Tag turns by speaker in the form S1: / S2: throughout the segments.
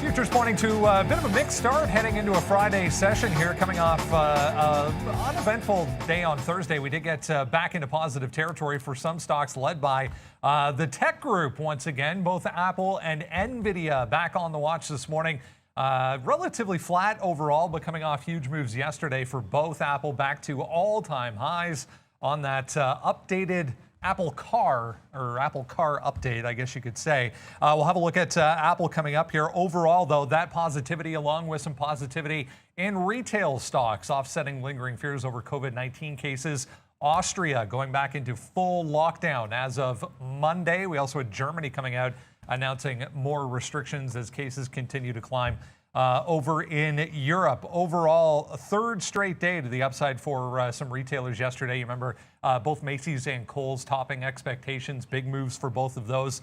S1: Futures pointing to a bit of a mixed start heading into a Friday session here, coming off an uneventful day on Thursday. We did get back into positive territory for some stocks led by the tech group once again. Both Apple and NVIDIA back on the watch this morning. Relatively flat overall, but coming off huge moves yesterday for both. Apple back to all-time highs on that updated Apple Car update, I guess you could say. We'll have a look at Apple coming up here. Overall, though, that positivity along with some positivity in retail stocks, offsetting lingering fears over COVID-19 cases. Austria going back into full lockdown as of Monday. We also had Germany coming out announcing more restrictions as cases continue to climb. Over in Europe, overall, a third straight day to the upside for some retailers yesterday. You remember both Macy's and Kohl's topping expectations. Big moves for both of those.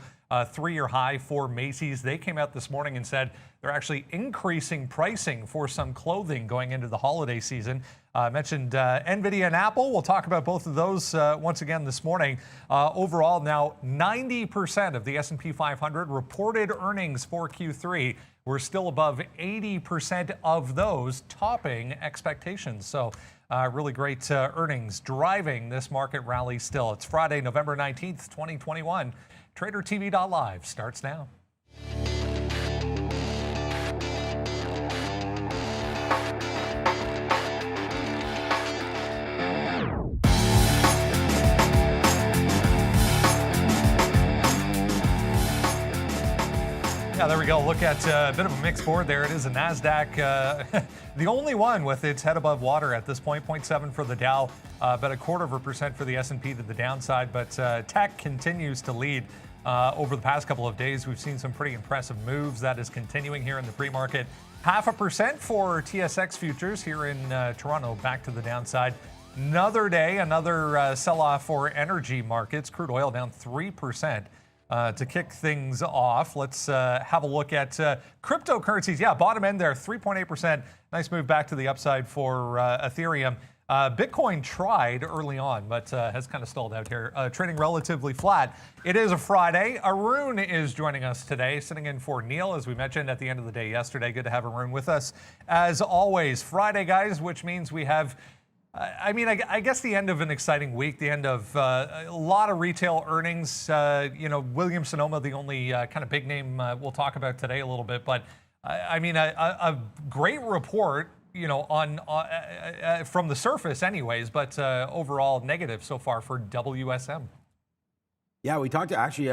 S1: Three-year high for Macy's. They came out this morning and said they're actually increasing pricing for some clothing going into the holiday season. I mentioned NVIDIA and Apple. We'll talk about both of those once again this morning. Overall, now 90% of the S&P 500 reported earnings for Q3. We're still above 80% of those topping expectations. So really great earnings driving this market rally still. It's Friday, November 19th, 2021. TraderTV.live starts now. Yeah, there we go. Look at a bit of a mixed board there. It is a NASDAQ, the only one with its head above water at this point, 0.7 for the Dow, but 0.25% for the S&P to the downside. But tech continues to lead over the past couple of days. We've seen some pretty impressive moves. That is continuing here in the pre-market. 0.5% for TSX futures here in Toronto, back to the downside. Another day, another sell-off for energy markets. Crude oil down 3%. To kick things off, let's have a look at cryptocurrencies. Yeah, bottom end there, 3.8%. Nice move back to the upside for Ethereum. Bitcoin tried early on, but has kind of stalled out here, trading relatively flat. It is a Friday. Arun is joining us today, sitting in for Neil, as we mentioned at the end of the day yesterday. Good to have Arun with us. As always, Friday, guys, which means we have I guess the end of an exciting week, the end of a lot of retail earnings. Williams-Sonoma, the only kind of big name we'll talk about today a little bit. But a great report, on from the surface anyways, but overall negative so far for WSM.
S2: Yeah, we talked to actually,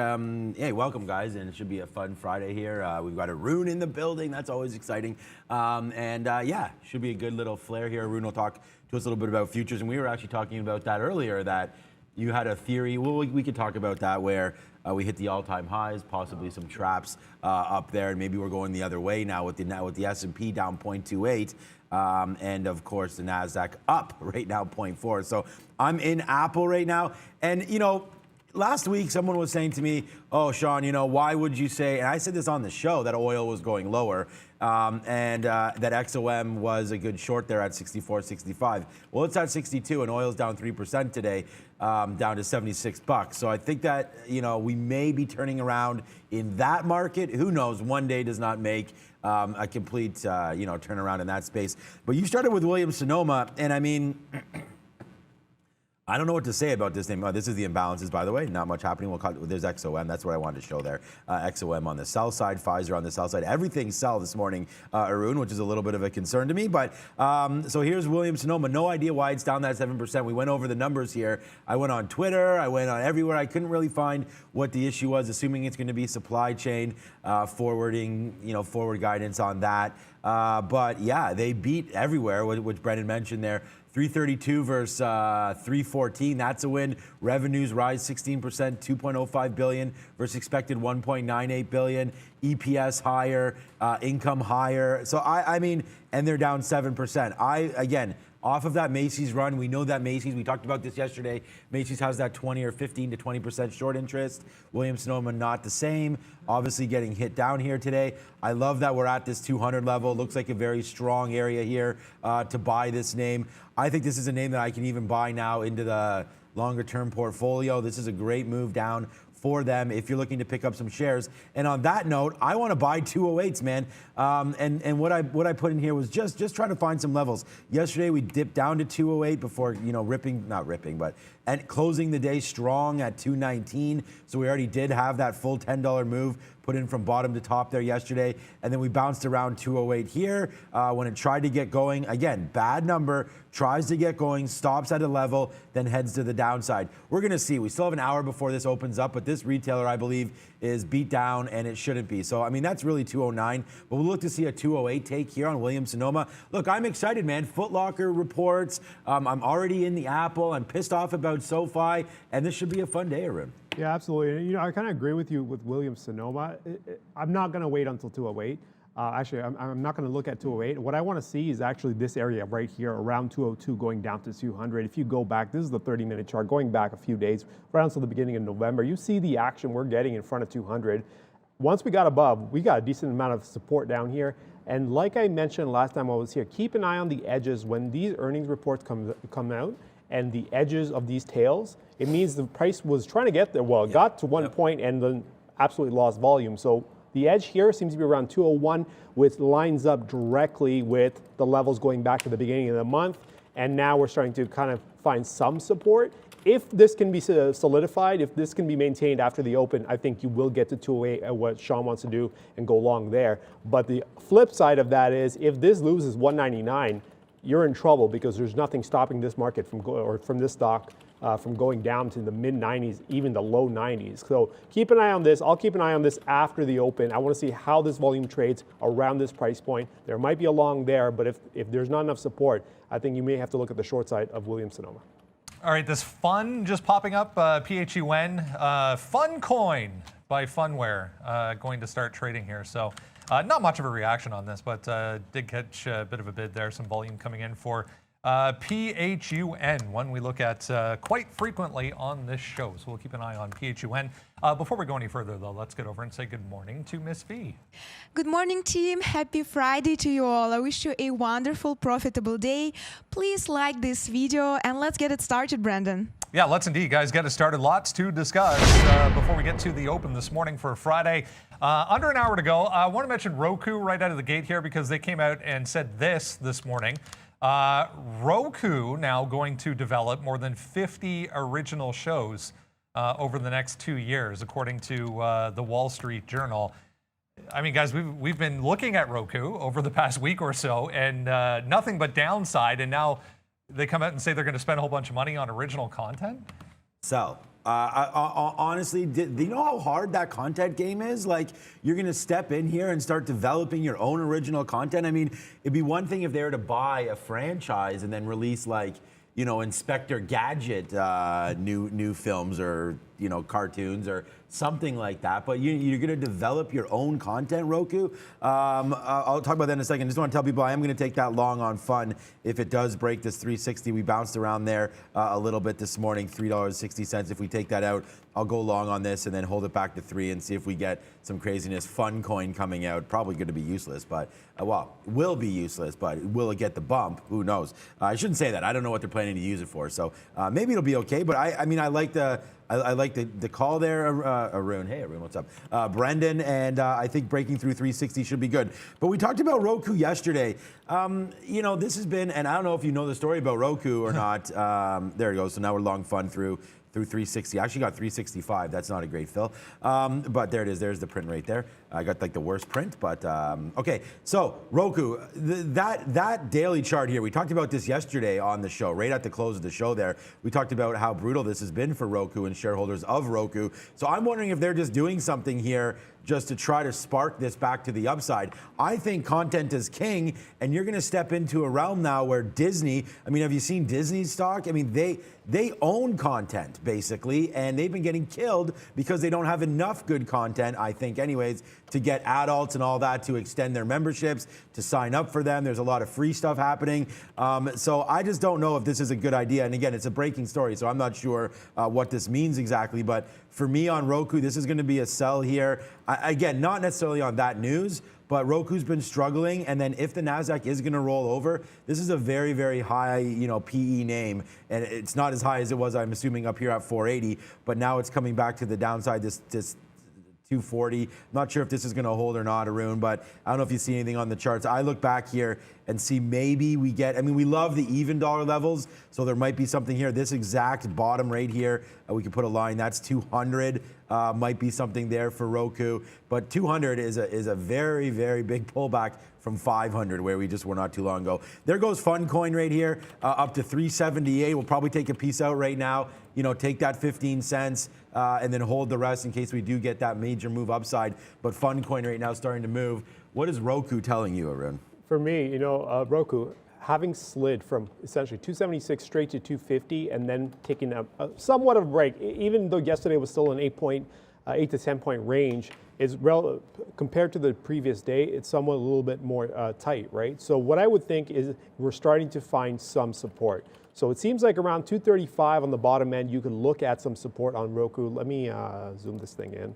S2: hey, welcome guys, and it should be a fun Friday here. We've got Arun in the building. That's always exciting. Yeah, should be a good little flair here. Arun will talk to us a little bit about futures, and we were actually talking about that earlier, that you had a theory. Well, we could talk about that, where we hit the all-time highs, possibly some traps up there, and maybe we're going the other way now with the S&P down 0.28, and of course the NASDAQ up right now 0.4. So I'm in Apple right now, and last week, someone was saying to me, oh, Sean, why would you say, and I said this on the show, that oil was going lower, and that XOM was a good short there at 64.65. Well, it's at 62, and oil's down 3% today, down to 76 bucks. So I think that, we may be turning around in that market. Who knows? One day does not make a complete, turnaround in that space. But you started with Williams-Sonoma, and I don't know what to say about this name. This is the imbalances, by the way. Not much happening. There's XOM. That's what I wanted to show there. XOM on the sell side, Pfizer on the sell side. Everything sell this morning, Arun, which is a little bit of a concern to me. But so here's Williams-Sonoma. No idea why it's down that 7%. We went over the numbers here. I went on Twitter. I went on everywhere. I couldn't really find what the issue was, assuming it's going to be supply chain forwarding, forward guidance on that. But yeah, they beat everywhere, which Brendan mentioned there. 332 versus 314, that's a win. Revenues rise 16%, 2.05 billion versus expected 1.98 billion. EPS higher, income higher. So and they're down 7%. Again, off of that Macy's run, we know that Macy's, we talked about this yesterday, Macy's has that 20 or 15 to 20% short interest. Williams-Sonoma not the same, obviously getting hit down here today. I love that we're at this 200 level. Looks like a very strong area here to buy this name. I think this is a name that I can even buy now into the longer term portfolio. This is a great move down for them if you're looking to pick up some shares. And on that note, I want to buy 208s, man. And what I put in here was just trying to find some levels. Yesterday we dipped down to 208 before, you know, not ripping, but and closing the day strong at 219. So we already did have that full $10 move put in from bottom to top there yesterday. And then we bounced around 208 here when it tried to get going. Again, bad number, tries to get going, stops at a level, then heads to the downside. We're going to see. We still have an hour before this opens up, but this retailer, I believe, is beat down and it shouldn't be. So, I mean, that's really 209, but we'll look to see a 208 take here on Williams-Sonoma. Look, I'm excited, man. Foot Locker reports. I'm already in the Apple. I'm pissed off about SoFi, and this should be a fun day, Arun.
S3: Yeah, absolutely. You know, I kind of agree with you with Williams-Sonoma. I'm not going to wait until 208. Actually, I'm not going to look at 208. What I want to see is actually this area right here around 202 going down to 200. If you go back, this is the 30-minute chart, going back a few days, right until the beginning of November, you see the action we're getting in front of 200. Once we got above, we got a decent amount of support down here. And like I mentioned last time I was here, keep an eye on the edges. When these earnings reports come out and the edges of these tails, it means the price was trying to get there. Well, it got to one point and then absolutely lost volume. So the edge here seems to be around 201, which lines up directly with the levels going back to the beginning of the month. And now we're starting to kind of find some support. If this can be solidified, if this can be maintained after the open, I think you will get to 208, what Sean wants to do, and go long there. But the flip side of that is, if this loses 199, you're in trouble because there's nothing stopping this market from this stock from going down to the mid-90s, even the low 90s. So keep an eye on this. I'll keep an eye on this after the open. I want to see how this volume trades around this price point. There might be a long there, but if there's not enough support, I think you may have to look at the short side of Williams-Sonoma.
S1: All right, this fun just popping up, PHUN, Fun Coin by Funware, going to start trading here. So not much of a reaction on this, but did catch a bit of a bid there, some volume coming in for PHUN, one we look at quite frequently on this show. So we'll keep an eye on PHUN. Before we go any further, though, let's get over and say good morning to Miss V.
S4: Good morning, team. Happy Friday to you all. I wish you a wonderful, profitable day. Please like this video and let's get it started, Brandon.
S1: Yeah, let's indeed, guys, get it started. Lots to discuss before we get to the open this morning for Friday. Under an hour to go. I want to mention Roku right out of the gate here because they came out and said this morning. Roku now going to develop more than 50 original shows over the next 2 years, according to the Wall Street Journal. I mean, guys, we've been looking at Roku over the past week or so, and nothing but downside, and now they come out and say they're going to spend a whole bunch of money on original content?
S2: Sell. Honestly, do you know how hard that content game is? Like, you're going to step in here and start developing your own original content. I mean, it'd be one thing if they were to buy a franchise and then release, like, you know, Inspector Gadget new films or, you know, cartoons or something like that. But you're going to develop your own content, Roku. I'll talk about that in a second. Just want to tell people I am going to take that long on Fun if it does break this 360. We bounced around there a little bit this morning, $3.60. If we take that out, I'll go long on this and then hold it back to 3 and see if we get some craziness. Fun coin coming out, probably going to be useless, but well, will be useless, but will it get the bump? Who knows? I shouldn't say that. I don't know what they're planning to use it for, so maybe it'll be okay. But I mean, I like the call there, Arun. Hey, Arun, what's up? Brendan, and I think breaking through 360 should be good. But we talked about Roku yesterday. You know, this has been, and I don't know if you know the story about Roku or not. There it goes. So now we're long Fun through 360. I actually got 365. That's not a great fill. But there it is. There's the print right there. I got like the worst print, but okay. So Roku, that daily chart here, we talked about this yesterday on the show, right at the close of the show there. We talked about how brutal this has been for Roku and shareholders of Roku. So I'm wondering if they're just doing something here just to try to spark this back to the upside. I think content is king, and you're going to step into a realm now where Disney, I mean, have you seen Disney's stock? I mean, they own content, basically, and they've been getting killed because they don't have enough good content, I think, anyways, to get adults and all that to extend their memberships, to sign up for them. There's a lot of free stuff happening. So I just don't know if this is a good idea. And again, it's a breaking story, so I'm not sure what this means exactly. But for me on Roku, this is going to be a sell here. Again, not necessarily on that news, but Roku's been struggling. And then if the NASDAQ is going to roll over, this is a very, very high, PE name. And it's not as high as it was, I'm assuming, up here at 480. But now it's coming back to the downside, this 240. Not sure if this is going to hold or not, Arun, but I don't know if you see anything on the charts. I look back here and see maybe we get, we love the even dollar levels, so there might be something here. This exact bottom right here, we can put a line, that's 200. Might be something there for Roku, but 200 is a very, very big pullback from 500 where we just were not too long ago. There goes Funcoin right here, up to 378. We'll probably take a piece out right now, take that 15 cents and then hold the rest in case we do get that major move upside. But Funcoin right now starting to move. What is Roku telling you, Arun?
S3: For me, Roku, having slid from essentially 276 straight to 250 and then taking a somewhat of a break, even though yesterday was still an 8 to 10 point range, is compared to the previous day, it's somewhat a little bit more tight, right? So what I would think is we're starting to find some support. So it seems like around 235 on the bottom end, you could look at some support on Roku. Let me zoom this thing in.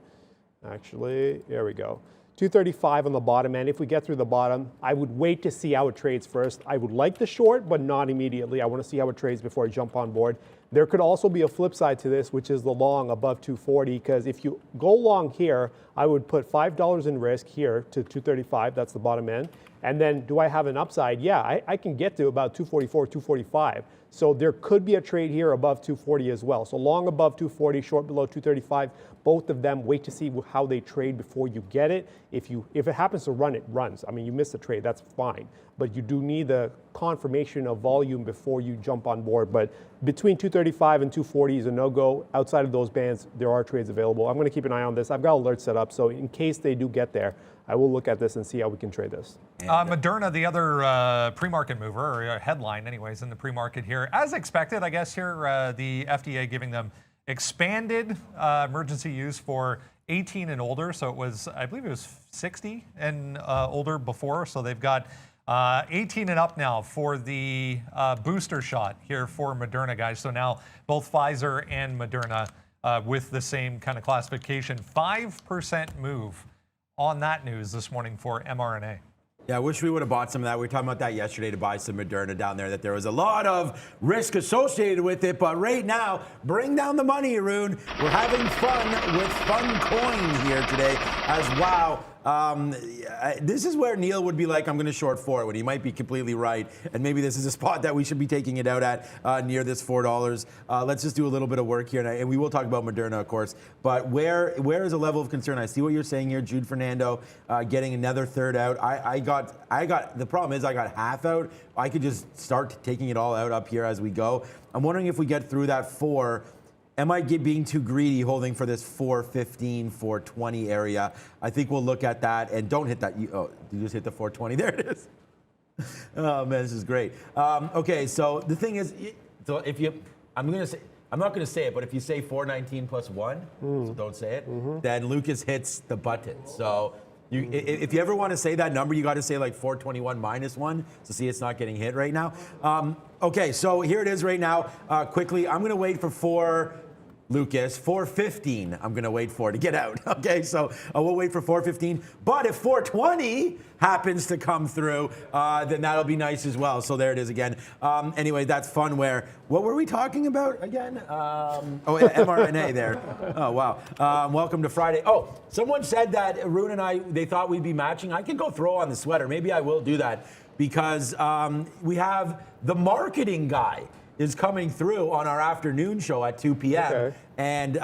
S3: Actually, there we go. 235 on the bottom end. If we get through the bottom, I would wait to see how it trades first. I would like the short, but not immediately. I want to see how it trades before I jump on board. There could also be a flip side to this, which is the long above 240, because if you go long here, I would put $5 in risk here to 235, that's the bottom end. And then do I have an upside? Yeah, I can get to about 244, 245. So there could be a trade here above 240 as well. So long above 240, short below 235. Both of them, wait to see how they trade before you get it. If it happens to run, it runs. You miss the trade, that's fine. But you do need the confirmation of volume before you jump on board. But between 235 and 240 is a no-go. Outside of those bands, there are trades available. I'm going to keep an eye on this. I've got alerts set up, so in case they do get there, I will look at this and see how we can trade this.
S1: Moderna, the other pre-market mover, or headline anyways, in the pre-market here. As expected, I guess here, the FDA giving them expanded emergency use for 18 and older. So it was, I believe it was 60 and older before. So they've got 18 and up now for the booster shot here for Moderna, guys. So now both Pfizer and Moderna with the same kind of classification. 5% move on that news this morning for mRNA.
S2: Yeah, I wish we would have bought some of that. We were talking about that yesterday to buy some Moderna down there, that there was a lot of risk associated with it. But right now, bring down the money, Arun. We're having fun with Funcoin here today as wow. This is where Neil would be like, I'm going to short for it, when he might be completely right. And maybe this is a spot that we should be taking it out at near this $4. Let's just do a little bit of work here. And we will talk about Moderna, of course. But where is a level of concern? I see what you're saying here, Jude Fernando, getting another third out. I got, the problem is I got half out. I could just start taking it all out up here as we go. I'm wondering if we get through that 4. Am I being too greedy holding for this 415, 420 area? I think we'll look at that and don't hit that. Oh, did you just hit the 420? There it is. Oh man, this is great. Okay, so the thing is, so if you, I'm not going to say it, but if you say 419 plus 1, so don't say it, then Lucas hits the button. So if you ever want to say that number, you got to say like 421 minus 1 to see it's not getting hit right now. Okay, so here it is right now. Quickly, I'm going to wait for Lucas, 415 I'm going to wait for to get out. Okay, so we'll wait for 415. But if 420 happens to come through, then that'll be nice as well. So there it is again. Anyway, that's fun. What were we talking about again? mRNA there. Oh, wow. Welcome to Friday. Oh, someone said that Arun and I, they thought we'd be matching. I could go throw on the sweater. Maybe I will do that because we have the marketing guy is coming through on our afternoon show at 2 p.m. Okay. And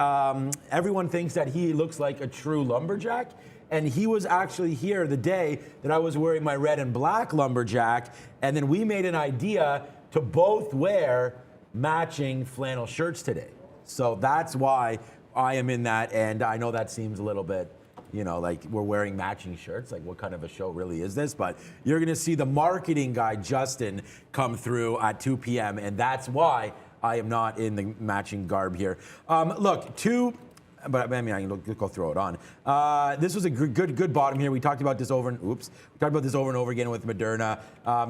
S2: everyone thinks that he looks like a true lumberjack. And he was actually here the day that I was wearing my red and black lumberjack. And then we made an idea to both wear matching flannel shirts today. So that's why I am in that. And I know that seems a little bit, like we're wearing matching shirts. Like, what kind of a show really is this? But you're going to see the marketing guy, Justin, come through at 2 p.m. And that's why I am not in the matching garb here. Look, but I can go throw it on. This was a good bottom here. We talked about this over and over again with Moderna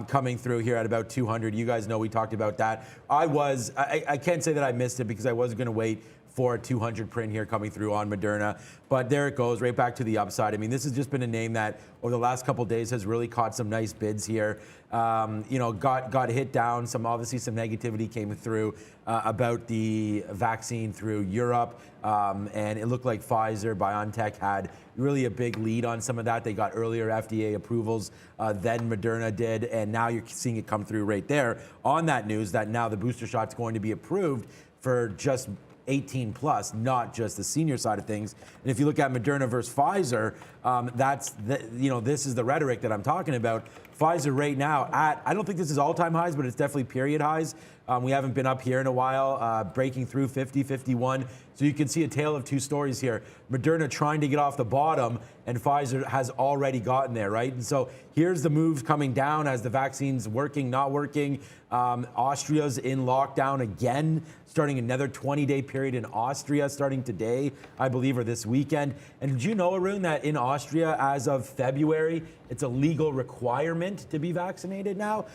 S2: coming through here at about 200. You guys know we talked about that. I can't say that I missed it because I was going to wait for a 200 print here coming through on Moderna. But there it goes, right back to the upside. I mean, this has just been a name that over the last couple of days has really caught some nice bids here. You know, got hit down. Obviously some negativity came through about the vaccine through Europe. And it looked like Pfizer, BioNTech had really a big lead on some of that. They got earlier FDA approvals than Moderna did. And now you're seeing it come through right there on that news that now the booster shot's going to be approved for just 18 plus, not just the senior side of things. And if you look at Moderna versus Pfizer, this is the rhetoric that I'm talking about. Pfizer right now I don't think this is all-time highs, but it's definitely period highs. We haven't been up here in a while, breaking through 50, 51. So you can see a tale of two stories here. Moderna trying to get off the bottom, and Pfizer has already gotten there, right? And so here's the moves coming down as the vaccine's working, not working. Austria's in lockdown again, starting another 20-day period in Austria starting today, I believe, or this weekend. And did you know, Arun, that in Austria, as of February, it's a legal requirement to be vaccinated now?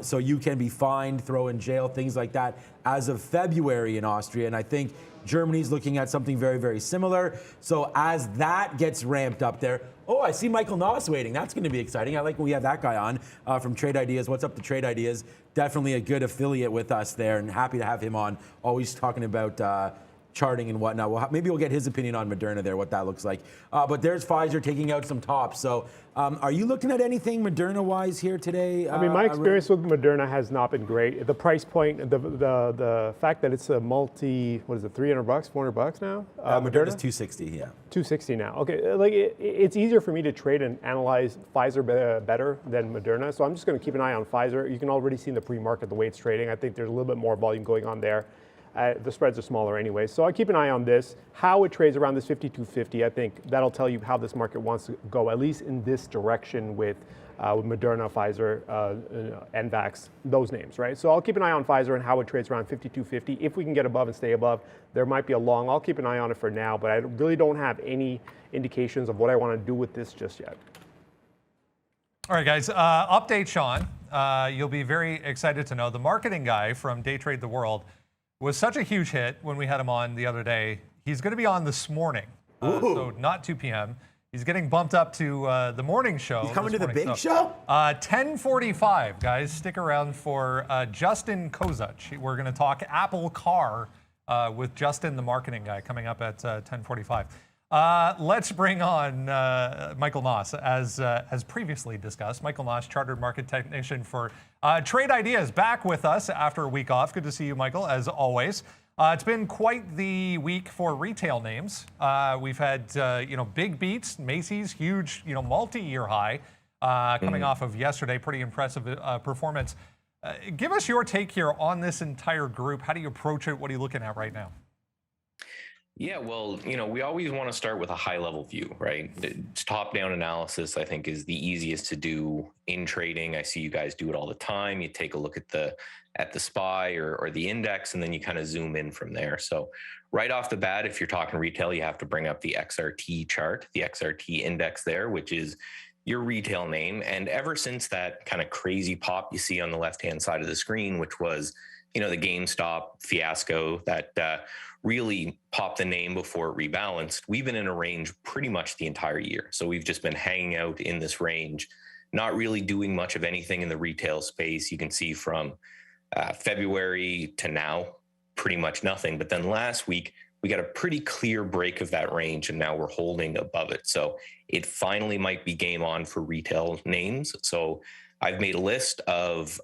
S2: So you can be fined, thrown in jail, things like that, as of February in Austria. And I think Germany's looking at something very, very similar. So as that gets ramped up there, oh, I see Michael Noss waiting. That's going to be exciting. I like when we have that guy on from Trade Ideas. What's up to Trade Ideas? Definitely a good affiliate with us there, and happy to have him on, always talking about charting and whatnot. Well, maybe we'll get his opinion on Moderna there, what that looks like. But there's Pfizer taking out some tops. So are you looking at anything Moderna-wise here today?
S3: I mean, my experience with Moderna has not been great. The price point, the fact that it's a multi, what is it, $300, $400 now?
S2: Moderna's 260, yeah.
S3: 260 now. Okay, like it's easier for me to trade and analyze Pfizer better than Moderna. So I'm just going to keep an eye on Pfizer. You can already see in the pre-market the way it's trading. I think there's a little bit more volume going on there. The spreads are smaller anyway. So I keep an eye on this. How it trades around this 52.50, I think that'll tell you how this market wants to go, at least in this direction with Moderna, Pfizer, NVAX, those names, right? So I'll keep an eye on Pfizer and how it trades around 52.50. If we can get above and stay above, there might be a long. I'll keep an eye on it for now, but I really don't have any indications of what I want to do with this just yet.
S1: All right, guys, update Sean. You'll be very excited to know the marketing guy from Day Trade the World was such a huge hit when we had him on the other day. He's going to be on this morning, so not 2 p.m. He's getting bumped up to the morning show.
S2: He's coming to the big show?
S1: 10:45, guys. Stick around for Justin Kozach. We're going to talk Apple Car with Justin, the marketing guy, coming up at 10:45. Let's bring on Michael Noss, as previously discussed. Michael Noss, chartered market technician for Trade Ideas, back with us after a week off. Good to see you, Michael, as always. It's been quite the week for retail names. We've had big beats. Macy's, huge, multi-year high coming off of yesterday. Pretty impressive performance. Give us your take here on this entire group. How do you approach it? What are you looking at right now?
S5: Yeah, well, we always want to start with a high-level view, right? Top-down analysis, I think, is the easiest to do in trading. I see you guys do it all the time. You take a look at the SPY or the index, and then you kind of zoom in from there. So right off the bat, if you're talking retail, you have to bring up the XRT chart, the XRT index there, which is your retail name. And ever since that kind of crazy pop you see on the left-hand side of the screen, which was, the GameStop fiasco that really popped the name before it rebalanced, we've been in a range pretty much the entire year. So we've just been hanging out in this range, not really doing much of anything in the retail space. You can see from February to now, pretty much nothing. But then last week, we got a pretty clear break of that range, and now we're holding above it. So it finally might be game on for retail names. So I've made a list of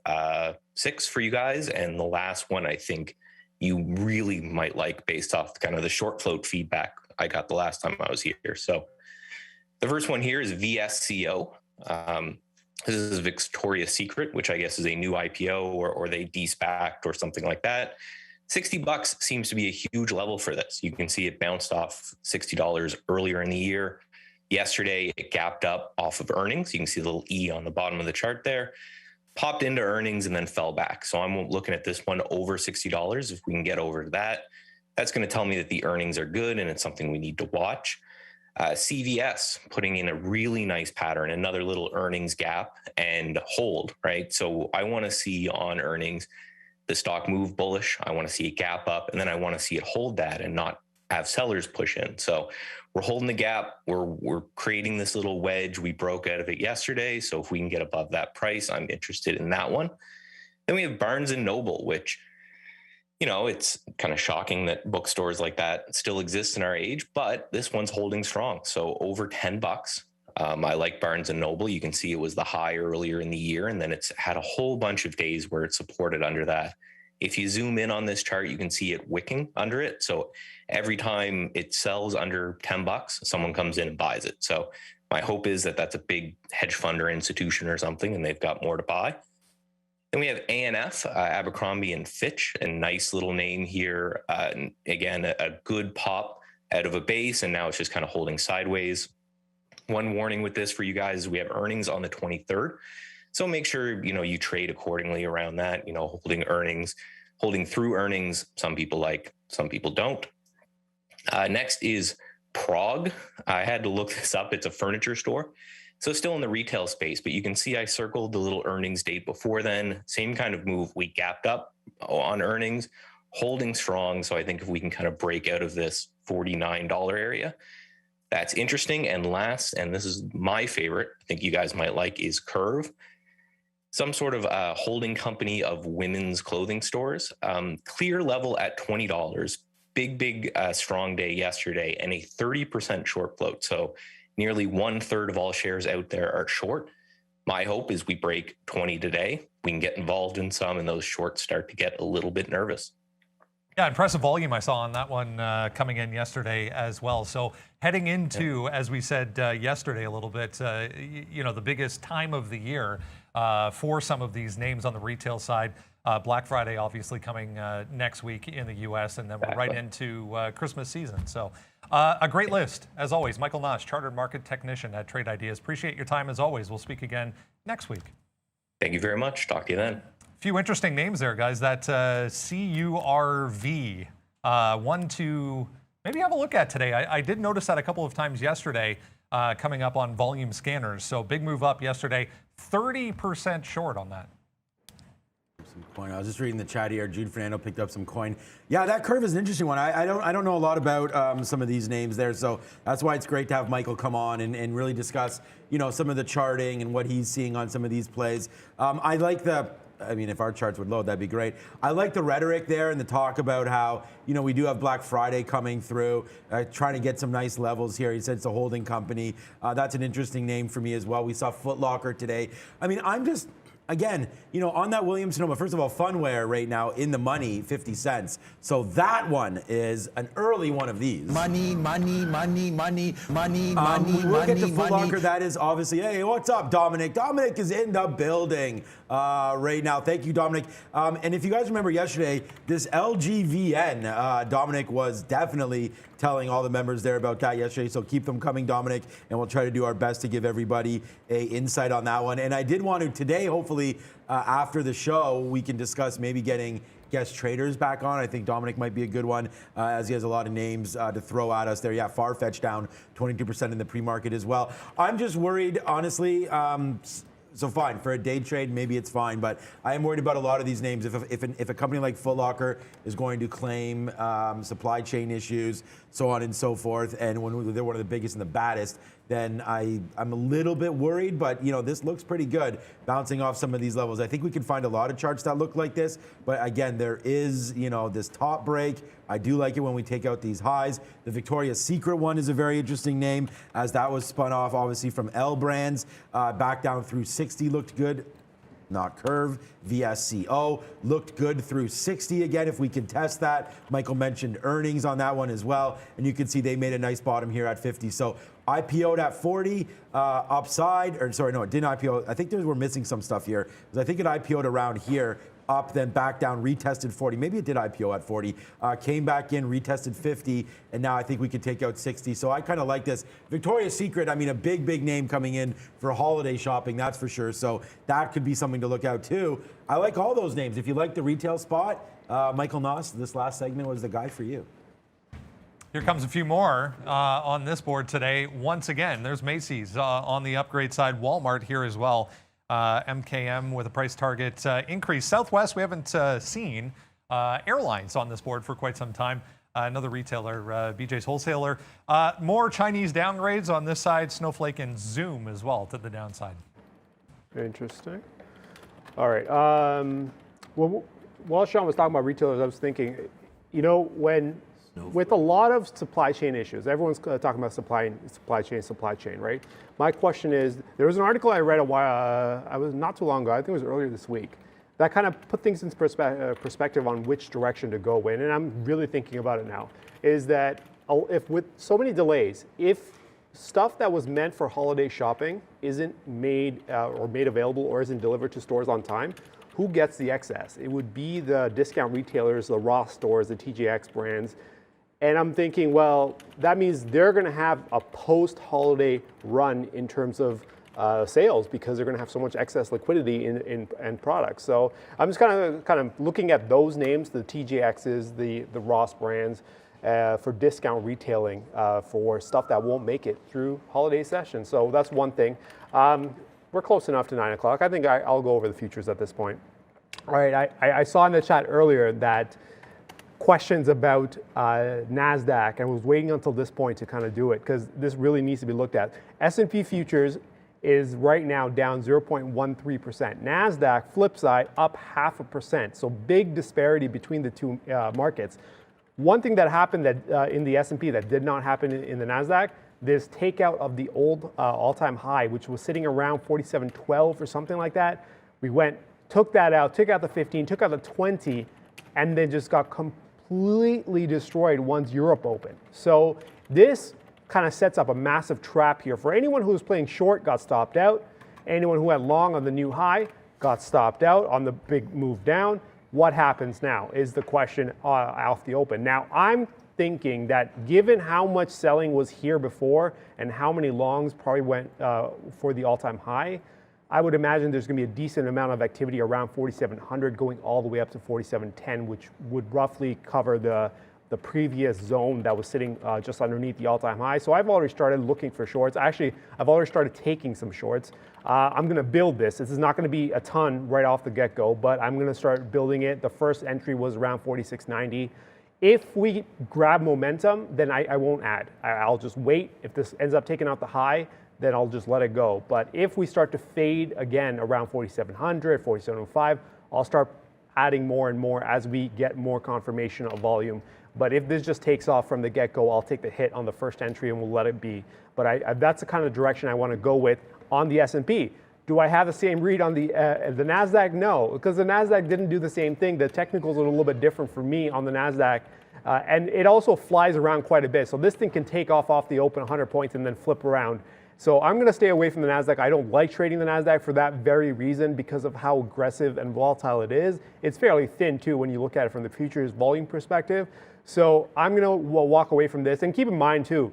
S5: 6 for you guys, and the last one I think you really might like based off kind of the short float feedback I got the last time I was here. So the first one here is VSCO. This is Victoria's Secret, which I guess is a new IPO or they de-SPAC'd or something like that. $60 seems to be a huge level for this. You can see it bounced off $60 earlier in the year. Yesterday, it gapped up off of earnings. You can see the little E on the bottom of the chart there. Popped into earnings and then fell back. So I'm looking at this one over $60. If we can get over to that, that's going to tell me that the earnings are good and it's something we need to watch. CVS putting in a really nice pattern, another little earnings gap and hold, right? So I want to see on earnings the stock move bullish. I want to see it gap up, and then I want to see it hold that and not have sellers push in. So we're holding the gap. We're creating this little wedge. We broke out of it yesterday. So if we can get above that price, I'm interested in that one. Then we have Barnes and Noble, which, you know, it's kind of shocking that bookstores like that still exist in our age, but this one's holding strong. So over $10. I like Barnes and Noble. You can see it was the high earlier in the year, and then it's had a whole bunch of days where it's supported under that. If you zoom in on this chart, you can see it wicking under it. So every time it sells under $10, someone comes in and buys it. So my hope is that that's a big hedge fund or institution or something, and they've got more to buy. Then we have ANF, Abercrombie and Fitch, a nice little name here. Again, a good pop out of a base, and now it's just kind of holding sideways. One warning with this for you guys is we have earnings on the 23rd. So make sure, you know, you trade accordingly around that, you know, holding through earnings. Some people like, some people don't. Next is Prague. I had to look this up. It's a furniture store. So still in the retail space, but you can see I circled the little earnings date before then. Same kind of move. We gapped up on earnings, holding strong. So I think if we can kind of break out of this $49 area, that's interesting. And last, and this is my favorite, I think you guys might like, is Curve. Some sort of holding company of women's clothing stores. Clear level at $20. Big, strong day yesterday, and a 30% short float. So nearly 1/3 of all shares out there are short. My hope is we break 20 today. We can get involved in some, and those shorts start to get a little bit nervous.
S1: Yeah, impressive volume I saw on that one coming in yesterday as well. So heading into, as we said yesterday a little bit, you know, the biggest time of the year for some of these names on the retail side. Black Friday obviously coming next week in the U.S., and then we're right into Christmas season. So a great list, as always. Michael Nash, Chartered Market Technician at Trade Ideas. Appreciate your time as always. We'll speak again next week.
S5: Thank you very much. Talk to you then.
S1: Few interesting names there, guys. That CURV, one to maybe have a look at today. I did notice that a couple of times yesterday coming up on volume scanners. So big move up yesterday, 30% short on that.
S2: Some coin. I was just reading the chat here. Jude Fernando picked up some coin. Yeah, that curve is an interesting one. I don't know a lot about some of these names there, so that's why it's great to have Michael come on and really discuss, you know, some of the charting and what he's seeing on some of these plays. I like I mean, if our charts would load, that'd be great. I like the rhetoric there and the talk about how, you know, we do have Black Friday coming through, trying to get some nice levels here. He said it's a holding company. That's an interesting name for me as well. We saw Foot Locker today. I mean, I'm just, again, you know, on that Williams-Sonoma, first of all, Funwear right now in the money, 50 cents. So that one is an early one of these.
S6: Money.
S2: We'll get to Foot Locker. That is obviously, hey, what's up, Dominic? Dominic is in the building right now. Thank you, Dominic. And if you guys remember yesterday, this LGVN, Dominic was definitely telling all the members there about that yesterday. So keep them coming, Dominic, and we'll try to do our best to give everybody a insight on that one. And I did want to today, hopefully, after the show, we can discuss maybe getting guest traders back on. I think Dominic might be a good one, as he has a lot of names to throw at us there. Yeah, Farfetch down 22% in the pre-market as well. I'm just worried, honestly. So fine, for a day trade, maybe it's fine, but I am worried about a lot of these names. If a company like Foot Locker is going to claim supply chain issues, so on and so forth, and when they're one of the biggest and the baddest, then I'm a little bit worried, but you know, this looks pretty good, bouncing off some of these levels. I think we can find a lot of charts that look like this, but again, there is, you know, this top break. I do like it when we take out these highs. The Victoria's Secret one is a very interesting name, as that was spun off obviously from L Brands, back down through 60, looked good. Not Curve, VSCO, looked good through 60 again, if we can test that. Michael mentioned earnings on that one as well, and you can see they made a nice bottom here at 50. So IPO'd at 40, upside, or sorry, no, it didn't IPO. I think we're missing some stuff here, because I think it IPO'd around here, up, then back down, retested 40. Maybe it did IPO at 40, came back in, retested 50, and now I think we could take out 60. So I kind of like this. Victoria's Secret, I mean, a big name coming in for holiday shopping, that's for sure. So that could be something to look out too. I like all those names. If you like the retail spot, Michael Noss, this last segment was the guy for you.
S1: Here comes a few more on this board today. Once again, there's Macy's on the upgrade side, Walmart here as well. MKM with a price target increase. Southwest, we haven't seen airlines on this board for quite some time. Another retailer, BJ's Wholesaler. More Chinese downgrades on this side, Snowflake and Zoom as well to the downside.
S3: Interesting. All right. Well, while Sean was talking about retailers, I was thinking, you know, with a lot of supply chain issues, everyone's talking about supply chain, right? My question is, there was an article I read I was not too long ago, I think it was earlier this week, that kind of put things into perspective on which direction to go in, and I'm really thinking about it now, is that if with so many delays, if stuff that was meant for holiday shopping isn't made available or isn't delivered to stores on time, who gets the excess? It would be the discount retailers, the Ross stores, the TJX brands. And I'm thinking, well, that means they're going to have a post-holiday run in terms of sales because they're going to have so much excess liquidity in products. So I'm just kind of looking at those names, the TJXs, the Ross brands, for discount retailing for stuff that won't make it through holiday session. So that's one thing. We're close enough to 9 o'clock. I think I'll go over the futures at this point. All right, I saw in the chat earlier that questions about NASDAQ, and was waiting until this point to kind of do it because this really needs to be looked at. S&P futures is right now down 0.13%. NASDAQ, flip side, up 0.5%. So big disparity between the two markets. One thing that happened that in the S&P that did not happen in the NASDAQ, this takeout of the old all-time high, which was sitting around 47.12 or something like that. We took that out, took out the 15, took out the 20, and then just got completely destroyed once Europe opened. So this kind of sets up a massive trap here. For anyone who was playing short, got stopped out. Anyone who had long on the new high got stopped out on the big move down. What happens now is the question off the open. Now, I'm thinking that given how much selling was here before and how many longs probably went for the all-time high, I would imagine there's going to be a decent amount of activity around 4,700 going all the way up to 4,710, which would roughly cover the previous zone that was sitting just underneath the all-time high. So I've already started looking for shorts. Actually, I've already started taking some shorts. I'm going to build this. This is not going to be a ton right off the get-go, but I'm going to start building it. The first entry was around 4,690. If we grab momentum, then I won't add. I'll just wait. If this ends up taking out the high, then I'll just let it go. But if we start to fade again around 4,700, 4,705, I'll start adding more and more as we get more confirmation of volume. But if this just takes off from the get-go, I'll take the hit on the first entry and we'll let it be. But that's the kind of direction I want to go with on the S&P. Do I have the same read on the NASDAQ? No, because the NASDAQ didn't do the same thing. The technicals are a little bit different for me on the NASDAQ. And it also flies around quite a bit. So this thing can take off the open 100 points and then flip around. So I'm going to stay away from the NASDAQ. I don't like trading the NASDAQ for that very reason because of how aggressive and volatile it is. It's fairly thin too when you look at it from the futures volume perspective. So I'm going to walk away from this. And keep in mind too,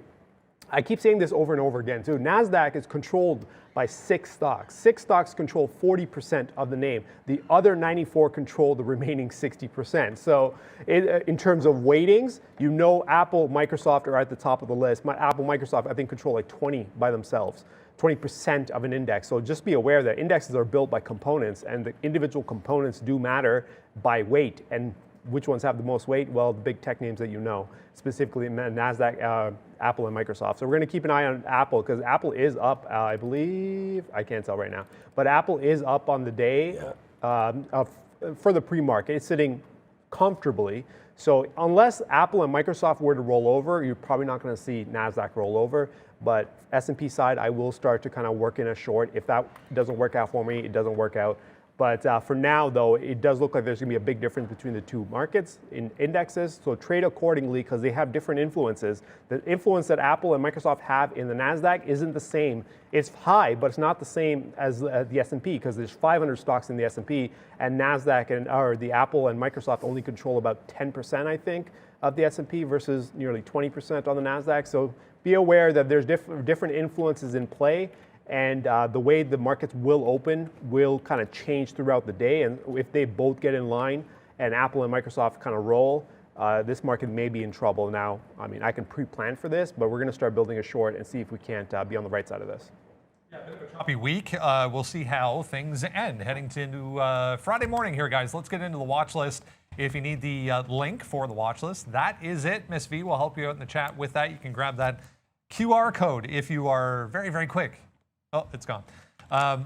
S3: I keep saying this over and over again too, NASDAQ is controlled by 6 stocks. 6 stocks control 40% of the name. The other 94 control the remaining 60%. So in terms of weightings, you know Apple, Microsoft are at the top of the list. Apple, Microsoft, I think control like 20 by themselves, 20% of an index. So just be aware that indexes are built by components and the individual components do matter by weight. And which ones have the most weight? Well, the big tech names that you know, specifically NASDAQ, Apple, and Microsoft. So we're going to keep an eye on Apple because Apple is up, I believe, I can't tell right now, but Apple is up on the day for the pre-market. It's sitting comfortably. So unless Apple and Microsoft were to roll over, you're probably not going to see NASDAQ roll over. But S&P side, I will start to kind of work in a short. If that doesn't work out for me, it doesn't work out. But for now, though, it does look like there's going to be a big difference between the two markets in indexes. So trade accordingly because they have different influences. The influence that Apple and Microsoft have in the NASDAQ isn't the same. It's high, but it's not the same as the S&P because there's 500 stocks in the S&P and NASDAQ or the Apple and Microsoft only control about 10%, I think, of the S&P versus nearly 20% on the NASDAQ. So be aware that there's different influences in play. And the way the markets will open will kind of change throughout the day. And if they both get in line and Apple and Microsoft kind of roll, this market may be in trouble. Now, I mean, I can pre-plan for this, but we're going to start building a short and see if we can't be on the right side of this.
S1: Choppy week. We'll see how things end heading into Friday morning here, guys. Let's get into the watch list. If you need the link for the watch list, that is it. Miss V will help you out in the chat with that. You can grab that QR code if you are very, very quick. Oh, it's gone.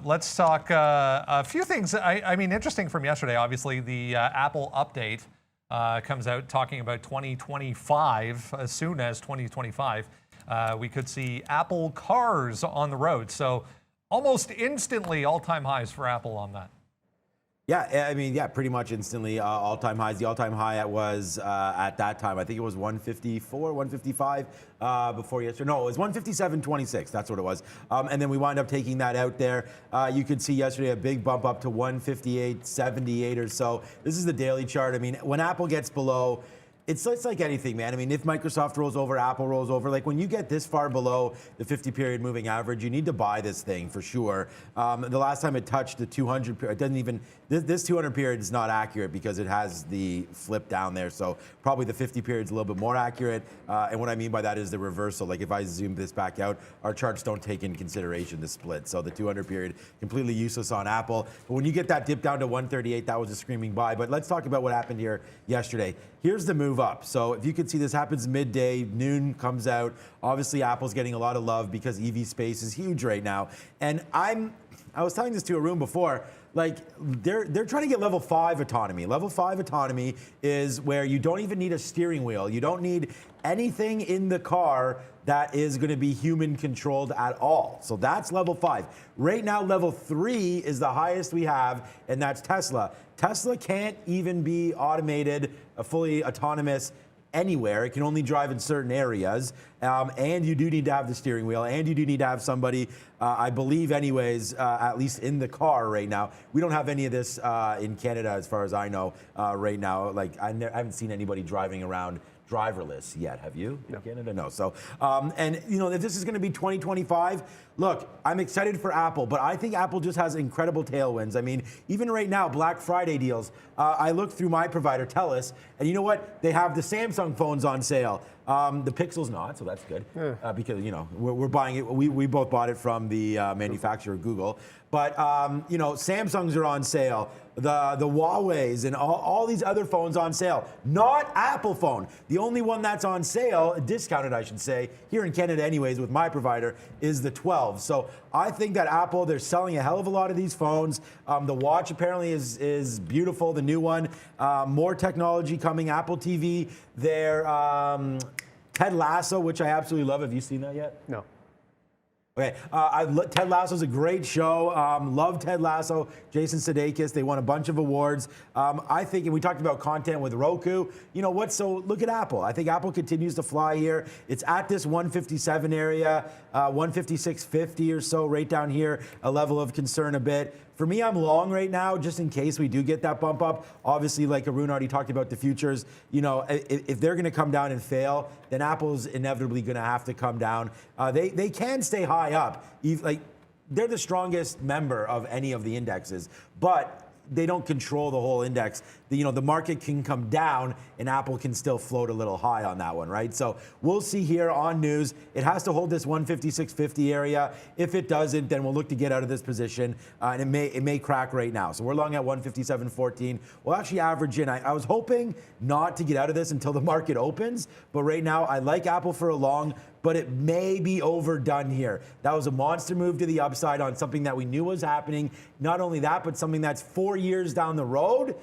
S1: Let's talk a few things. I mean, interesting from yesterday. Obviously, the Apple update comes out talking about 2025. As soon as 2025, we could see Apple cars on the road. So almost instantly, all-time highs for Apple on that.
S2: Yeah, I mean, yeah, pretty much instantly all-time highs. The all-time high was at that time, I think it was 154, 155 before yesterday. No, it was 157.26. That's what it was. And then we wound up taking that out there. You could see yesterday a big bump up to 158.78 or so. This is the daily chart. I mean, when Apple gets below, it's like anything, man. I mean, if Microsoft rolls over, Apple rolls over. Like when you get this far below the 50-period moving average, you need to buy this thing for sure. The last time it touched the 200, it doesn't even. This 200 period is not accurate because it has the flip down there. So probably the 50 period is a little bit more accurate. And what I mean by that is the reversal. Like if I zoom this back out, our charts don't take into consideration the split. So the 200 period completely useless on Apple. But when you get that dip down to 138, that was a screaming buy. But let's talk about what happened here yesterday. Here's the move up. So if you can see, this happens midday, noon comes out. Obviously, Apple's getting a lot of love because EV space is huge right now. And I was telling this to Arun before, like they're trying to get level 5 autonomy. Level 5 autonomy is where you don't even need a steering wheel. You don't need anything in the car that is going to be human controlled at all. So that's level 5. Right now, level 3 is the highest we have, and that's Tesla. Tesla can't even be automated, fully autonomous anywhere. It can only drive in certain areas. And you do need to have the steering wheel, and you do need to have somebody, I believe anyways, at least in the car right now. We don't have any of this in Canada as far as I know right now. Like I haven't seen anybody driving around driverless yet. Have you in Canada? No. So, and you know, if this is going to be 2025, look, I'm excited for Apple, but I think Apple just has incredible tailwinds. I mean, even right now, Black Friday deals. I looked through my provider, TELUS, and you know what? They have the Samsung phones on sale. The Pixel's not, so that's good because you know we're buying it. We both bought it from the manufacturer Google, but you know, Samsungs are on sale. The Huawei's and all these other phones on sale. Not Apple phone. The only one that's on sale, discounted I should say, here in Canada anyways with my provider, is the 12. So I think that Apple, they're selling a hell of a lot of these phones. The watch apparently is beautiful, the new one. More technology coming, Apple TV. Their Ted Lasso, which I absolutely love. Have you seen that yet?
S3: No.
S2: Okay, Ted Lasso's a great show. Love Ted Lasso. Jason Sudeikis, they won a bunch of awards. I think, and we talked about content with Roku. You know what? So look at Apple. I think Apple continues to fly here. It's at this 157 area, 156.50 or so, right down here. A level of concern a bit. For me, I'm long right now, just in case we do get that bump up. Obviously, like Arun already talked about the futures, you know, if they're going to come down and fail, then Apple's inevitably going to have to come down. They can stay high up. Like, they're the strongest member of any of the indexes, but they don't control the whole index. You know, the market can come down and Apple can still float a little high on that one, right? So we'll see here on news. It has to hold this 156.50 area. If it doesn't, then we'll look to get out of this position, and it may crack right now. So we're long at 157.14. We'll actually average in. I was hoping not to get out of this until the market opens, but right now I like Apple for a long, but it may be overdone here. That was a monster move to the upside on something that we knew was happening. Not only that, but something that's 4 years down the road.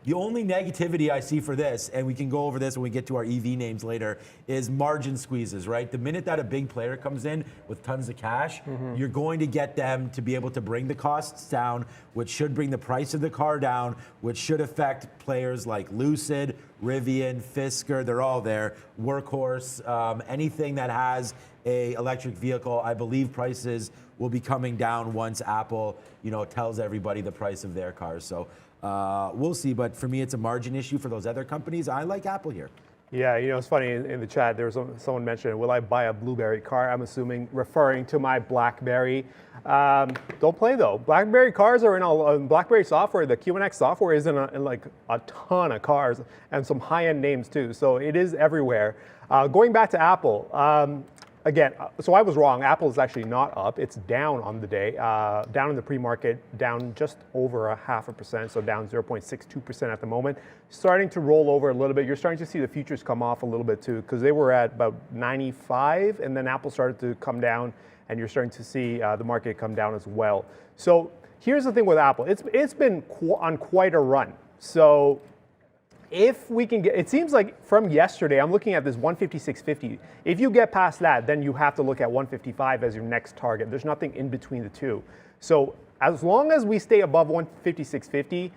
S2: The only negativity I see for this, and we can go over this when we get to our EV names later, is margin squeezes, right? The minute that a big player comes in with tons of cash, you're going to get them to be able to bring the costs down, which should bring the price of the car down, which should affect players like Lucid, Rivian, Fisker, they're all there, Workhorse, anything that has a electric vehicle. I believe prices will be coming down once Apple, you know, tells everybody the price of their cars. So we'll see, but for me, it's a margin issue. For those other companies, I like Apple here.
S3: Yeah, you know, it's funny, in the chat, there was someone mentioned, will I buy a BlueBerry car? I'm assuming referring to my BlackBerry. Don't play though. BlackBerry cars are in BlackBerry software. The QNX software is in like a ton of cars and some high-end names too. So it is everywhere. Going back to Apple, again, so I was wrong. Apple is actually not up. It's down on the day, down in the pre-market, down just over 0.5%, so down 0.62% at the moment. Starting to roll over a little bit. You're starting to see the futures come off a little bit too, because they were at about 95, and then Apple started to come down, and you're starting to see the market come down as well. So here's the thing with Apple. It's been on quite a run. So if we can get, it seems like from yesterday, I'm looking at this 156.50. If you get past that, then you have to look at 155 as your next target. There's nothing in between the two. So as long as we stay above 156.50,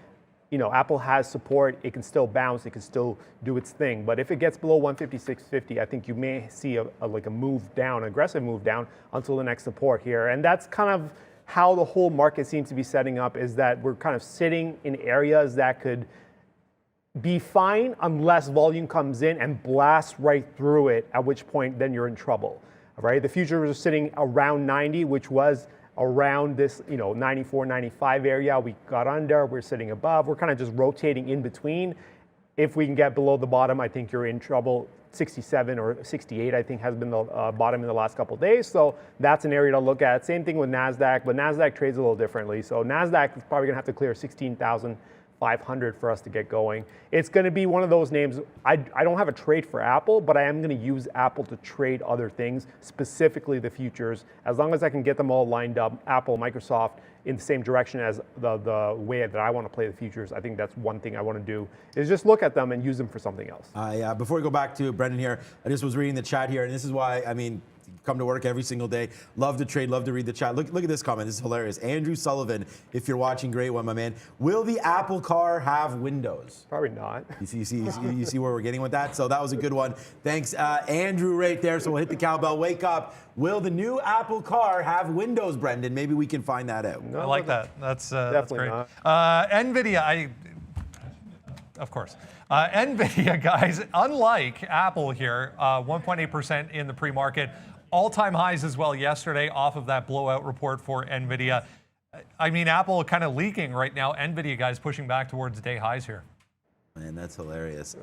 S3: you know, Apple has support. It can still bounce. It can still do its thing. But if it gets below 156.50, I think you may see like a move down, aggressive move down until the next support here. And that's kind of how the whole market seems to be setting up, is that we're kind of sitting in areas that could be fine unless volume comes in and blasts right through it, at which point then you're in trouble, right? The futures are sitting around 90, which was around this, you know, 94, 95 area. We got under, we're sitting above. We're kind of just rotating in between. If we can get below the bottom, I think you're in trouble. 67 or 68, I think, has been the bottom in the last couple of days. So that's an area to look at. Same thing with NASDAQ, but NASDAQ trades a little differently. So NASDAQ is probably gonna have to clear 16,500 for us to get going. It's going to be one of those names. I don't have a trade for Apple, but I am going to use Apple to trade other things, specifically the futures. As long as I can get them all lined up, Apple, Microsoft, in the same direction as the way that I want to play the futures. I think that's one thing I want to do, is just look at them and use them for something else.
S2: Before we go back to Brendan here, I just was reading the chat here, and this is why, I mean, come to work every single day. Love to trade, love to read the chat. Look at this comment. This is hilarious. Andrew Sullivan, if you're watching, great one, my man. Will the Apple car have windows?
S3: Probably not.
S2: You see where we're getting with that? So that was a good one. Thanks, Andrew, right there. So we'll hit the cowbell. Wake up. Will the new Apple car have windows, Brendan? Maybe we can find that out.
S1: I like that. That's
S3: definitely
S1: great.
S3: not.
S1: NVIDIA, of course. NVIDIA, guys, unlike Apple here, 1.8% in the pre-market. All-time highs as well yesterday off of that blowout report for NVIDIA. I mean, Apple kind of leaking right now. NVIDIA, guys, pushing back towards day highs here.
S2: Man, that's hilarious.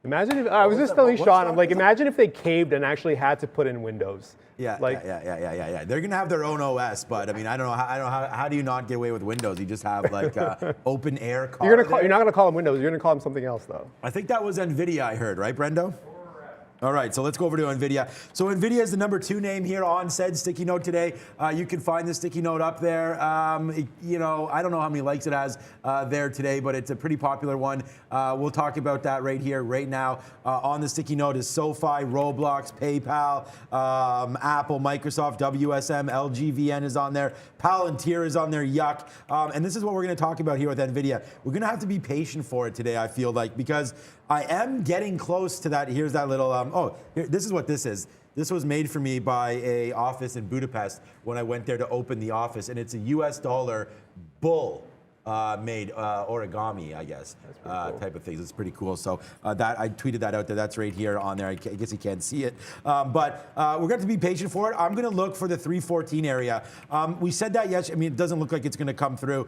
S3: Imagine if, I was just telling Sean, I'm like, imagine if they caved and actually had to put in Windows.
S2: Yeah. They're gonna have their own OS, but I mean, I don't know how do you not get away with Windows? You just have like open air car.
S3: You're not gonna call them Windows. You're gonna call them something else, though.
S2: I think that was NVIDIA. I heard, right, Brendo? All right, so let's go over to NVIDIA. So NVIDIA is the #2 name here on said sticky note today. You can find the sticky note up there. You know, I don't know how many likes it has there today, but it's a pretty popular one. We'll talk about that right here, right now. On the sticky note is SoFi, Roblox, PayPal, Apple, Microsoft, WSM, LGVN is on there. Palantir is on there, yuck. And this is what we're gonna talk about here with NVIDIA. We're gonna have to be patient for it today, I feel like, because I am getting close to that. Here's that little, this is what this is. This was made for me by a office in Budapest when I went there to open the office, and it's a US dollar bull made origami, I guess, cool. Type of things. It's pretty cool. So that I tweeted that out there. That's right here on there. I guess you can't see it, but we're going to be patient for it. I'm going to look for the 314 area. We said that yesterday. I mean, it doesn't look like it's going to come through.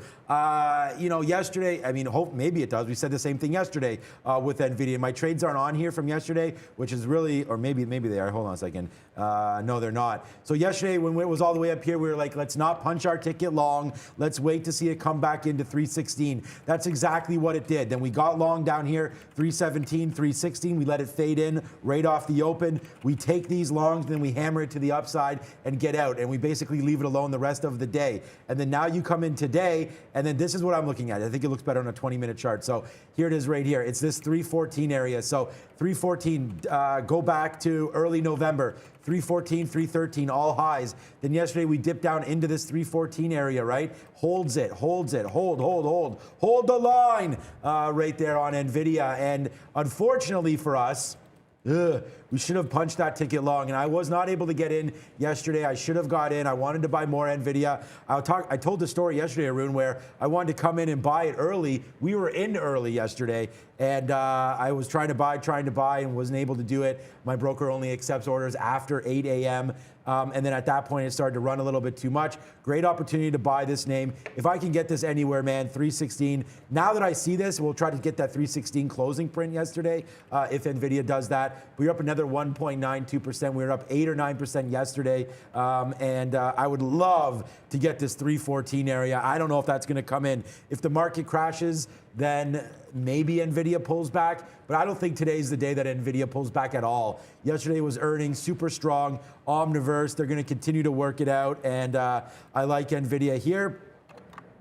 S2: You know, yesterday. I mean, maybe it does. We said the same thing yesterday with NVIDIA. My trades aren't on here from yesterday, which is really, or maybe they are. Hold on a second. No, they're not. So yesterday, when it was all the way up here, we were like, let's not punch our ticket long. Let's wait to see it come back into 316. That's exactly what it did. Then we got long down here, 317, 316. We let it fade in right off the open. We take these longs, then we hammer it to the upside and get out. And we basically leave it alone the rest of the day. And then now you come in today, and then this is what I'm looking at. I think it looks better on a 20-minute chart. So here it is right here. It's this 314 area. So 314, go back to early November. 314, 313, all highs. Then yesterday we dipped down into this 314 area, right? Holds it, hold the line right there on NVIDIA. And unfortunately for us, we should have punched that ticket long, and I was not able to get in yesterday. I should have got in. I wanted to buy more NVIDIA. I told the story yesterday, Arun, where I wanted to come in and buy it early. We were in early yesterday, and I was trying to buy and wasn't able to do it. My broker only accepts orders after 8 a.m. And then at that point, it started to run a little bit too much. Great opportunity to buy this name. If I can get this anywhere, man, 316. Now that I see this, we'll try to get that 316 closing print yesterday if NVIDIA does that. We're up another another 1.92%. We were up 8 or 9% yesterday. And I would love to get this 314 area. I don't know if that's going to come in. If the market crashes, then maybe NVIDIA pulls back. But I don't think today's the day that NVIDIA pulls back at all. Yesterday was earnings super strong, omniverse. They're going to continue to work it out. And I like NVIDIA here.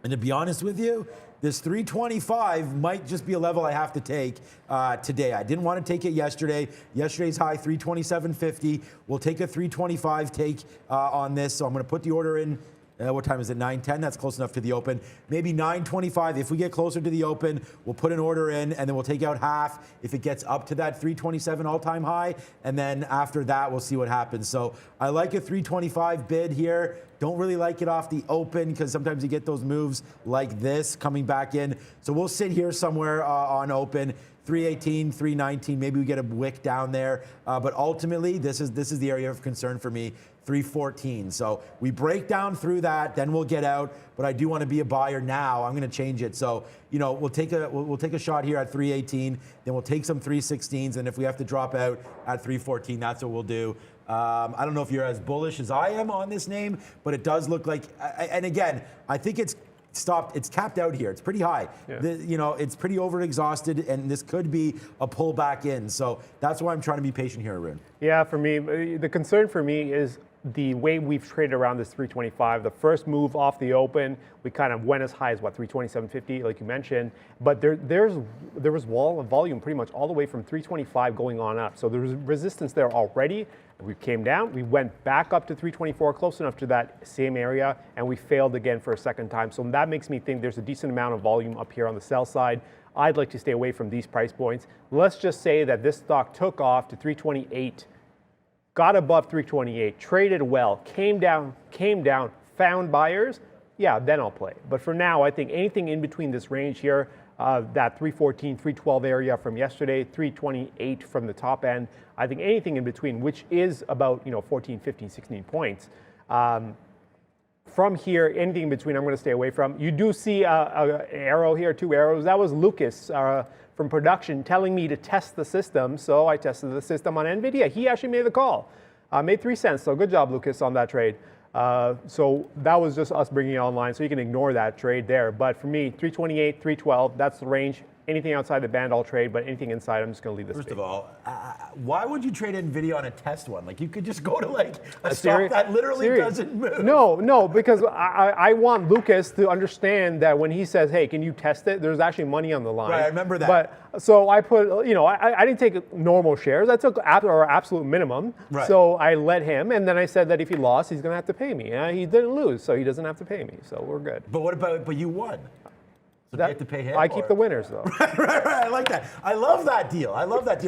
S2: And to be honest with you, this 325 might just be a level I have to take today. I didn't want to take it yesterday. Yesterday's high, 327.50. We'll take a 325 take on this. So I'm going to put the order in. What time is it? 9:10. That's close enough to the open. Maybe 9:25. If we get closer to the open, we'll put an order in, and then we'll take out half if it gets up to that 327 all-time high. And then after that, we'll see what happens. So I like a 325 bid here. Don't really like it off the open because sometimes you get those moves like this coming back in. So we'll sit here somewhere on open. 318, 319, maybe we get a wick down there. But ultimately, this is the area of concern for me, 314. So we break down through that, then we'll get out. But I do want to be a buyer now. I'm going to change it. So, you know, we'll take a shot here at 318, then we'll take some 316s, and if we have to drop out at 314, that's what we'll do. I don't know if you're as bullish as I am on this name, but it does look like, and again, I think it's stopped. It's capped out here. It's pretty high. Yeah. You know, it's pretty over-exhausted, and this could be a pullback in. So that's why I'm trying to be patient here, Arun.
S3: Yeah, for me, the concern for me is the way we've traded around this 325. The first move off the open, we kind of went as high as, what, 327.50, like you mentioned. But there was wall of volume pretty much all the way from 325 going on up. So there was resistance there already. We came down, we went back up to 324, close enough to that same area, and we failed again for a second time. So that makes me think there's a decent amount of volume up here on the sell side. I'd like to stay away from these price points. Let's just say that this stock took off to 328, got above 328, traded well, came down, found buyers. Yeah, then I'll play. But for now, I think anything in between this range here, that 314, 312 area from yesterday, 328 from the top end, I think anything in between, which is about 14, 15, 16 points. From here, anything in between, I'm going to stay away from. You do see an arrow here, 2 arrows. That was Lucas from production telling me to test the system. So I tested the system on NVIDIA. He actually made the call. Made 3 cents. So good job, Lucas, on that trade. So that was just us bringing it online. So you can ignore that trade there. But for me, 328, 312, that's the range. Anything outside the band, I'll trade, but anything inside, I'm just going to leave this.
S2: First of all, why would you trade NVIDIA on a test one? Like, you could just go to like a stock that literally doesn't move.
S3: No, because I want Lucas to understand that when he says, hey, can you test it? There's actually money on the line.
S2: Right, I remember that.
S3: But so I put, I didn't take normal shares. I took our absolute minimum. Right. So I let him, and then I said that if he lost, he's going to have to pay me. He didn't lose, so he doesn't have to pay me. So we're good.
S2: But what about, but you won. So you have to pay him?
S3: I keep the winners, though.
S2: right. I like that. I love that deal.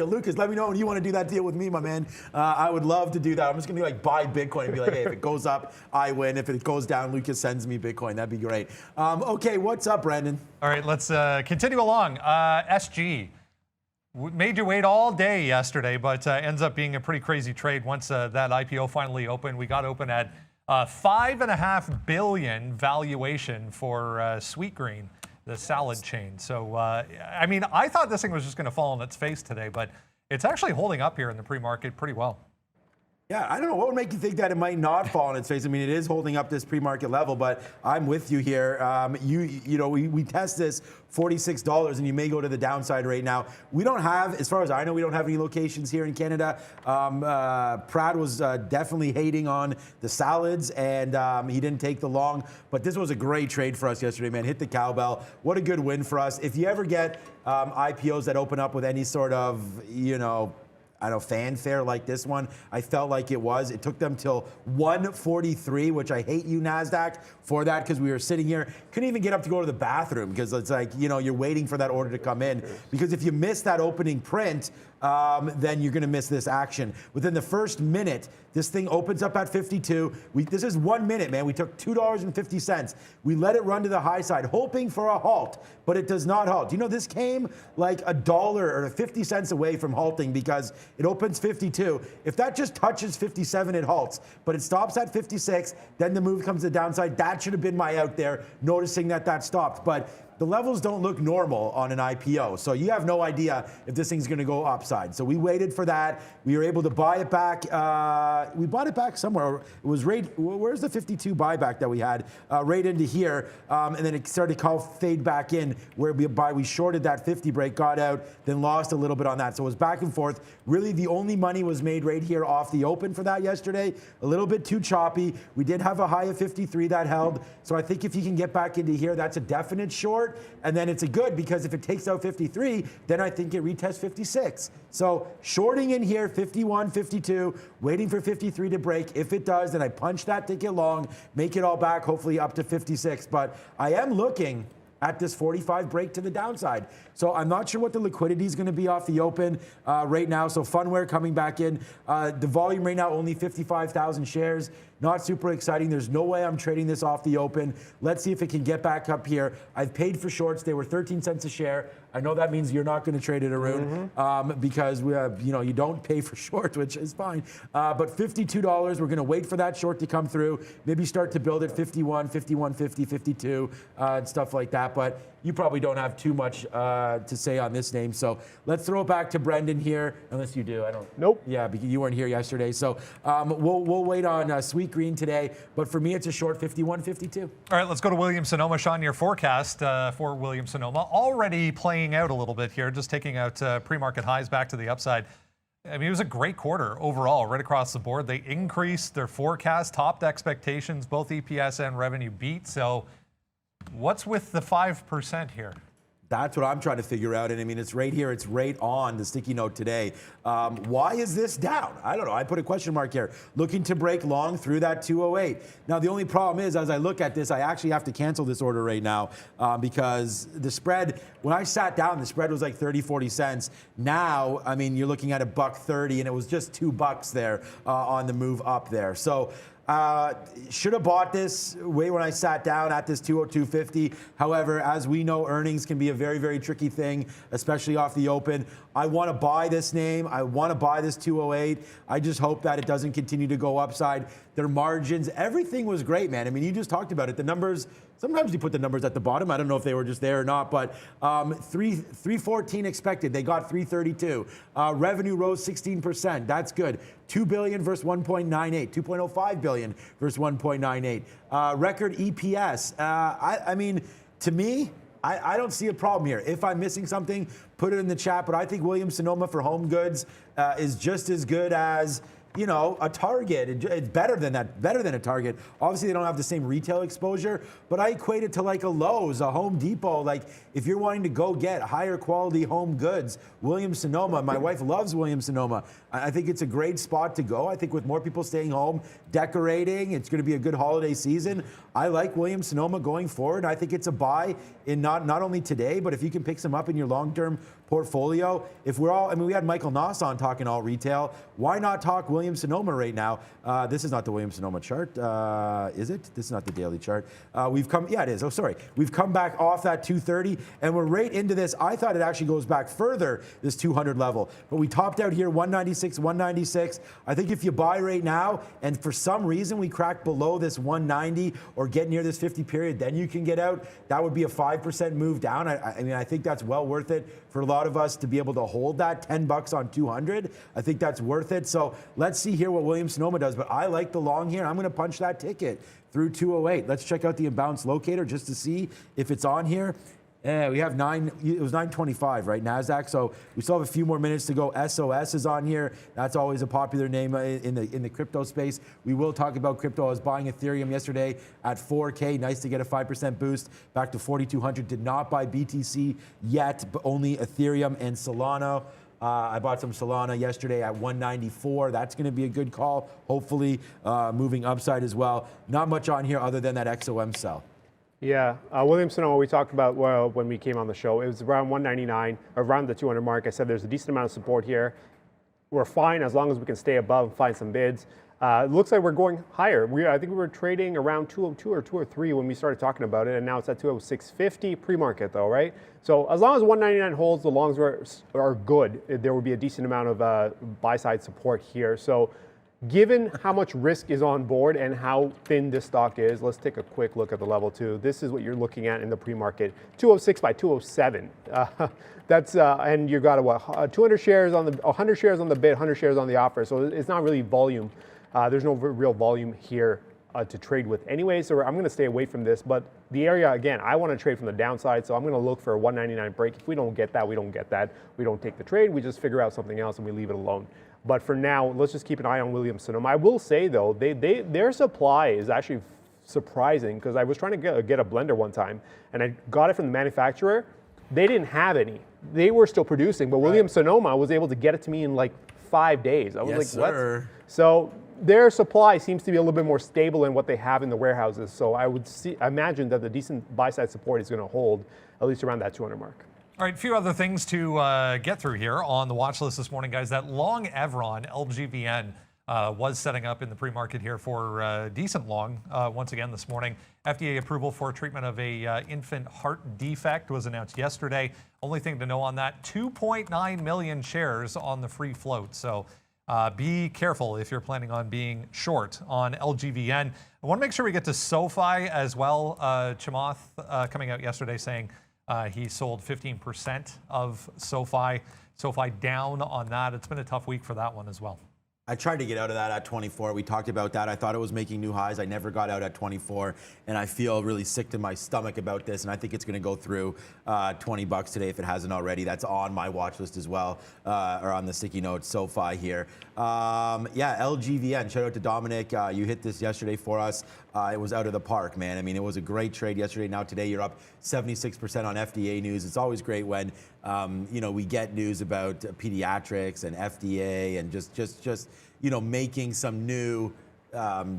S2: Lucas, let me know when you want to do that deal with me, my man. I would love to do that. I'm just going to be like, buy Bitcoin and be like, hey, if it goes up, I win. If it goes down, Lucas sends me Bitcoin. That'd be great. Okay, what's up, Brandon?
S1: All right, let's continue along. SG. Made you wait all day yesterday, but ends up being a pretty crazy trade once that IPO finally opened. We got open at $5.5 billion valuation for Sweetgreen, the salad chain. So, I mean, I thought this thing was just going to fall on its face today, but it's actually holding up here in the pre-market pretty well.
S2: Yeah, I don't know. What would make you think that it might not fall on its face? I mean, it is holding up this pre-market level, but I'm with you here. We test this $46, and you may go to the downside right now. We don't have, as far as I know, we don't have any locations here in Canada. Prad was definitely hating on the salads, and he didn't take the long. But this was a great trade for us yesterday, man. Hit the cowbell. What a good win for us. If you ever get IPOs that open up with any sort of, fanfare like this one, I felt like it was. It took them till 1:43, which I hate you, NASDAQ, for that, because we were sitting here, couldn't even get up to go to the bathroom, because it's like, you're waiting for that order to come in. Because if you miss that opening print, then you're going to miss this action. Within the first minute, this thing opens up at 52. This is 1 minute, man. We took $2.50. We let it run to the high side, hoping for a halt, but it does not halt. This came like $1 or 50 cents away from halting, because it opens 52. If that just touches 57, it halts, but it stops at 56. Then the move comes to the downside. That should have been my out there, noticing that stopped. But the levels don't look normal on an IPO. So you have no idea if this thing's going to go upside. So we waited for that. We were able to buy it back. We bought it back somewhere. It was right, where's the 52 buyback that we had? Right into here. And then it started to fade back in where we shorted that 50 break, got out, then lost a little bit on that. So it was back and forth. Really, the only money was made right here off the open for that yesterday. A little bit too choppy. We did have a high of 53 that held. So I think if you can get back into here, that's a definite short. And then it's a good, because if it takes out 53, then I think it retests 56. So shorting in here, 51, 52, waiting for 53 to break. If it does, then I punch that ticket long, make it all back, hopefully up to 56. But I am looking at this 45 break to the downside. So I'm not sure what the liquidity is going to be off the open right now. So Funware coming back in. The volume right now, only 55,000 shares. Not super exciting. There's no way I'm trading this off the open. Let's see if it can get back up here. I've paid for shorts. They were 13 cents a share. I know that means you're not going to trade it, Arun, because we have, you don't pay for shorts, which is fine. But $52, we're going to wait for that short to come through. Maybe start to build at 51, 51.50, 52, and stuff like that. But you probably don't have too much to say on this name. So let's throw it back to Brendan here, unless you do. I don't.
S3: Nope.
S2: Yeah, because you weren't here yesterday. So we'll wait on Sweet Green today. But for me, it's a short 51, 52.
S1: All right, let's go to William Sonoma. Sean, your forecast for William Sonoma already playing out a little bit here, just taking out pre-market highs back to the upside. I mean, it was a great quarter overall, right across the board. They increased their forecast, topped expectations, both EPS and revenue beat. So what's with the 5% here?
S2: That's what I'm trying to figure out. And I mean, it's right here. It's right on the sticky note today. Why is this down? I don't know. I put a question mark here. Looking to break long through that 208. Now, the only problem is, as I look at this, I actually have to cancel this order right now because the spread, when I sat down, the spread was like 30, 40 cents. Now, I mean, you're looking at $1.30 and it was just $2 there on the move up there. So, should have bought this way when I sat down at this 202.50. However, as we know, earnings can be a very, very tricky thing, especially off the open. I want to buy this name. I want to buy this 208. I just hope that it doesn't continue to go upside. Their margins, everything was great, man. I mean, you just talked about it. The numbers, sometimes you put the numbers at the bottom. I don't know if they were just there or not, but 314 expected. They got 332. Revenue rose 16%. That's good. 2 billion versus 1.98. 2.05 billion versus 1.98. Record EPS. I mean, to me, I don't see a problem here. If I'm missing something, put it in the chat. But I think Williams Sonoma for home goods is just as good as, a Target. It's better than that, better than a Target. Obviously, they don't have the same retail exposure, but I equate it to like a Lowe's, a Home Depot. Like, if you're wanting to go get higher quality home goods, Williams Sonoma, my wife loves Williams Sonoma. I think it's a great spot to go. I think with more people staying home, decorating, it's going to be a good holiday season. I like Williams Sonoma going forward. I think it's a buy in not only today, but if you can pick some up in your long-term portfolio. If we're all, I mean, we had Michael Noss on talking all retail. Why not talk Williams Sonoma right now? This is not the Williams Sonoma chart, is it? This is not the daily chart. Yeah, it is. Oh, sorry. We've come back off that 230, and we're right into this. I thought it actually goes back further, this 200 level, but we topped out here 196, 196. I think if you buy right now, and for some reason we crack below this 190 or get near this 50 period, then you can get out. That would be a 5% move down. I mean, I think that's well worth it for a lot of us to be able to hold that $10 on 200. I think that's worth it. So let's see here what Williams Sonoma does. But I like the long here. I'm going to punch that ticket through 208. Let's check out the imbalance locator just to see if it's on here. Yeah, we have it was 925, right, NASDAQ. So we still have a few more minutes to go. SOS is on here. That's always a popular name in the crypto space. We will talk about crypto. I was buying Ethereum yesterday at 4K. Nice to get a 5% boost back to 4,200. Did not buy BTC yet, but only Ethereum and Solana. I bought some Solana yesterday at 194. That's going to be a good call, hopefully moving upside as well. Not much on here other than that XOM sell.
S3: Yeah, Williams Sonoma, we talked about when we came on the show. It was around 199, around the 200 mark. I said there's a decent amount of support here. We're fine as long as we can stay above and find some bids. It looks like we're going higher. I think we were trading around 202 or 203 when we started talking about it, and now it's at 206.50 pre-market though, right? So as long as 199 holds, the longs are good. There will be a decent amount of buy-side support here. So Given how much risk is on board and how thin this stock is, let's take a quick look at the level 2. This is what you're looking at in the pre-market, 206 by 207. And you got what, 200 shares on the 100 shares on the bid, 100 shares on the offer. So it's not really volume. There's no real volume here to trade with anyway. So I'm going to stay away from this. But the area, again, I want to trade from the downside. So I'm going to look for a 199 break. If we don't get that, we don't get that. We don't take the trade. We just figure out something else and we leave it alone. But for now, let's just keep an eye on Williams-Sonoma. I will say, though, their supply is actually surprising because I was trying to get a blender one time, and I got it from the manufacturer. They didn't have any. They were still producing, but Williams-Sonoma was able to get it to me in like 5 days. I was like, what? So their supply seems to be a little bit more stable than what they have in the warehouses. So I would imagine that the decent buy-side support is going to hold at least around that 200 mark.
S1: All right, a few other things to get through here on the watch list this morning, guys. That long Evron, LGVN, was setting up in the pre-market here for decent long once again this morning. FDA approval for treatment of a infant heart defect was announced yesterday. Only thing to know on that, 2.9 million shares on the free float. So be careful if you're planning on being short on LGVN. I want to make sure we get to SoFi as well. Chamath coming out yesterday saying he sold 15% of SoFi. SoFi down on that. It's been a tough week for that one as well.
S2: I tried to get out of that at 24. We talked about that. I thought it was making new highs. I never got out at 24, and I feel really sick to my stomach about this, and I think it's going to go through $20 today if it hasn't already. That's on my watch list as well, or on the sticky notes, SoFi here. Yeah, LGVN, shout out to Dominic. You hit this yesterday for us. It was out of the park, man. I mean, it was a great trade yesterday. Now today you're up 76% on FDA news. It's always great when, you know, we get news about pediatrics and FDA and just you know, making some new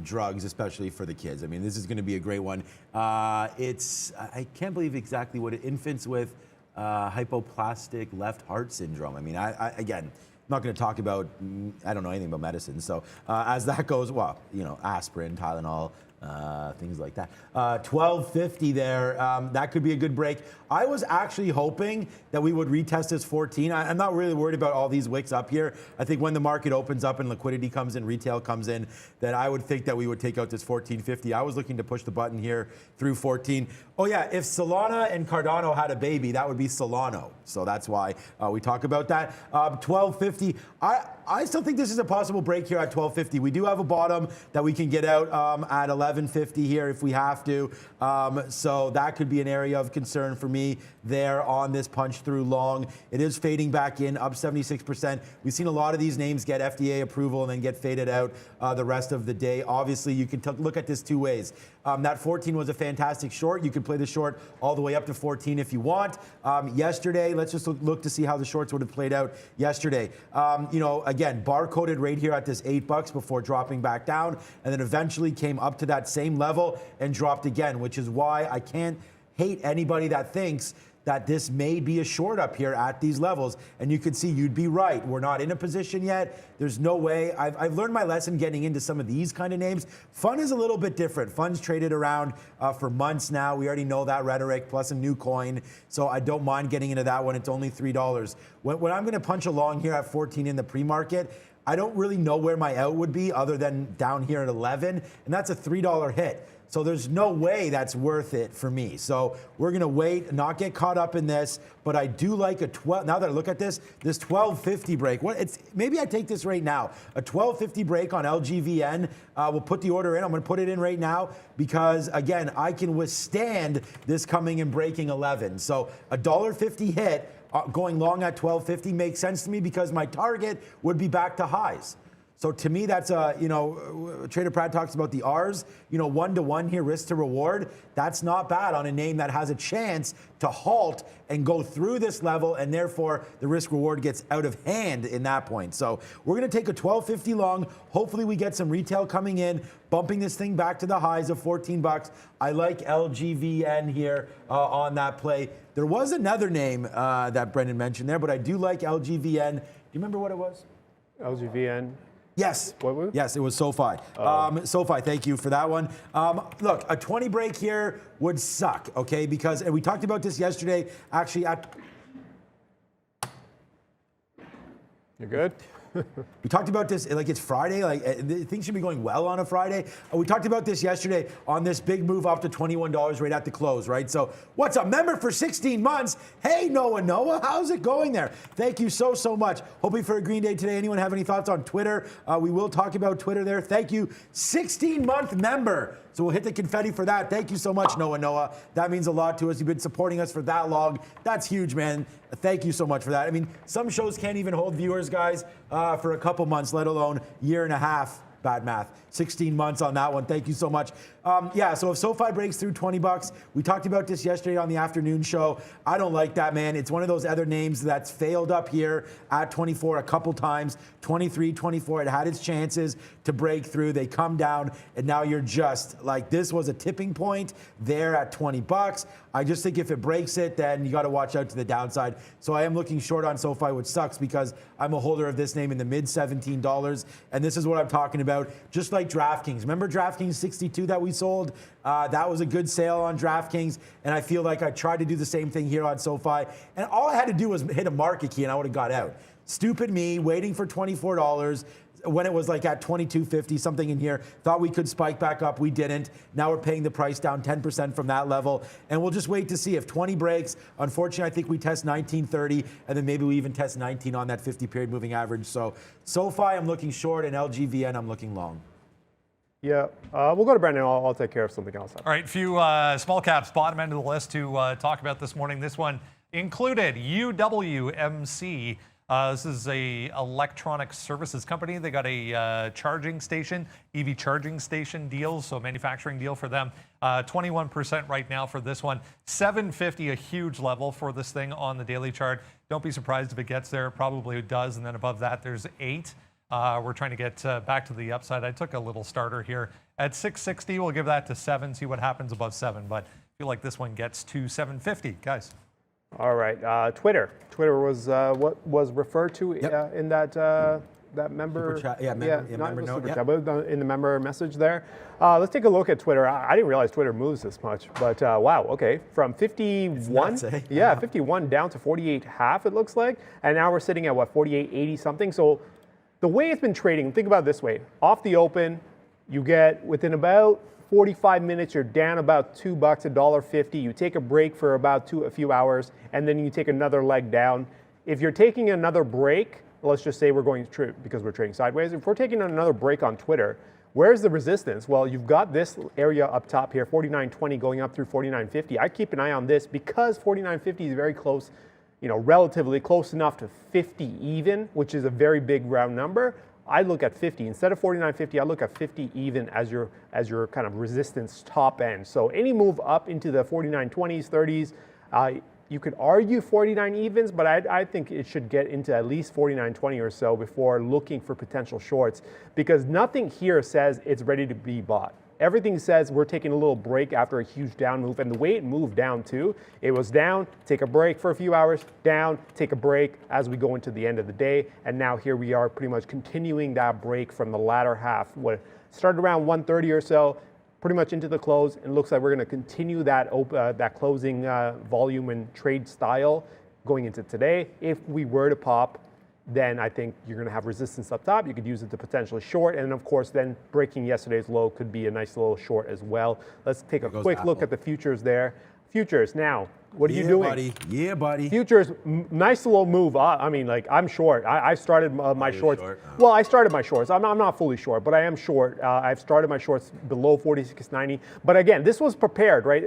S2: drugs, especially for the kids. I mean, this is going to be a great one. I can't believe exactly what infants with hypoplastic left heart syndrome. I mean, again, I'm not going to talk about, I don't know anything about medicine. So as that goes, well, you know, aspirin, Tylenol, things like that. 1250 there. That could be a good break. I was actually hoping that we would retest this 14. I'm not really worried about all these wicks up here. I think when the market opens up and liquidity comes in, retail comes in, that I would think that we would take out this 1450. I was looking to push the button here through 14. Oh yeah, if Solana and Cardano had a baby, that would be Solano. So that's why we talk about that. 1250. I still think this is a possible break here at 1250. We do have a bottom that we can get out at 1150 here if we have to. So that could be an area of concern for me there on this punch through long. It is fading back in, up 76%. We've seen a lot of these names get FDA approval and then get faded out the rest of the day. Obviously, you can look at this two ways. That 14 was a fantastic short. You could play the short all the way up to 14 if you want. Yesterday, let's just look to see how the shorts would have played out yesterday. You know, again, bar-coded right here at this $8 before dropping back down, and then eventually came up to that same level and dropped again, which is why I can't hate anybody that thinks that this may be a short up here at these levels. And you can see you'd be right. We're not in a position yet. There's no way. I've learned my lesson getting into some of these kind of names. Fun is a little bit different. Fun's traded around for months now. We already know that rhetoric, plus a new coin. So I don't mind getting into that one. It's only $3. When I'm going to punch along here at 14 in the pre-market, I don't really know where my out would be other than down here at 11. And that's a $3 hit. So there's no way that's worth it for me. So we're going to wait, not get caught up in this. But I do like a 12. Now that I look at this 1250 break. Maybe I take this right now. A 1250 break on LGVN. We'll put the order in. I'm going to put it in right now because, again, I can withstand this coming and breaking 11. So a $1.50 hit going long at 1250 makes sense to me because my target would be back to highs. So to me, that's you know, Trader Pratt talks about the R's, you know, 1-to-1 here, risk to reward. That's not bad on a name that has a chance to halt and go through this level, and therefore the risk reward gets out of hand in that point. So we're going to take a 1250 long. Hopefully we get some retail coming in, bumping this thing back to the highs of $14. I like LGVN here on that play. There was another name that Brendan mentioned there, but I do like LGVN. Do you remember what it was?
S3: LGVN.
S2: Yes.
S3: What?
S2: Yes, it was SoFi. SoFi, thank you for that one. Look, a 20 break here would suck, okay? Because, and we talked about this yesterday, actually at...
S3: You're good?
S2: We talked about this, like it's Friday, like things should be going well on a Friday. We talked about this yesterday on this big move up to $21 right at the close, right? So what's up? Member for 16 months. Hey, Noah, how's it going there? Thank you so much. Hoping for a green day today. Anyone have any thoughts on Twitter? We will talk about Twitter there. Thank you. 16-month member. So we'll hit the confetti for that. Thank you so much, Noah. That means a lot to us. You've been supporting us for that long. That's huge, man. Thank you so much for that. I mean, some shows can't even hold viewers, guys, for a couple months, let alone year and a half. Bad math. 16 months on that one. Thank you so much. Yeah, so if SoFi breaks through $20, we talked about this yesterday on the afternoon show. I don't like that, man. It's one of those other names that's failed up here at 24 a couple times. 23, 24, it had its chances to break through. They come down, and now you're just like, this was a tipping point there at $20. I just think if it breaks it, then you got to watch out to the downside. So I am looking short on SoFi, which sucks because I'm a holder of this name in the mid $17. And this is what I'm talking about. Just like DraftKings. Remember DraftKings 62 that we sold? That was a good sale on DraftKings. And I feel like I tried to do the same thing here on SoFi. And all I had to do was hit a market key and I would have got out. Stupid me, waiting for $24 when it was like at $22.50, something in here. Thought we could spike back up. We didn't. Now we're paying the price down 10% from that level. And we'll just wait to see if 20 breaks. Unfortunately, I think we test 19.30, and then maybe we even test 19 on that 50-period moving average. So SoFi, I'm looking short, and LGVN, I'm looking long.
S3: Yeah, we'll go to Brandon. I'll take care of something else.
S1: All right, few small caps, bottom end of the list to talk about this morning. This one included UWMC. This is a electronic services company. They got a charging station, EV charging station deal, so manufacturing deal for them. 21% right now for this one. 750, a huge level for this thing on the daily chart. Don't be surprised if it gets there. Probably it does, and then above that there's 8. We're trying to get back to the upside. I took a little starter here at 660. We'll give that to 7, see what happens above 7, but I feel like this one gets to 750, guys.
S3: All right, Twitter. Twitter was what was referred to in that member.
S2: Super chat. Member note.
S3: Super chat, but in the member message there. Let's take a look at Twitter. I didn't realize Twitter moves this much, but wow, okay, from 51, 51 down to 48.5 it looks like, and now we're sitting at what 48.80 something. So the way it's been trading, think about it this way: off the open, you get within about 45 minutes, you're down about $2, $1.50. You take a break for about a few hours, and then you take another leg down. If you're taking another break, let's just say we're going because we're trading sideways. If we're taking another break on Twitter, where's the resistance? Well, you've got this area up top here, 49.20 going up through 49.50. I keep an eye on this because 49.50 is very close, relatively close enough to 50 even, which is a very big round number. I look at 50 instead of 49.50. I look at 50 even as your kind of resistance top end. So any move up into the 49.20s, 30s, you could argue 49 evens, but I think it should get into at least 49.20 or so before looking for potential shorts, because nothing here says it's ready to be bought. Everything says we're taking a little break after a huge down move, and the way it moved down too, it was down, take a break for a few hours, down, take a break as we go into the end of the day, and now here we are pretty much continuing that break from the latter half. What started around 1:30 or so, pretty much into the close, and looks like we're going to continue that closing volume and trade style going into today. If we were to pop, then I think you're going to have resistance up top. You could use it to potentially short. And of course, then breaking yesterday's low could be a nice little short as well. Let's take a quick look at the futures there. Futures now, what are you doing?
S2: Yeah, buddy.
S3: Futures, nice little move. I mean, like, I'm short. I started my shorts.
S2: Short?
S3: Well, I started my shorts. I'm not fully short, but I am short. I've started my shorts below 46.90. But again, this was prepared, right?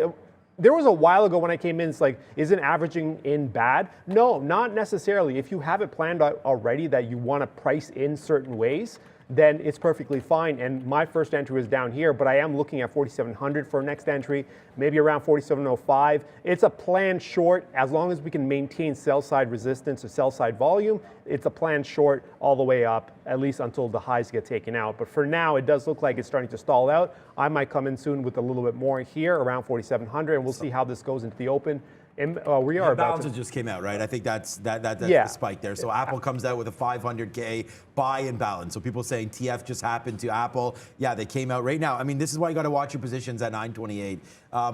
S3: There was a while ago when I came in, it's like, isn't averaging in bad? No, not necessarily. If you have it planned out already that you want to price in certain ways, then it's perfectly fine. And my first entry was down here, but I am looking at 4,700 for next entry, maybe around 4,705. It's a planned short. As long as we can maintain sell side resistance or sell side volume, it's a planned short all the way up, at least until the highs get taken out. But for now, it does look like it's starting to stall out. I might come in soon with a little bit more here, around 4,700, and we'll see how this goes into the open. And we are about
S2: balances just came out, right? I think that's the spike there. So Apple comes out with a 500K buy imbalance. So people saying TF just happened to Apple. Yeah, they came out right now. I mean, this is why you got to watch your positions at 928.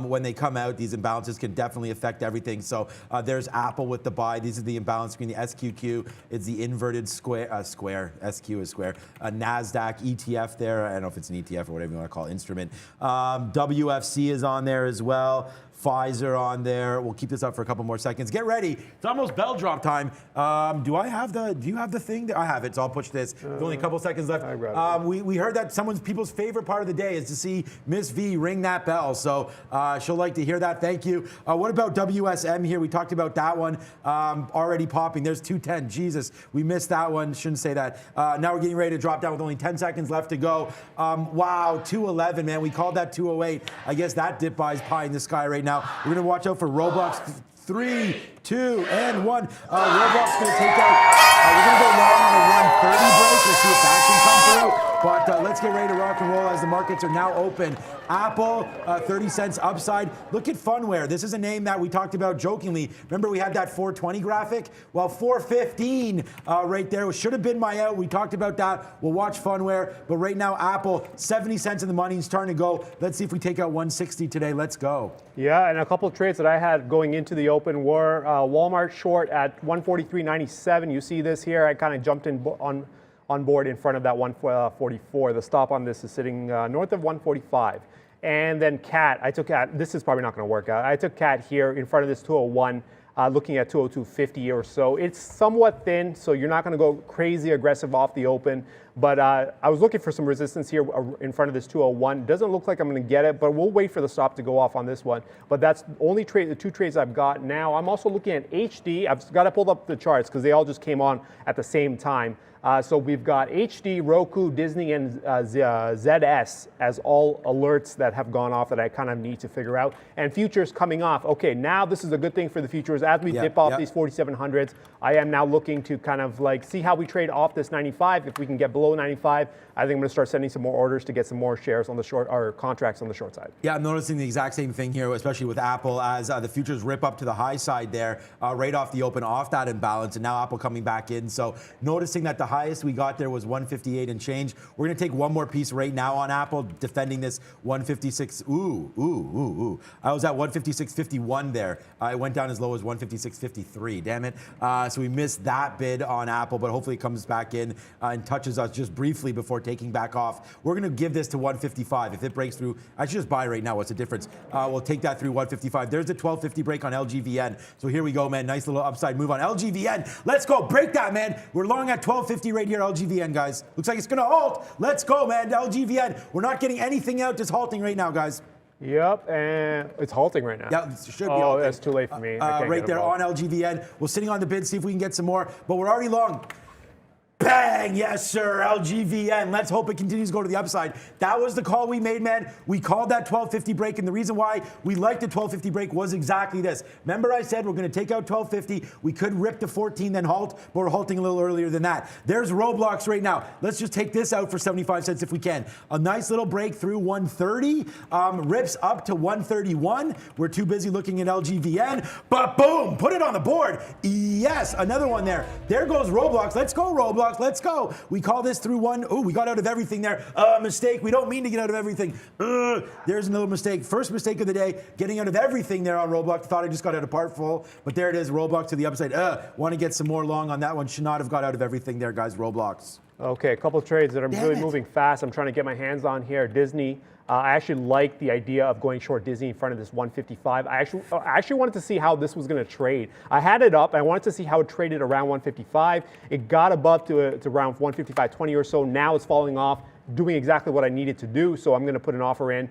S2: When they come out, these imbalances can definitely affect everything. So there's Apple with the buy. These are the imbalance between the SQQ. It's the inverted square. SQ is square. NASDAQ ETF there. I don't know if it's an ETF or whatever you want to call it, instrument. WFC is on there as well. Pfizer on there. We'll keep this up for a couple more seconds. Get ready. It's almost bell drop time. Do you have the thing? I have it, so I'll push this. There's only a couple seconds left. We heard that people's favorite part of the day is to see Miss V ring that bell. So she'll like to hear that. Thank you. What about WSM here? We talked about that one already popping. There's 210. Jesus, we missed that one. Shouldn't say that. Now we're getting ready to drop down with only 10 seconds left to go. Wow, 211, man. We called that 208. I guess that dip buy is pie in the sky right now. We're going to watch out for Roblox. 3, 2, and 1. Roblox going to take out. We're going to go long on a 130 break. We'll see if that can come through. But let's get ready to rock and roll as the markets are now open. Apple, 30 cents upside. Look at Funware. This is a name that we talked about jokingly. Remember we had that 420 graphic? Well, 415 right there. Should have been my out. We talked about that. We'll watch Funware. But right now, Apple, 70 cents in the money. Starting to go. Let's see if we take out 160 today. Let's go.
S3: Yeah, and a couple of trades that I had going into the open were Walmart short at 143.97. You see this here. I kind of jumped in on board in front of that 144. The stop on this is sitting north of 145. And then CAT, I took CAT. This is probably not going to work out. I took CAT here in front of this 201, looking at 202.50 or so. It's somewhat thin, so you're not going to go crazy aggressive off the open. But I was looking for some resistance here in front of this 201. Doesn't look like I'm going to get it, but we'll wait for the stop to go off on this one. But that's only the two trades I've got now. I'm also looking at HD. I've got to pull up the charts because they all just came on at the same time. So we've got HD, Roku, Disney, and ZS as all alerts that have gone off that I kind of need to figure out. And futures coming off. Okay, now this is a good thing for the futures. As we dip off these 4700s, I am now looking to kind of like see how we trade off this 95. If we can get below 95, I think I'm going to start sending some more orders to get some more shares on the short, or contracts on the short side. Yeah,
S2: I'm noticing the exact same thing here, especially with Apple, as the futures rip up to the high side there, right off the open, off that imbalance, and now Apple coming back in. So noticing that the highest we got there was 158 and change. We're going to take one more piece right now on Apple, defending this 156. Ooh. I was at 156.51 there. It went down as low as 156.53. Damn it. So we missed that bid on Apple, but hopefully it comes back in and touches us just briefly before taking back off. We're going to give this to 155. If it breaks through, I should just buy right now. What's the difference? We'll take that through 155. There's the 1250 break on LGVN. So here we go, man. Nice little upside move on LGVN. Let's go. Break that, man. We're long at 1250 right here, LGVN, guys. Looks like it's going to halt. Let's go, man. LGVN. We're not getting anything out. Just halting right now, guys.
S3: Yep, and it's halting right now.
S2: Yeah, it should be.
S3: Oh, that's too late for me.
S2: Right there on LGVN. We're sitting on the bid, see if we can get some more, but we're already long. Bang! Yes, sir. LGVN. Let's hope it continues to go to the upside. That was the call we made, man. We called that 1250 break, and the reason why we liked the 1250 break was exactly this. Remember I said we're going to take out 1250. We could rip to 14, then halt, but we're halting a little earlier than that. There's Roblox right now. Let's just take this out for 75 cents if we can. A nice little break through 130. Rips up to 131. We're too busy looking at LGVN, but boom! Put it on the board. Yes, another one there. There goes Roblox. Let's go, Roblox. Let's go. We call this through one. Oh, we got out of everything there. Mistake. We don't mean to get out of everything. There's another mistake. First mistake of the day, getting out of everything there on Roblox. Thought I just got out of part full, but there it is. Roblox to the upside. Want to get some more long on that one. Should not have got out of everything there, guys. Roblox.
S3: Okay, a couple of trades that are really moving fast. I'm trying to get my hands on here. Disney. I actually like the idea of going short Disney in front of this 155. I actually wanted to see how this was going to trade. I had it up. I wanted to see how it traded around 155. It got above to around 155.20 or so. Now it's falling off, doing exactly what I needed to do. So I'm going to put an offer in.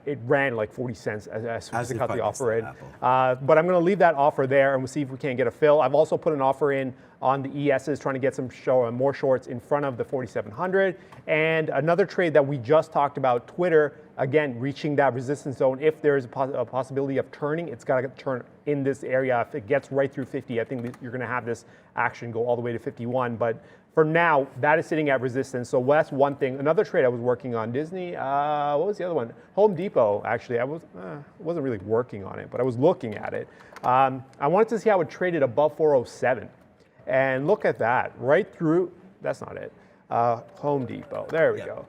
S3: It ran like 40 cents as soon as I cut the offer in. But I'm going to leave that offer there, and we'll see if we can get a fill. I've also put an offer in on the ESs, trying to get some more shorts in front of the 4,700. And another trade that we just talked about, Twitter, again, reaching that resistance zone. If there is a possibility of turning, it's got to turn in this area. If it gets right through 50, I think that you're going to have this action go all the way to 51. But for now, that is sitting at resistance. So that's one thing. Another trade I was working on, Disney, what was the other one? Home Depot, actually. I wasn't really working on it, but I was looking at it. I wanted to see how it traded above 407. And look at that, right through, that's not it. Home Depot. There we go.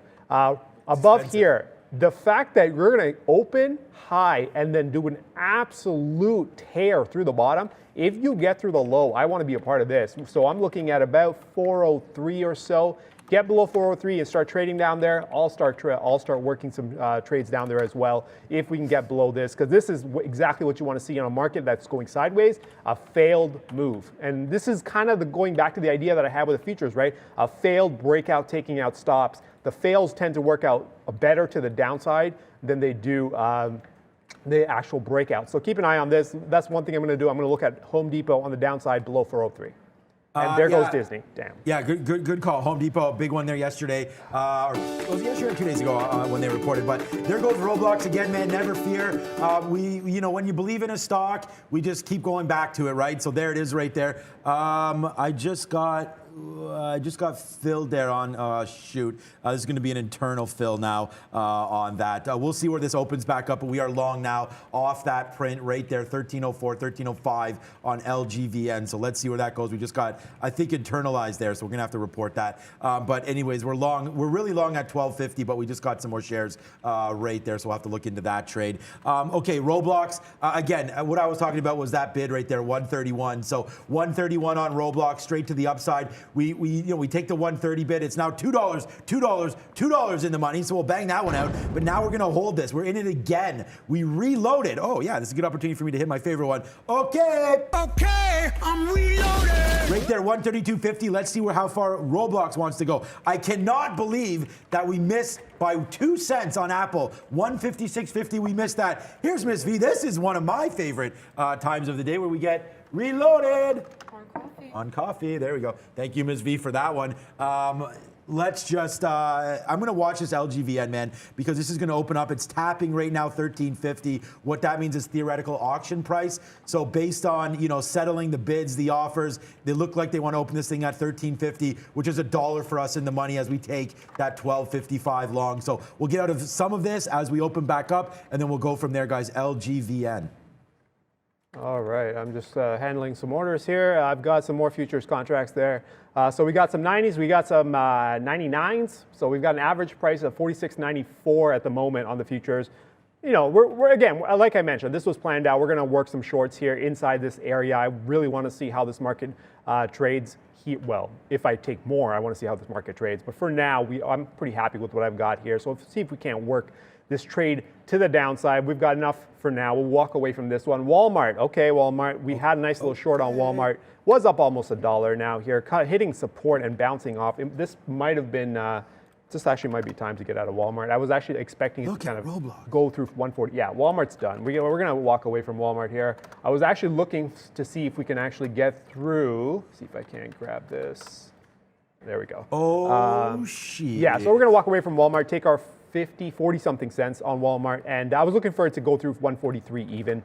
S3: Above here, the fact that we're going to open high and then do an absolute tear through the bottom. If you get through the low, I want to be a part of this. So I'm looking at about 403 or so. Get below 403 and start trading down there. I'll start working some trades down there as well if we can get below this, because this is exactly what you want to see in a market that's going sideways, a failed move. And this is kind of going back to the idea that I had with the futures, right? A failed breakout taking out stops. The fails tend to work out better to the downside than they do the actual breakout. So keep an eye on this. That's one thing I'm going to do. I'm going to look at Home Depot on the downside below 403. And there goes Disney. Damn.
S2: Yeah, good call. Home Depot, big one there yesterday. Or was it yesterday or 2 days ago when they reported? But there goes Roblox again, man. Never fear. When you believe in a stock, we just keep going back to it, right? So there it is, right there. I just got filled there on, shoot. This is going to be an internal fill now on that. We'll see where this opens back up, but we are long now off that print right there, 1304, 1305 on LGVN. So let's see where that goes. We just got, I think, internalized there, so we're going to have to report that. But anyways, we're really long at 1250, but we just got some more shares right there, so we'll have to look into that trade. Okay, Roblox, again, what I was talking about was that bid right there, 131. So 131 on Roblox, straight to the upside. We take the 130 bid. It's now $2 in the money, so we'll bang that one out. But now we're gonna hold this. We're in it again. We reloaded. Oh yeah, this is a good opportunity for me to hit my favorite one. Okay, I'm reloaded. Right there, 132.50. Let's see how far Roblox wants to go. I cannot believe that we missed by 2 cents on Apple. 156.50, we missed that. Here's Miss V. This is one of my favorite times of the day where we get reloaded. On coffee, there we go. Thank you, Ms. V, for that one. Let's just, I'm gonna watch this LGVN, man, because this is gonna open up. It's tapping right now, 1350. What that means is theoretical auction price. So based on, settling the bids, the offers, they look like they wanna open this thing at 1350, which is $1 for us in the money as we take that 1255 long. So we'll get out of some of this as we open back up, and then we'll go from there, guys. LGVN.
S3: All right, I'm just handling some orders here. I've got some more futures contracts there. So we got some 90s, we got some 99s. So we've got an average price of 46.94 at the moment on the futures. We're again, like I mentioned, this was planned out. We're going to work some shorts here inside this area. I really want to see how this market trades. Well, if I take more, I want to see how this market trades. But for now, I'm pretty happy with what I've got here. So see if we can't work this trade to the downside. We've got enough for now. We'll walk away from this one. Walmart. Okay, Walmart. We had a nice little short on Walmart. Was up almost $1 now here, hitting support and bouncing off. This might have been, this actually might be time to get out of Walmart. I was actually expecting it to kind of go through 140. Yeah, Walmart's done. We're going to walk away from Walmart here. I was actually looking to see if we can actually get through. See if I can't grab this. There we go.
S2: Oh, shit.
S3: Yeah, so we're going to walk away from Walmart, take our 40 something cents on Walmart, and I was looking for it to go through 143 even.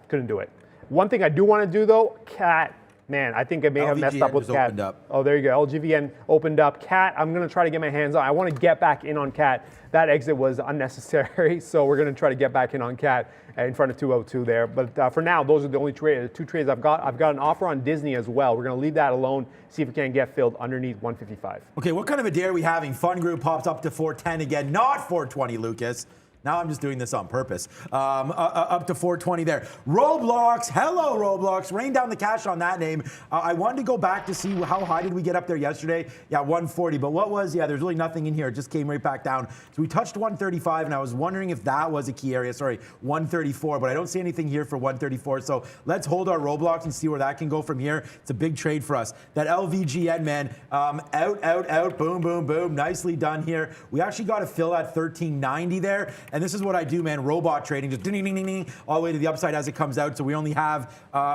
S3: Couldn't do it. One thing I do want to do though, CAT. Man, I think I may have messed up with CAT. Oh, there you go. LGVN opened up. CAT, I'm going to try to get my hands on. I want to get back in on CAT. That exit was unnecessary, so we're going to try to get back in on CAT in front of 202 there. But for now, those are the only two trades I've got. I've got an offer on Disney as well. We're going to leave that alone, see if we can get filled underneath 155.
S2: Okay, what kind of a day are we having? Fun Group pops up to 410 again, not 420, Lucas. Now I'm just doing this on purpose. Up to 420 there. Roblox, hello Roblox. Rain down the cash on that name. I wanted to go back to see how high did we get up there yesterday. Yeah, 140. But what was, there's really nothing in here. It just came right back down. So we touched 135, and I was wondering if that was a key area. Sorry, 134. But I don't see anything here for 134. So let's hold our Roblox and see where that can go from here. It's a big trade for us. That LVGN, man, out, boom, boom, boom. Nicely done here. We actually got to fill at 1390 there. And this is what I do, man. Robot trading, just ding, ding, ding, ding, all the way to the upside as it comes out. So we only have,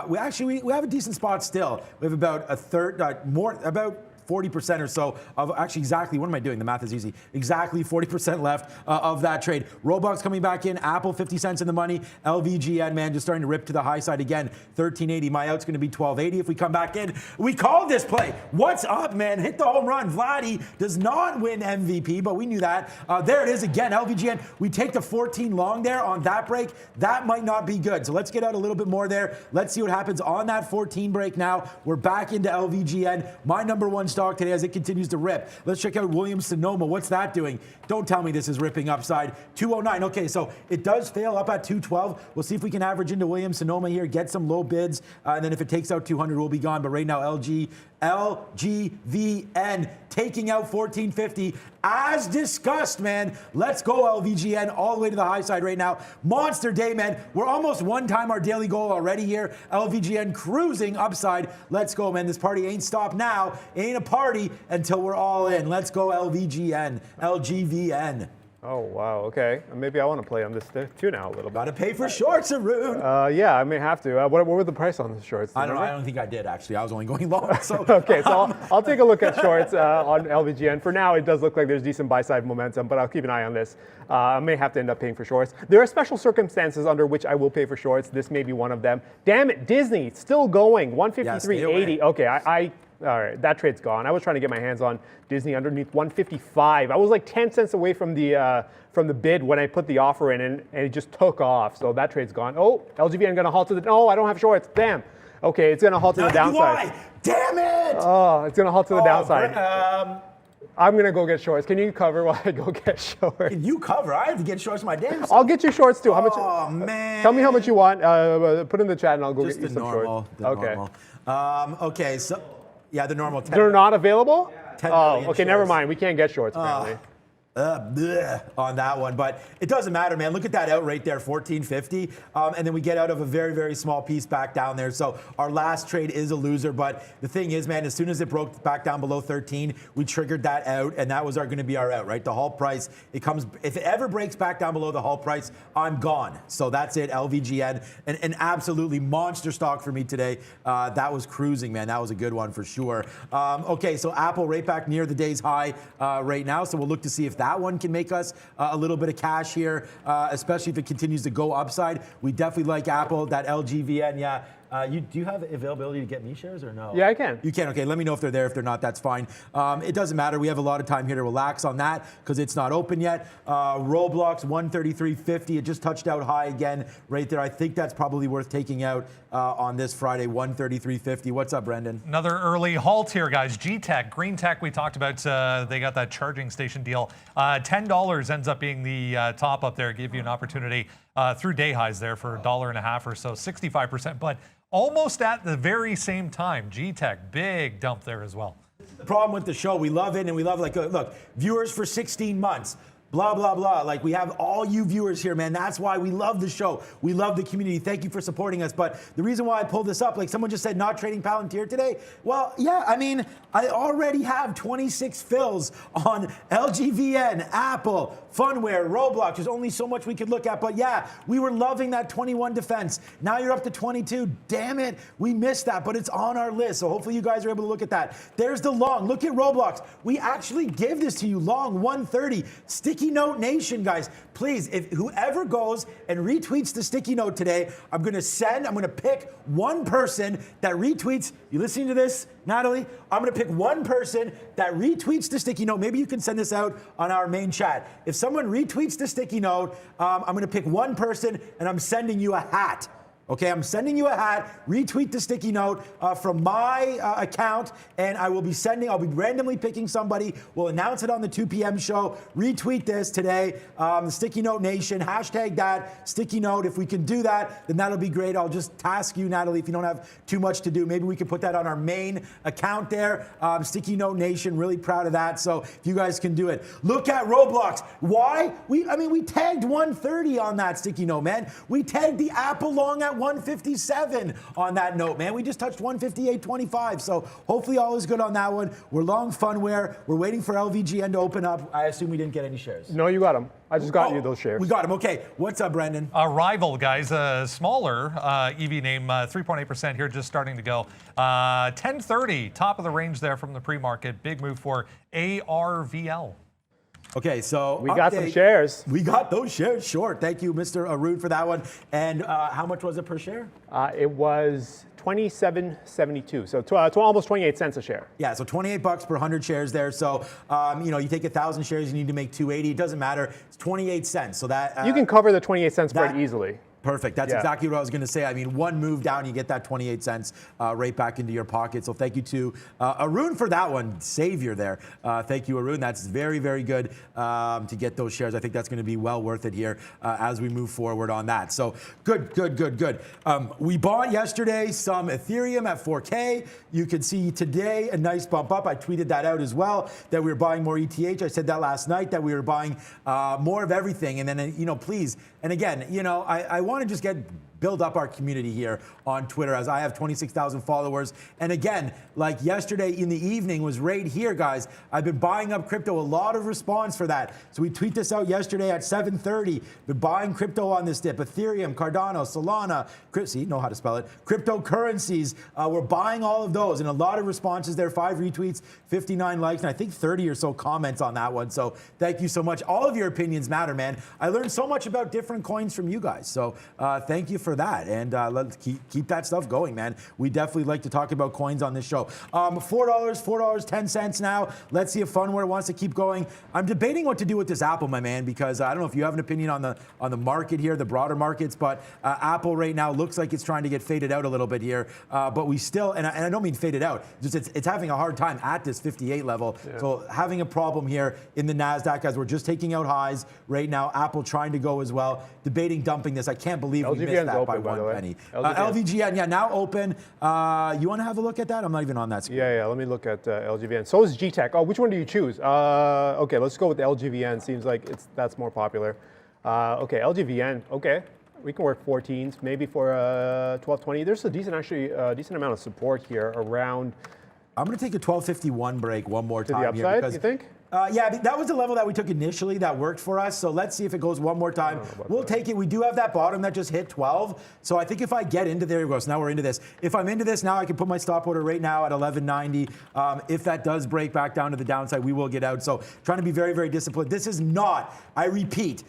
S2: we have a decent spot still. We have about a third, about 40% or so of actually exactly, what am I doing? The math is easy. Exactly 40% left of that trade. Roblox coming back in, Apple 50 cents in the money, LVGN, man, just starting to rip to the high side again, 1380. My out's going to be 1280 if we come back in. We called this play. What's up, man? Hit the home run. Vladdy does not win MVP, but we knew that. There it is again, LVGN. We take the 14 long there on that break. That might not be good. So let's get out a little bit more there. Let's see what happens on that 14 break now. We're back into LVGN. My number one stock today as it continues to rip. Let's check out Williams Sonoma. What's that doing? Don't tell me this is ripping upside. 209. Okay, so it does fail up at 212. We'll see if we can average into Williams Sonoma here, get some low bids, and then if it takes out 200, we'll be gone. But right now, LGVN taking out 1450 as discussed, man. Let's go LVGN all the way to the high side right now. Monster day, man. We're almost one time our daily goal already here. LVGN cruising upside. Let's go, man. This party ain't stopped now. Ain't a party until we're all in. Let's go LVGN, LGVN.
S3: Oh, wow. Okay. Maybe I want to play on this too now a little bit.
S2: Got to pay for shorts, Arun.
S3: Yeah, I may have to. What were the price on the shorts?
S2: I don't know. I don't think I did, actually. I was only going long. So.
S3: Okay, so I'll take a look at shorts on LVGN. For now, it does look like there's decent buy-side momentum, but I'll keep an eye on this. I may have to end up paying for shorts. There are special circumstances under which I will pay for shorts. This may be one of them. Damn it, Disney, still going. 153.80. Okay, all right, that trade's gone. I was trying to get my hands on Disney underneath 155. I was like 10 cents away from the bid when I put the offer in, and it just took off. So that trade's gone. Oh, LGVN going to halt to the. Oh, I don't have shorts. Damn. Okay, it's going to halt to the downside.
S2: Why? Damn it!
S3: Oh, it's going to halt to the downside. I'm going to go get shorts. Can you cover while I go get shorts?
S2: You cover. I have to get shorts my damn self.
S3: I'll get you shorts too. How much?
S2: Oh, man.
S3: Tell me how much you want. Put in the chat and I'll go
S2: Just
S3: get you
S2: the
S3: some
S2: normal,
S3: shorts.
S2: the normal. Okay, so. Yeah, the normal 10.
S3: They're not available?
S2: 10
S3: oh,
S2: million
S3: okay, never
S2: shares.
S3: mind. We can't get shorts apparently.
S2: On that one, but it doesn't matter, man. Look at that out right there, 1450, and then we get out of a very, very small piece back down there. So our last trade is a loser, but the thing is, man, as soon as it broke back down below 13, we triggered that out, and that was going to be our out, right? The halt price, it comes, if it ever breaks back down below the halt price, I'm gone. So that's it, LVGN, an absolutely monster stock for me today. That was cruising, man. That was a good one for sure. Okay, so Apple right back near the day's high right now, so we'll look to see if that one can make us a little bit of cash here, especially if it continues to go upside. We definitely like Apple, that LGVN, yeah. Do you have availability to get me shares or no?
S3: Yeah, I can.
S2: You can, okay. Let me know if they're there. If they're not, that's fine. It doesn't matter. We have a lot of time here to relax on that because it's not open yet. Roblox, 133.50. It just touched out high again right there. I think that's probably worth taking out on this Friday, 133.50. What's up, Brendan?
S1: Another early halt here, guys. G-Tech, Green Tech, we talked about. They got that charging station deal. $10 ends up being the top up there. Give you an opportunity through day highs there for $1.50 or so, 65%. But almost at the very same time, G-Tech, big dump there as well.
S2: The problem with the show, we love it and we love, like, look, viewers for 16 months. Blah, blah, blah. Like, we have all you viewers here, man. That's why we love the show. We love the community. Thank you for supporting us. But the reason why I pulled this up, like someone just said, not trading Palantir today. Well, yeah, I mean, I already have 26 fills on LGVN, Apple, Funware, Roblox. There's only so much we could look at. But yeah, we were loving that 21 defense. Now you're up to 22. Damn it. We missed that, but it's on our list. So hopefully you guys are able to look at that. There's the long. Look at Roblox. We actually give this to you long, 130. Sticky Note Nation, guys, please, if whoever goes and retweets the sticky note today, I'm going to pick one person that retweets. You listening to this, Natalie? I'm going to pick one person that retweets the sticky note. Maybe you can send this out on our main chat. If someone retweets the sticky note, I'm going to pick one person and I'm sending you a hat. Okay, I'm sending you a hat. Retweet the sticky note from my account, and I'll be randomly picking somebody. We'll announce it on the 2 p.m. show. Retweet this today. Sticky Note Nation, hashtag that sticky note. If we can do that, then that'll be great. I'll just task you, Natalie, if you don't have too much to do. Maybe we can put that on our main account there. Sticky Note Nation, really proud of that. So if you guys can do it. Look at Roblox. Why? We tagged 130 on that sticky note, man. We tagged the Apple long at 157 on that note, man. We just touched 158.25, so hopefully all is good on that one. We're long Funware. We're waiting for LVGN to open up. I assume we didn't get any shares.
S3: No, you got them. I just got you those shares.
S2: We got them. Okay. What's up, Brendan?
S1: Rival, guys, a smaller EV name, 3.8% here, just starting to go. 1030, top of the range there from the pre-market. Big move for ARVL.
S2: Okay, so
S3: we got some shares.
S2: We got those shares short. Thank you, Mr. Arun, for that one. And how much was it per share?
S3: It was $27.72, so almost 28 cents a share.
S2: Yeah, so $28 per 100 shares there. So, you take 1,000 shares, you need to make 280. It doesn't matter. It's 28 cents. So that
S3: you can cover the 28 cents quite easily.
S2: Perfect. That's exactly what I was going to say. I mean, one move down, you get that 28 cents right back into your pocket. So thank you to Arun for that one. Savior there. Thank you, Arun. That's very, very good to get those shares. I think that's going to be well worth it here as we move forward on that. So good. We bought yesterday some Ethereum at 4K. You can see today a nice bump up. I tweeted that out as well, that we were buying more ETH. I said that last night, that we were buying more of everything. And then, please, and again, I want to just build up our community here on Twitter, as I have 26,000 followers. And again, like yesterday in the evening was right here, guys. I've been buying up crypto, a lot of response for that. So we tweet this out yesterday at 7:30. Been buying crypto on this dip. Ethereum, Cardano, Solana, see, know how to spell it. Cryptocurrencies, we're buying all of those, and a lot of responses there. 5 retweets, 59 likes, and I think 30 or so comments on that one. So thank you so much. All of your opinions matter, man. I learned so much about different coins from you guys. So thank you for that, and let's keep that stuff going, man. We definitely like to talk about coins on this show. $4.10 now. Let's see if Funware wants to keep going. I'm debating what to do with this Apple, my man, because I don't know if you have an opinion on the market here, the broader markets, but Apple right now looks like it's trying to get faded out a little bit here. But we still, and I don't mean faded out, just it's having a hard time at this 58 level. Yeah. So having a problem here in the NASDAQ, as we're just taking out highs right now. Apple trying to go as well, debating dumping this. I can't believe we missed that by 1 penny. LVGN, yeah, now open. You want to have a look at that? I'm not even on that screen.
S3: Yeah, let me look at LGVN. So is GTech. Oh, which one do you choose? Okay, let's go with LGVN. Seems like that's more popular. Okay, LGVN. Okay, we can work 14s, maybe for 1220. There's a decent amount of support here around.
S2: I'm going to take a 1251 break one more time.
S3: To the upside,
S2: here because,
S3: you think?
S2: Yeah, that was the level that we took initially that worked for us. So let's see if it goes one more time. We'll take it. We do have that bottom that just hit 12. So I think if I get into there, so now we're into this. If I'm into this now, I can put my stop order right now at 1190. If that does break back down to the downside, we will get out. So trying to be very, very disciplined. This is not, I repeat,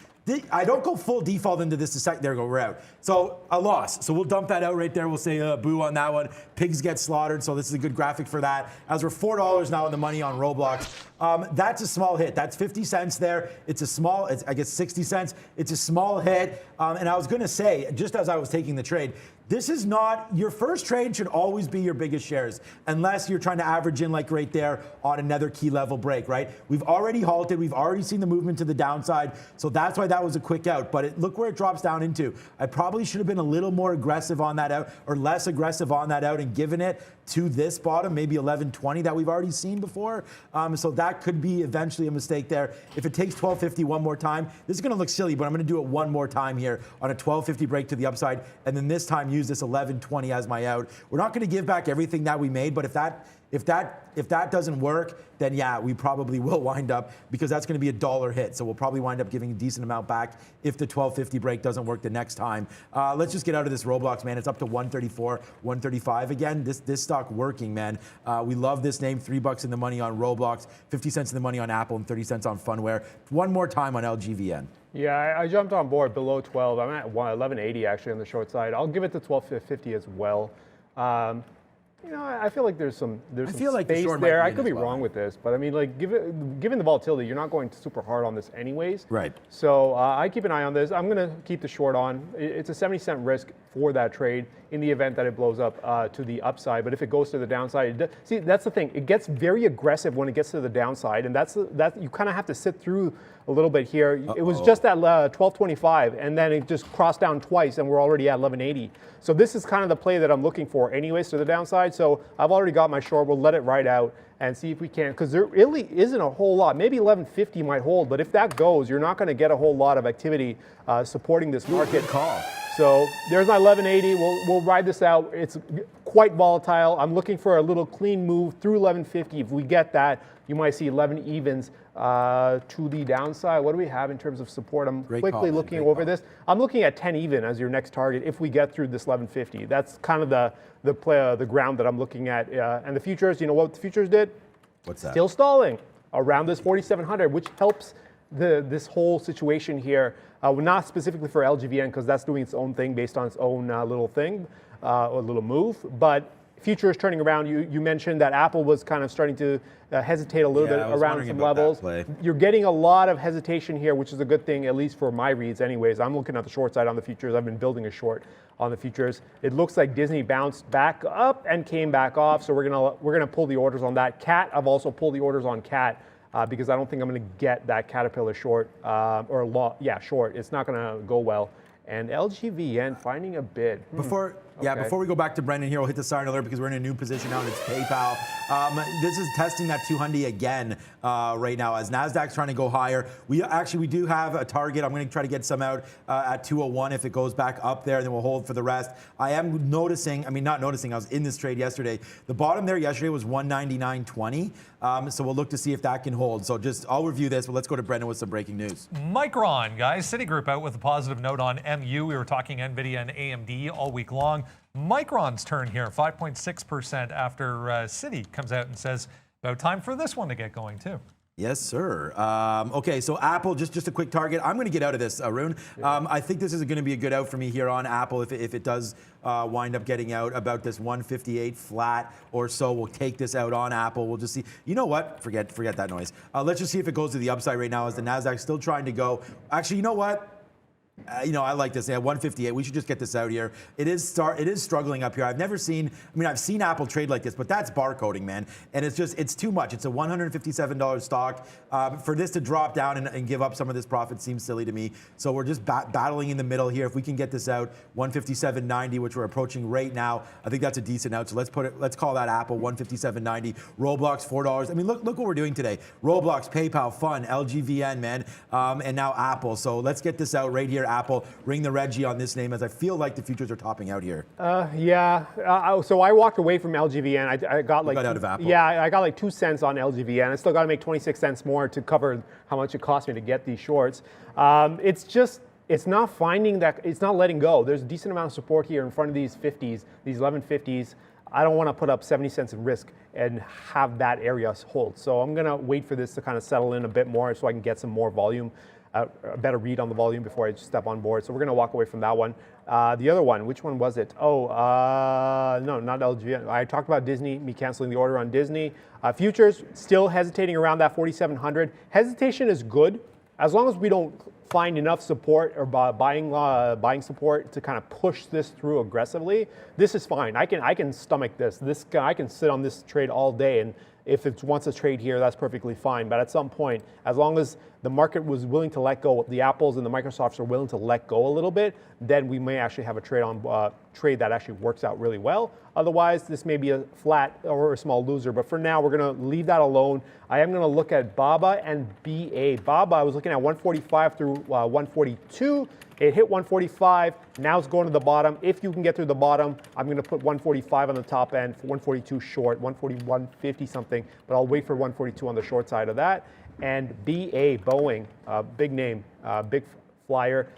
S2: I don't go full default into this. There we go, we're out. So a loss. So we'll dump that out right there. We'll say boo on that one. Pigs get slaughtered. So this is a good graphic for that. As we're $4 now in the money on Roblox. That's a small hit. That's 50 cents there. It's a small, I guess 60 cents. It's a small hit. And I was going to say, just as I was taking the trade, this is not, your first trade should always be your biggest shares, unless you're trying to average in like right there on another key level break, right? We've already halted. We've already seen the movement to the downside. So that's why that was a quick out. But look where it drops down into. I probably should have been a little more aggressive on that out, or less aggressive on that out, and given it to this bottom, maybe 1120 that we've already seen before. So that could be eventually a mistake there. If it takes 1250 one more time, this is going to look silly, but I'm going to do it one more time here on a 1250 break to the upside, and then this time use this 1120 as my out. We're not going to give back everything that we made, but if that doesn't work, then yeah, we probably will wind up, because that's going to be a $1 hit. So we'll probably wind up giving a decent amount back if the 1250 break doesn't work the next time. Let's just get out of this Roblox, man. It's up to 134, 135 again. This stock working, man. We love this name. $3 in the money on Roblox, 50 cents in the money on Apple, and 30 cents on Funware. One more time on LGVN.
S3: Yeah, I jumped on board below 12. I'm at 1180 actually on the short side. I'll give it to 1250 as well. I feel like there's some space there. I could be wrong with this, but I mean, like, given the volatility, you're not going super hard on this anyways.
S2: Right.
S3: So I keep an eye on this. I'm going to keep the short on. It's a 70-cent risk for that trade in the event that it blows up to the upside. But if it goes to the downside, see, that's the thing. It gets very aggressive when it gets to the downside, and that you kind of have to sit through a little bit here. It was just at 1225, and then it just crossed down twice, and we're already at 1180. So this is kind of the play that I'm looking for anyways to the downside. So I've already got my short. We'll let it ride out and see if we can, because there really isn't a whole lot. Maybe 1150 might hold, but if that goes, you're not going to get a whole lot of activity supporting this market.
S2: Call.
S3: So there's my 1180. We'll ride this out. It's quite volatile. I'm looking for a little clean move through 1150. If we get that, you might see 11 evens to the downside. What do we have in terms of support? I'm quickly looking over this. I'm looking at 10 even as your next target if we get through this 1150. That's kind of the ground that I'm looking at. And the futures, you know what the futures did?
S2: What's that?
S3: Still stalling around this 4,700, which helps this whole situation here. Not specifically for LGVN, because that's doing its own thing based on its own little thing, or little move. But futures turning around. You mentioned that Apple was kind of starting to hesitate a little bit around some levels. You're getting a lot of hesitation here, which is a good thing, at least for my reads anyways. I'm looking at the short side on the futures. I've been building a short on the futures. It looks like Disney bounced back up and came back off, so we're gonna pull the orders on that. Cat, I've also pulled the orders on Cat because I don't think I'm gonna get that Caterpillar short short. It's not gonna go well. And LGVN finding a bid.
S2: Before we go back to Brendan here, we'll hit the siren alert because we're in a new position now and it's PayPal. This is testing that 200 again right now as NASDAQ's trying to go higher. We do have a target. I'm going to try to get some out at 201 if it goes back up there, and then we'll hold for the rest. I am noticing, I was in this trade yesterday. The bottom there yesterday was 199.20. So we'll look to see if that can hold. So I'll review this, but let's go to Brendan with some breaking news.
S1: Micron, guys. Citigroup out with a positive note on MU. We were talking NVIDIA and AMD all week long. Micron's turn here, 5.6% after Citi comes out and says, about time for this one to get going too.
S2: Yes, sir. Okay, so Apple, just a quick target. I'm going to get out of this, Arun. I think this is going to be a good out for me here on Apple if it does wind up getting out about this 158 flat or so. We'll take this out on Apple. We'll just see. You know what? Forget that noise. Let's just see if it goes to the upside right now as the NASDAQ's still trying to go. Actually, you know what? I like this. 158. We should just get this out here. It is struggling up here. I've seen Apple trade like this, but that's barcoding, man. And it's too much. It's a $157 stock. For this to drop down and give up some of this profit seems silly to me. So we're just battling in the middle here. If we can get this out, 157.90, which we're approaching right now, I think that's a decent out. So let's call that Apple 157.90. Roblox $4. I mean, look what we're doing today. Roblox, PayPal, Fun, LGVN, man, and now Apple. So let's get this out right here. Apple, ring the Reggie on this name as I feel like the futures are topping out here.
S3: So I walked away from LGVN. I got like
S2: out of Apple.
S3: Yeah, I got like 2 cents on LGVN. I still got to make 26 cents more to cover how much it cost me to get these shorts. It's not finding that, it's not letting go. There's a decent amount of support here in front of these 50s, these 1150s. I don't want to put up 70 cents in risk and have that area hold. So I'm going to wait for this to kind of settle in a bit more so I can get some more volume. A better read on the volume before I step on board. So we're going to walk away from that one. The other one, which one was it? No, not LG. I talked about Disney, me canceling the order on Disney. Futures, still hesitating around that 4,700. Hesitation is good as long as we don't find enough support or buying support to kind of push this through aggressively. This is fine. I can stomach this. I can sit on this trade all day, and if it wants a trade here, that's perfectly fine. But at some point, as long as the market was willing to let go, the Apples and the Microsofts are willing to let go a little bit, then we may actually have a trade that actually works out really well. Otherwise, this may be a flat or a small loser. But for now, we're going to leave that alone. I am going to look at BABA and BA. BABA, I was looking at 145 through 142. It hit 145. Now it's going to the bottom. If you can get through the bottom, I'm going to put 145 on the top end, 142 short, 141.50 something. But I'll wait for 142 on the short side of that. And BA, Boeing, big name, big flyer.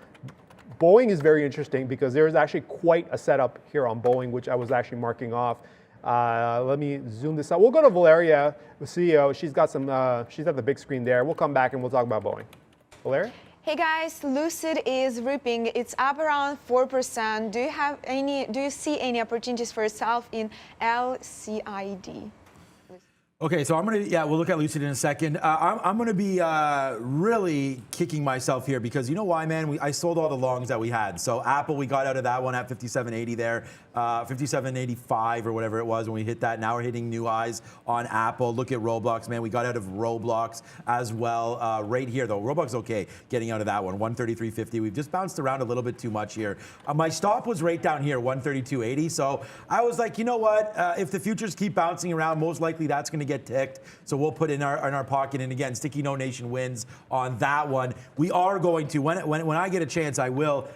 S3: Boeing is very interesting because there is actually quite a setup here on Boeing, which I was actually marking off. Let me zoom this out. We'll go to Valeria, the CEO. She's got some. She's at the big screen there. We'll come back and we'll talk about Boeing. Valeria?
S4: Hey guys, Lucid is ripping. It's up around 4%. Do you see any opportunities for yourself in LCID?
S2: Okay, so we'll look at Lucid in a second. I'm gonna be really kicking myself here because you know why, man? I sold all the longs that we had. So Apple, we got out of that one at 57.80 there, 57.85 or whatever it was when we hit that. Now we're hitting new highs on Apple. Look at Roblox, man. We got out of Roblox as well. Right here though, Roblox okay, getting out of that one, 133.50. We've just bounced around a little bit too much here. My stop was right down here, 132.80. So I was like, you know what? If the futures keep bouncing around, most likely that's gonna get ticked, so we'll put in our pocket. And again, Sticky No Nation wins on that one. We are going to when I get a chance, I will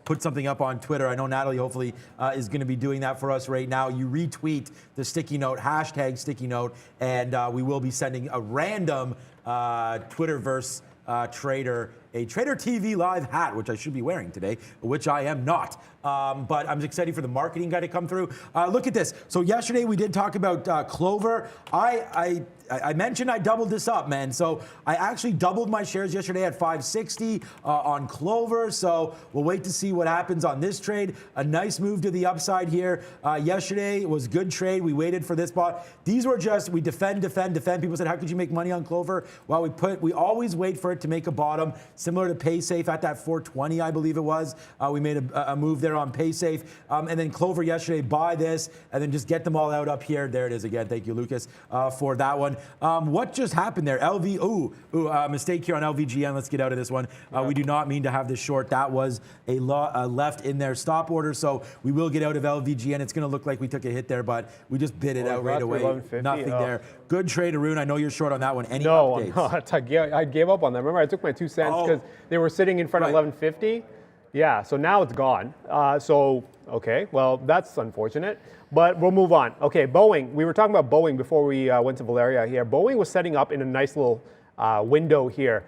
S2: put something up on Twitter. I know Natalie hopefully is going to be doing that for us right now. You retweet the Sticky Note hashtag Sticky Note, and we will be sending a random Twitterverse trader a Trader TV Live hat, which I should be wearing today, which I am not. But I'm excited for the marketing guy to come through. Look at this. So yesterday we did talk about Clover. I mentioned I doubled this up, man. So I actually doubled my shares yesterday at 560 on Clover. So we'll wait to see what happens on this trade. A nice move to the upside here. Yesterday was good trade. We waited for this spot. These were just, we defend. People said, how could you make money on Clover? Well, we always wait for it to make a bottom, similar to PaySafe at that 420, I believe it was. We made a move there on PaySafe. And then Clover yesterday, buy this, and then just get them all out up here. There it is again. Thank you, Lucas, for that one. What just happened there? Mistake here on LVGN. Let's get out of this one. We do not mean to have this short. That was a left in their stop order, so we will get out of LVGN. It's going to look like we took a hit there, but we just bid it out right away. Nothing there. Good trade, Arun. I know you're short on that one. Any updates?
S3: I gave up on that. Remember, I took my 2 cents because they were sitting in front of 1150. Yeah, so now it's gone. Okay, well, that's unfortunate, but we'll move on. Okay, Boeing. We were talking about Boeing before we went to Valeria here. Boeing was setting up in a nice little window here.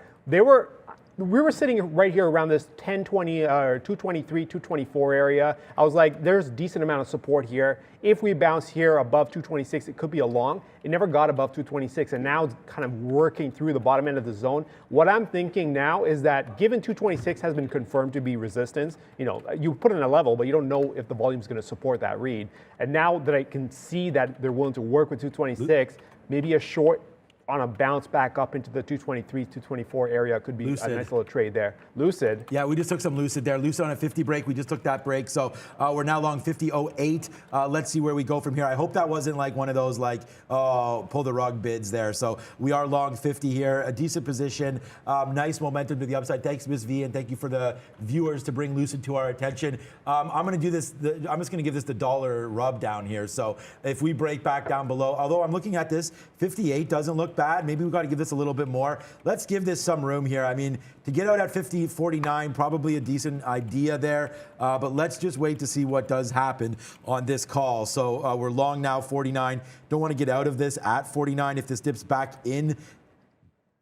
S3: We were sitting right here around this 1020 or 223, 224 area. I was like, there's a decent amount of support here. If we bounce here above 226, it could be a long. It never got above 226, and now it's kind of working through the bottom end of the zone. What I'm thinking now is that given 226 has been confirmed to be resistance, you put in a level, but you don't know if the volume is going to support that read. And now that I can see that they're willing to work with 226, maybe a short on a bounce back up into the 223, 224 area could be Lucid. A nice little trade there. Lucid.
S2: Yeah, we just took some Lucid there. Lucid on a 50 break. We just took that break. So we're now long 50.08. Let's see where we go from here. I hope that wasn't like one of those pull the rug bids there. So we are long 50 here. A decent position. Nice momentum to the upside. Thanks, Ms. V, and thank you for the viewers to bring Lucid to our attention. I'm going to do this. I'm just going to give this the dollar rub down here. So if we break back down below, although I'm looking at this, 58 doesn't look bad. Maybe we've got to give this a little bit more. Let's give this some room here. I mean, to get out at 50.49, probably a decent idea there. But let's just wait to see what does happen on this call. So we're long now 49. Don't want to get out of this at 49 if this dips back in.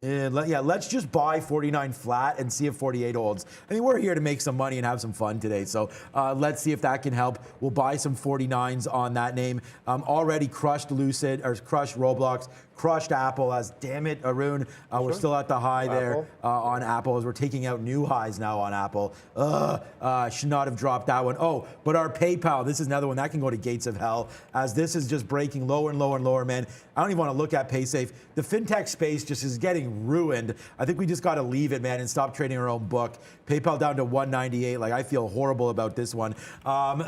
S2: Let's just buy 49 flat and see if 48 holds. I mean, we're here to make some money and have some fun today. So let's see if that can help. We'll buy some 49s on that name. Already crushed Lucid, or crushed Roblox, crushed Apple as, damn it, Arun. We're still at the high there on Apple as we're taking out new highs now on Apple. Should not have dropped that one. Oh, but our PayPal, this is another one that can go to gates of hell as this is just breaking lower and lower and lower, man. I don't even want to look at PaySafe. The fintech space just is getting ruined. I think we just got to leave it, man, and stop trading our own book. PayPal down to 198. Like, I feel horrible about this one.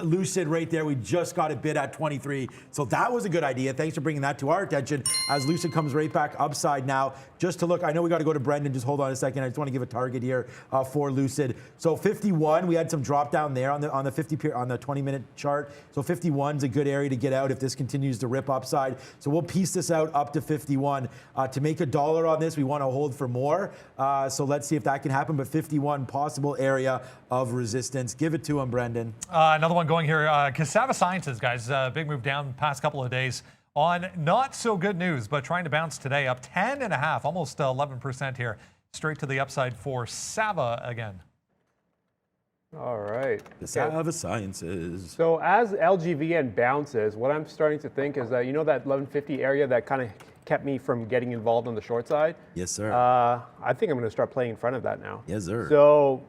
S2: Lucid right there. We just got it bid at 23. So that was a good idea. Thanks for bringing that to our attention as Lucid comes right back upside now. Just to look, I know we got to go to Brendan. Just hold on a second. I just want to give a target here for Lucid. So 51, we had some drop down there on the 20-minute chart. So 51's a good area to get out if this continues to rip upside. So we'll piece this out up to 51. To make $1 on this, we want to hold for more. So let's see if that can happen. But 51, possible area of resistance. Give it to him, Brendan.
S1: Another one going here. Cassava Sciences, guys. Big move down the past couple of days on not so good news, but trying to bounce today up 10.5, almost 11% here. Straight to the upside for Sava again.
S3: All right.
S2: Cassava Sciences.
S3: So as LGVN bounces, what I'm starting to think is that, that 1150 area that kind of kept me from getting involved on the short side.
S2: Yes, sir.
S3: I think I'm going to start playing in front of that now.
S2: Yes, sir.
S3: So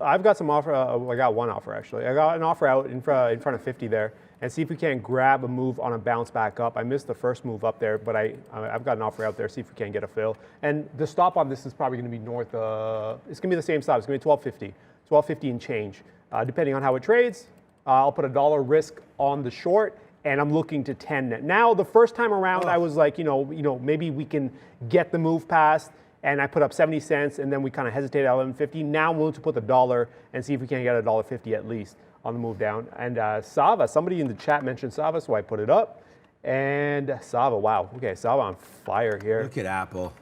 S3: I've got some offer. I got one offer actually. I got an offer out in front of 50 there, and see if we can grab a move on a bounce back up. I missed the first move up there, but I've got an offer out there. See if we can get a fill. And the stop on this is probably going to be north. It's going to be the same stop. It's going to be 1250 and change, depending on how it trades. I'll put $1 risk on the short, and I'm looking to 10 net. Now, the first time around, I was like, maybe we can get the move past, and I put up 70 cents, and then we kind of hesitated at 11.50. Now I'm willing to put the $1 and see if we can get $1.50 at least on the move down. And Sava, somebody in the chat mentioned Sava, so I put it up. And Sava, wow. Okay, Sava on fire here.
S2: Look at Apple.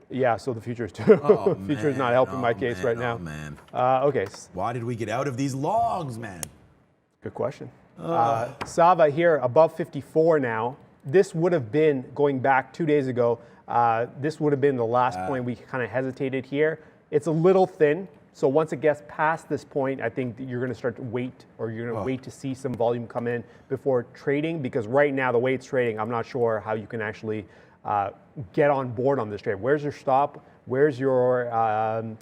S3: Yeah, so the futures too.
S2: Oh,
S3: futures not helping my case right now.
S2: Oh, man.
S3: Okay.
S2: Why did we get out of these longs, man?
S3: Good question. Sava here above 54 now. This would have been, going back 2 days ago, this would have been the last point we kind of hesitated here. It's a little thin. So once it gets past this point, I think that you're going to start to wait, or you're going to wait to see some volume come in before trading, because right now the way it's trading, I'm not sure how you can actually get on board on this trade. Where's your stop? Where's your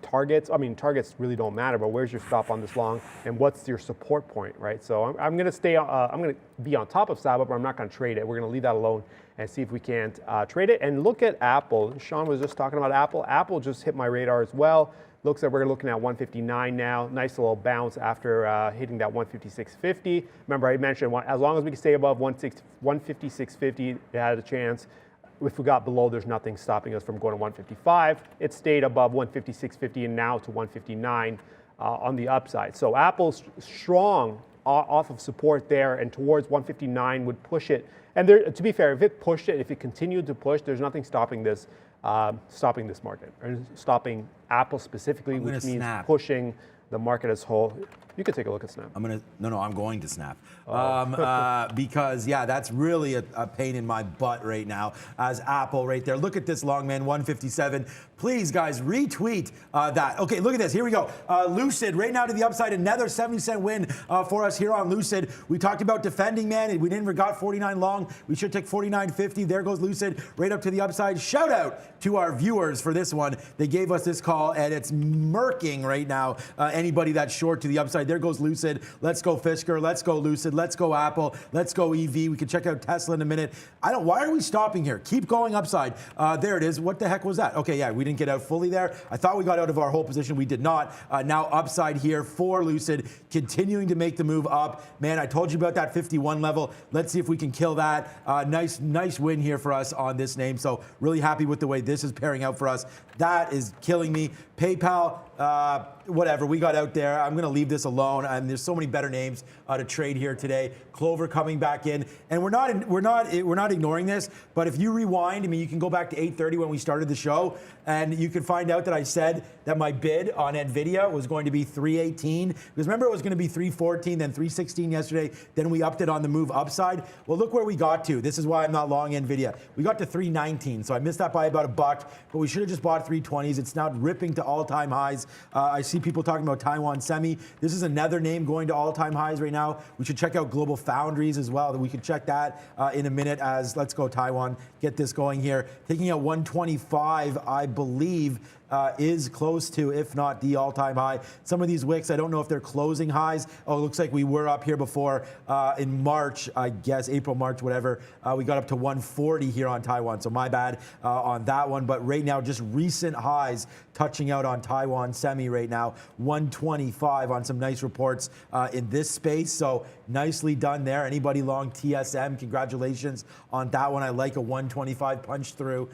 S3: targets? I mean, targets really don't matter, but where's your stop on this long, and what's your support point, right? So I'm going to stay. I'm going to be on top of SABA, but I'm not going to trade it. We're going to leave that alone and see if we can't trade it. And look at Apple. Sean was just talking about Apple. Apple just hit my radar as well. Looks like we're looking at 159 now. Nice little bounce after hitting that 156.50. Remember, I mentioned as long as we can stay above 156.50, it had a chance. If we got below, there's nothing stopping us from going to 155. It stayed above 156.50 and now to 159 on the upside. So Apple's strong off of support there and towards 159 would push it. And there, to be fair, if it pushed it, if it continued to push, there's nothing stopping this market, or stopping Apple specifically, which means pushing the market as a whole. You could take a look at Snap.
S2: I'm going to Snap. Because, yeah, that's really a pain in my butt right now as Apple right there. Look at this long man, 157. Please, guys, retweet that. Okay, look at this. Here we go. Lucid right now to the upside. Another 70-cent win for us here on Lucid. We talked about defending, man. We didn't got 49 long. We should take 49.50. There goes Lucid right up to the upside. Shout out to our viewers for this one. They gave us this call, and it's murking right now anybody that's short to the upside. There goes Lucid. Let's go Fisker. Let's go Lucid. Let's go Apple. Let's go EV. We can check out Tesla in a minute. Why are we stopping here? Keep going upside. There it is. What the heck was that? Okay, yeah, we didn't get out fully there. I thought we got out of our whole position. We did not. Now upside here for Lucid, continuing to make the move up. Man, I told you about that 51 level. Let's see if we can kill that. Nice win here for us on this name. So really happy with the way this is pairing out for us. That is killing me. PayPal, whatever, we got out there. I'm going to leave this alone. And there's so many better names to trade here today. Clover coming back in, and we're not ignoring this. But if you rewind, I mean, you can go back to 8:30 when we started the show, and you can find out that I said that my bid on Nvidia was going to be 318. Because remember, it was going to be 314, then 316 yesterday. Then we upped it on the move upside. Well, look where we got to. This is why I'm not long Nvidia. We got to 319, so I missed that by about $1. But we should have just bought 320s. It's now ripping to all-time highs. I see people talking about Taiwan Semi. This is another name going to all-time highs right now. We should check out Global Foundries as well. We could check that in a minute as let's go Taiwan, get this going here. Taking out 125, I believe, is close to, if not the all-time high. Some of these wicks, I don't know if they're closing highs. Oh, it looks like we were up here before in March, I guess, April, March, whatever. We got up to 140 here on Taiwan, so my bad on that one. But right now, just recent highs touching out on Taiwan Semi right now, 125 on some nice reports in this space. So nicely done there. Anybody long TSM, congratulations on that one. I like a 125 punch through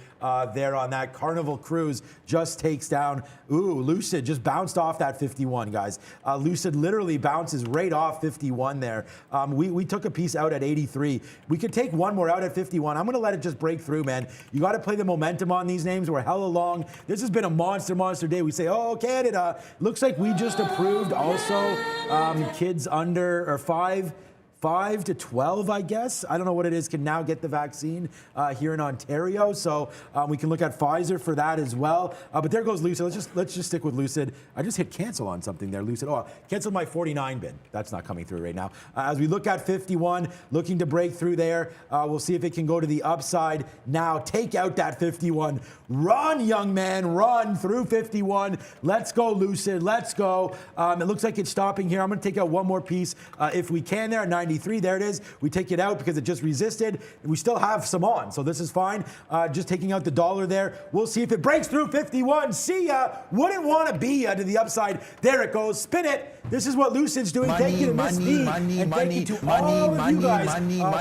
S2: there on that. Carnival Cruise just takes down. Ooh, Lucid just bounced off that 51, guys. Lucid literally bounces right off 51 there. We took a piece out at 83. We could take one more out at 51. I'm going to let it just break through, man. You got to play the momentum on these names. We're hella long. This has been a monster day. We say, oh, Canada. Looks like we just approved also kids under or 5 to 12, I guess. I don't know what it is, can now get the vaccine here in Ontario. So we can look at Pfizer for that as well. But there goes Lucid. Let's just stick with Lucid. I just hit cancel on something there, Lucid. Oh, canceled my 49 bid. That's not coming through right now. As we look at 51, looking to break through there. We'll see if it can go to the upside now. Take out that 51. Run, young man, run through 51. Let's go, Lucid. Let's go. It looks like it's stopping here. I'm going to take out one more piece if we can there at 93. There it is. We take it out because it just resisted. We still have some on, so this is fine. Just taking out the dollar there. We'll see if it breaks through 51. See ya. Wouldn't want to be to the upside. There it goes. Spin it. This is what Lucid's doing. Thank you to Miss B. And thank you to all of you guys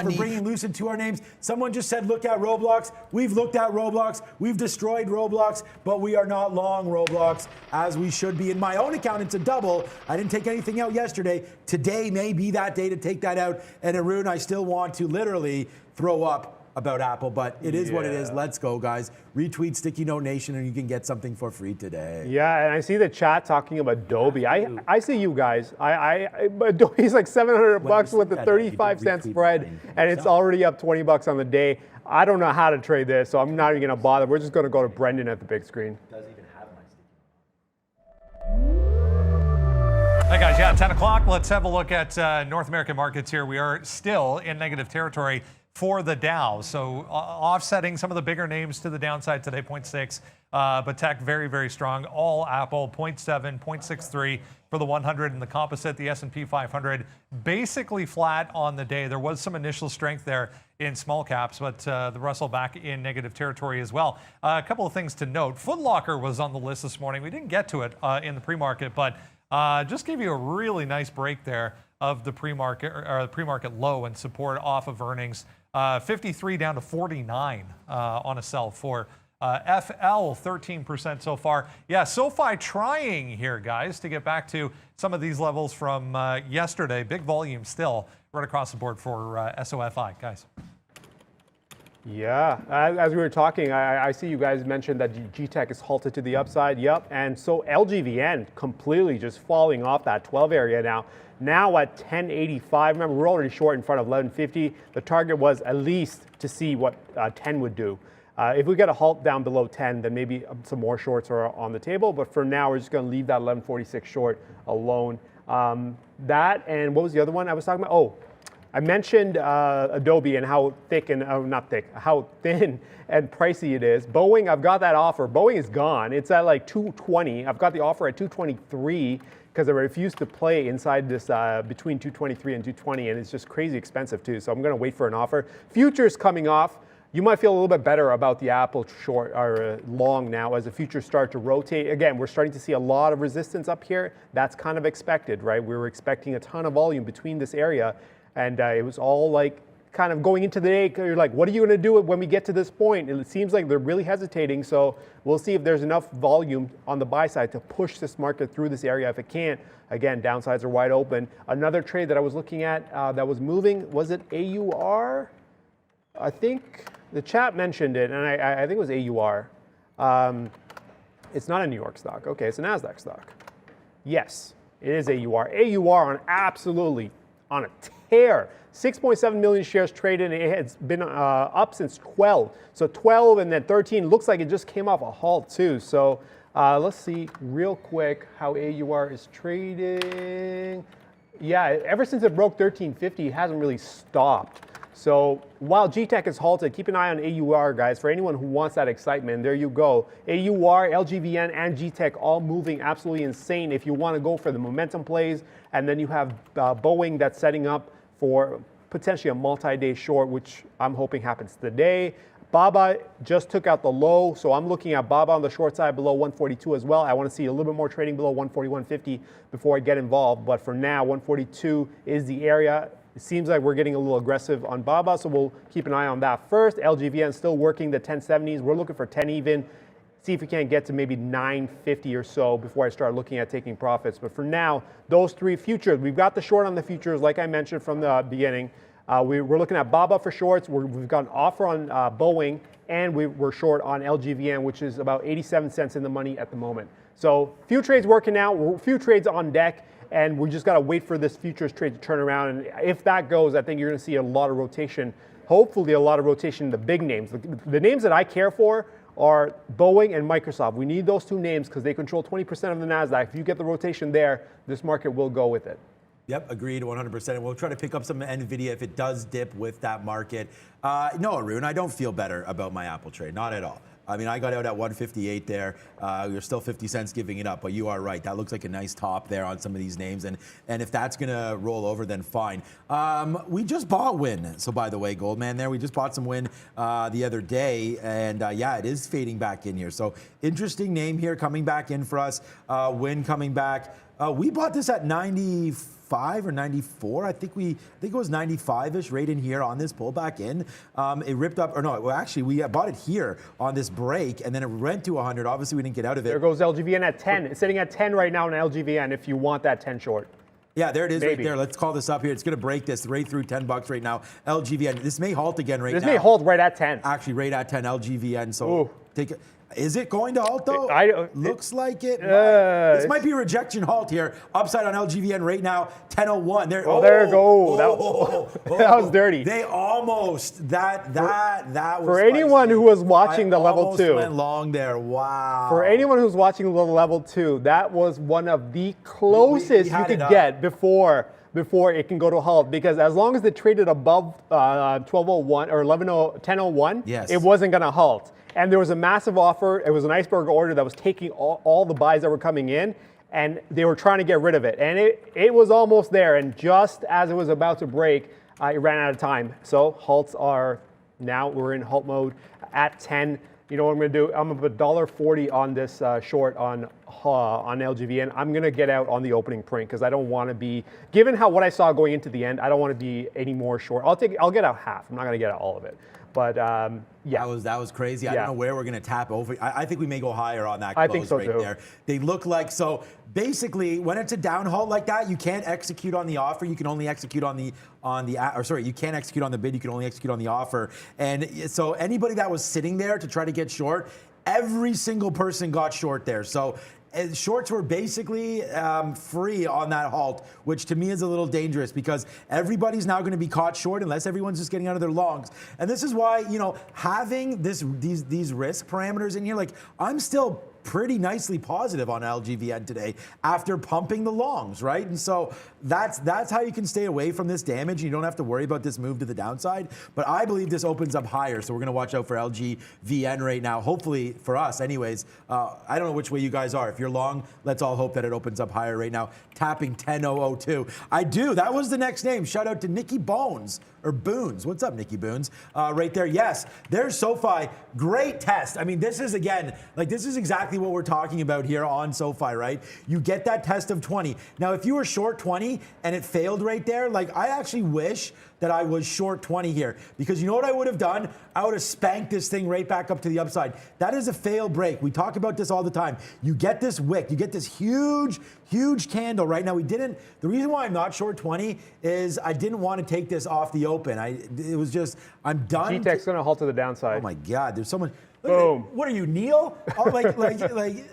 S2: for bringing Lucid to our names. Someone just said, look at Roblox. We've looked at Roblox. We've destroyed Roblox, but we are not long Roblox as we should be. In my own account, it's a double. I didn't take anything out yesterday. Today may be that day to take that out. And Arun, I still want to literally throw up about Apple, but it is what it is. Let's go, guys. Retweet Sticky Note Nation and you can get something for free today.
S3: Yeah, and I see the chat talking about Adobe. I see you guys. Adobe's like $700 with a 35-cent spread, and it's already up $20 on the day. I don't know how to trade this, so I'm not even going to bother. We're just going to go to Brendan at the big screen.
S2: Doesn't even have my sticky
S1: Hey guys, yeah, 10 o'clock. Let's have a look at North American markets here. We are still in negative territory for the Dow. So offsetting some of the bigger names to the downside today, 0.6. But tech very, very strong. All Apple, 0.7, 0.63 for the 100 and the composite. The S&P 500 basically flat on the day. There was some initial strength there in small caps, but the Russell back in negative territory as well. A couple of things to note. Foot Locker was on the list this morning. We didn't get to it in the pre-market, but just gave you a really nice break there of the pre-market or the pre-market low and support off of earnings. 53 down to 49 on a sell for FL, 13% so far. Yeah, SoFi trying here, guys, to get back to some of these levels from yesterday. Big volume still right across the board for SOFI, guys.
S3: Yeah, as we were talking, I see you guys mentioned that GTech is halted to the upside. Yep, and so LGVN completely just falling off that 12 area now. Now at 1085. Remember, we're already short in front of 1150. The target was at least to see what 10 would do. If we get a halt down below 10, then maybe some more shorts are on the table. But for now, we're just going to leave that 1146 short alone. That and what was the other one I was talking about? Oh, I mentioned Adobe and how thick and not thick, how thin and pricey it is. Boeing, I've got that offer. Boeing is gone. It's at like 220. I've got the offer at 223 because I refused to play inside this between 223 and 220, and it's just crazy expensive too. So I'm going to wait for an offer. Futures coming off. You might feel a little bit better about the Apple short or long now as the futures start to rotate. Again, we're starting to see a lot of resistance up here. That's kind of expected, right? We were expecting a ton of volume between this area. And it was all like kind of going into the day, you're like, what are you going to do when we get to this point? And it seems like they're really hesitating. So we'll see if there's enough volume on the buy side to push this market through this area. If it can't, again, downsides are wide open. Another trade that I was looking at that was moving, was it AUR? I think the chat mentioned it, and I think it was AUR. It's not a New York stock. Okay, it's a NASDAQ stock. Yes, it is AUR. AUR on absolutely on a tear. 6.7 million shares traded. It has been up since 12. So 12 and then 13. Looks like it just came off a halt too. So let's see real quick how AUR is trading. Yeah, ever since it broke 1350, it hasn't really stopped. So while GTech is halted, keep an eye on AUR, guys. For anyone who wants that excitement, there you go. AUR, LGVN, and GTech all moving absolutely insane if you want to go for the momentum plays. And then you have Boeing that's setting up for potentially a multi-day short, which I'm hoping happens today. BABA just took out the low, so I'm looking at BABA on the short side below 142 as well. I want to see a little bit more trading below 141.50 before I get involved. But for now, 142 is the area. It seems like we're getting a little aggressive on BABA, so we'll keep an eye on that first. LGVN still working the 1070s. We're looking for 10 even. See if we can't get to maybe 950 or so before I start looking at taking profits. But for now, those three futures, we've got the short on the futures, like I mentioned from the beginning. We're looking at BABA for shorts. We've got an offer on Boeing, and we're short on LGVN, which is about 87 cents in the money at the moment. So few trades working out, few trades on deck. And we just got to wait for this futures trade to turn around. And if that goes, I think you're going to see a lot of rotation, hopefully a lot of rotation in the big names. The names that I care for are Boeing and Microsoft. We need those two names because they control 20% of the NASDAQ. If you get the rotation there, this market will go with it.
S2: Yep, agreed 100%. And we'll try to pick up some NVIDIA if it does dip with that market. No, Arun, I don't feel better about my Apple trade. Not at all. I mean, I got out at 158 there. You're still 50 cents giving it up, but you are right. That looks like a nice top there on some of these names. And if that's going to roll over, then fine. We just bought Win. So by the way, Goldman there, we just bought some Win the other day. And yeah, it is fading back in here. So interesting name here coming back in for us. Win coming back. We bought this at 95 or 94. I think it was 95-ish right in here on this pullback in. It ripped up, or no, well, actually we bought it here on this break and then it went to 100. Obviously we didn't get out of it.
S3: There goes LGVN at 10. It's sitting at 10 right now in LGVN if you want that 10 short.
S2: Yeah, there it is.
S3: Maybe.
S2: Right there. Let's call this up here. It's going to break this right through $10 right now. LGVN. This may halt again right now.
S3: This may halt right at 10.
S2: Actually, right at 10 LGVN. So take it. Is it going to halt though? Looks like it. This might be a rejection halt here. Upside on LGVN right now, 10:01.
S3: There you go. That was dirty.
S2: They almost that was
S3: for anyone who was watching the level 2.
S2: Went long there. Wow.
S3: For anyone who's watching the level 2, that was one of the closest you could get before it can go to halt, because as long as it traded above 12:01 or 10:01,
S2: yes,
S3: it wasn't going to halt. And there was a massive offer. It was an iceberg order that was taking all the buys that were coming in, and they were trying to get rid of it. And it was almost there. And just as it was about to break, it ran out of time. So halts are now, we're in halt mode at 10. You know what I'm going to do? I'm up $1.40 on this short on LGVN. I'm going to get out on the opening print because I don't want to be, given what I saw going into the end, I don't want to be any more short. I'll get out half. I'm not going to get out all of it. But yeah,
S2: that was crazy. I don't know where we're going to tap over. I think we may go higher on that close.
S3: I think so
S2: right
S3: too.
S2: There. They look like, so basically when it's a down halt like that, you can't execute on the offer. You can only execute you can't execute on the bid. You can only execute on the offer. And so anybody that was sitting there to try to get short, every single person got short there. So shorts were basically free on that halt, which to me is a little dangerous because everybody's now going to be caught short unless everyone's just getting out of their longs. And this is why, having these risk parameters in here, like I'm still pretty nicely positive on LGVN today after pumping the longs, right? And so that's how you can stay away from this damage. You don't have to worry about this move to the downside. But I believe this opens up higher, so we're going to watch out for LGVN right now. Hopefully for us, anyways. I don't know which way you guys are. If you're long, let's all hope that it opens up higher right now. Tapping 10.002. I do. That was the next name. Shout out to Nikki Bones. Or Boons. What's up, Nikki Boons? Right there. Yes, there's SoFi. Great test. I mean, this is exactly what we're talking about here on SoFi, right? You get that test of 20. Now, if you were short 20 and it failed right there, like I actually wish that I was short 20 here, because you know what I would have done? I would have spanked this thing right back up to the upside. That is a fail break. We talk about this all the time. You get this wick, you get this huge candle right now. The reason why I'm not short 20 is I didn't want to take this off the open. I'm done.
S3: GTEC's going to halt to the downside.
S2: Oh my God, there's someone.
S3: Boom.
S2: What are you, Neil? Oh, like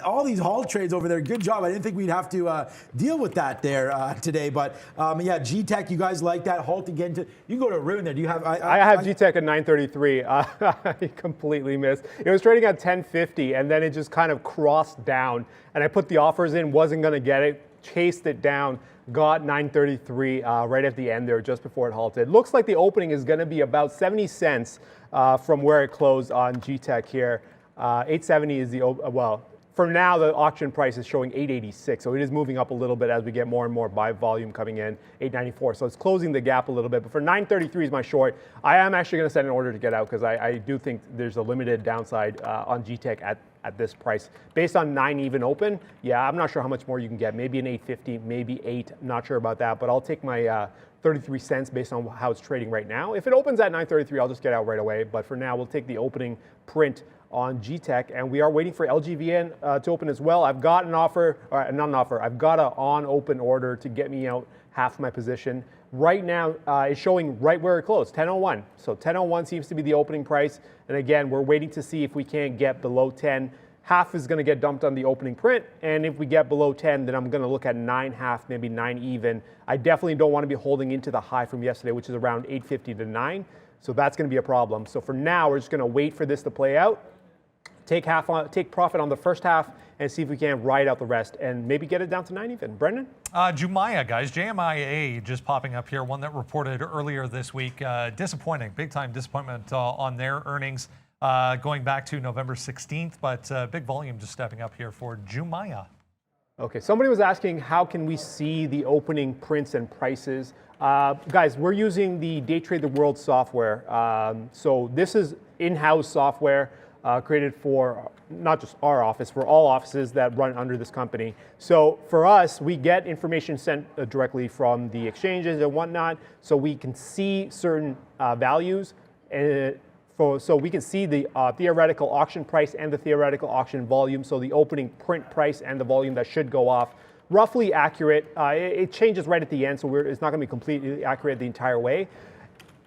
S2: all these halt trades over there. Good job. I didn't think we'd have to deal with that there today. But yeah, GTEC, you guys like that halt again? You can go to Rune there. Do you have?
S3: I have GTEC at 933. I completely missed. It was trading at 1050, and then it just kind of crossed down. And I put the offers in, wasn't going to get it, chased it down. Got 933 right at the end there, just before it halted. Looks like the opening is going to be about 70 cents from where it closed on GTEC here. 870 is well, for now the auction price is showing 886, so it is moving up a little bit as we get more and more buy volume coming in. 894, so it's closing the gap a little bit. But for 933 is my short. I am actually going to set an order to get out because I do think there's a limited downside on GTEC at this price. Based on 9 even open, yeah, I'm not sure how much more you can get. Maybe an 850, maybe 8, not sure about that, but I'll take my 33 cents based on how it's trading right now. If it opens at 933, I'll just get out right away. But for now, we'll take the opening print on GTEC, and we are waiting for LGVN to open as well. I've got an offer, or not an offer, I've got an on open order to get me out half my position. Right now, it's showing right where it closed, 10.01. So 10.01 seems to be the opening price. And again, we're waiting to see if we can't get below 10. Half is going to get dumped on the opening print. And if we get below 10, then I'm going to look at 9 half, maybe 9 even. I definitely don't want to be holding into the high from yesterday, which is around 850 to 9. So that's going to be a problem. So for now, we're just going to wait for this to play out. Take profit on the first half and see if we can ride out the rest and maybe get it down to 9 even. Brendan?
S1: Jumaya, guys, JMIA just popping up here, one that reported earlier this week. Disappointing, big time disappointment on their earnings going back to November 16th, but big volume just stepping up here for Jumaya.
S3: Okay, somebody was asking how can we see the opening prints and prices. Guys, we're using the Day Trade the World software. So this is in-house software created for not just our office, for all offices that run under this company. So for us, we get information sent directly from the exchanges and whatnot, so we can see certain values. So we can see the theoretical auction price and the theoretical auction volume, so the opening print price and the volume that should go off. Roughly accurate. It changes right at the end, so it's not going to be completely accurate the entire way.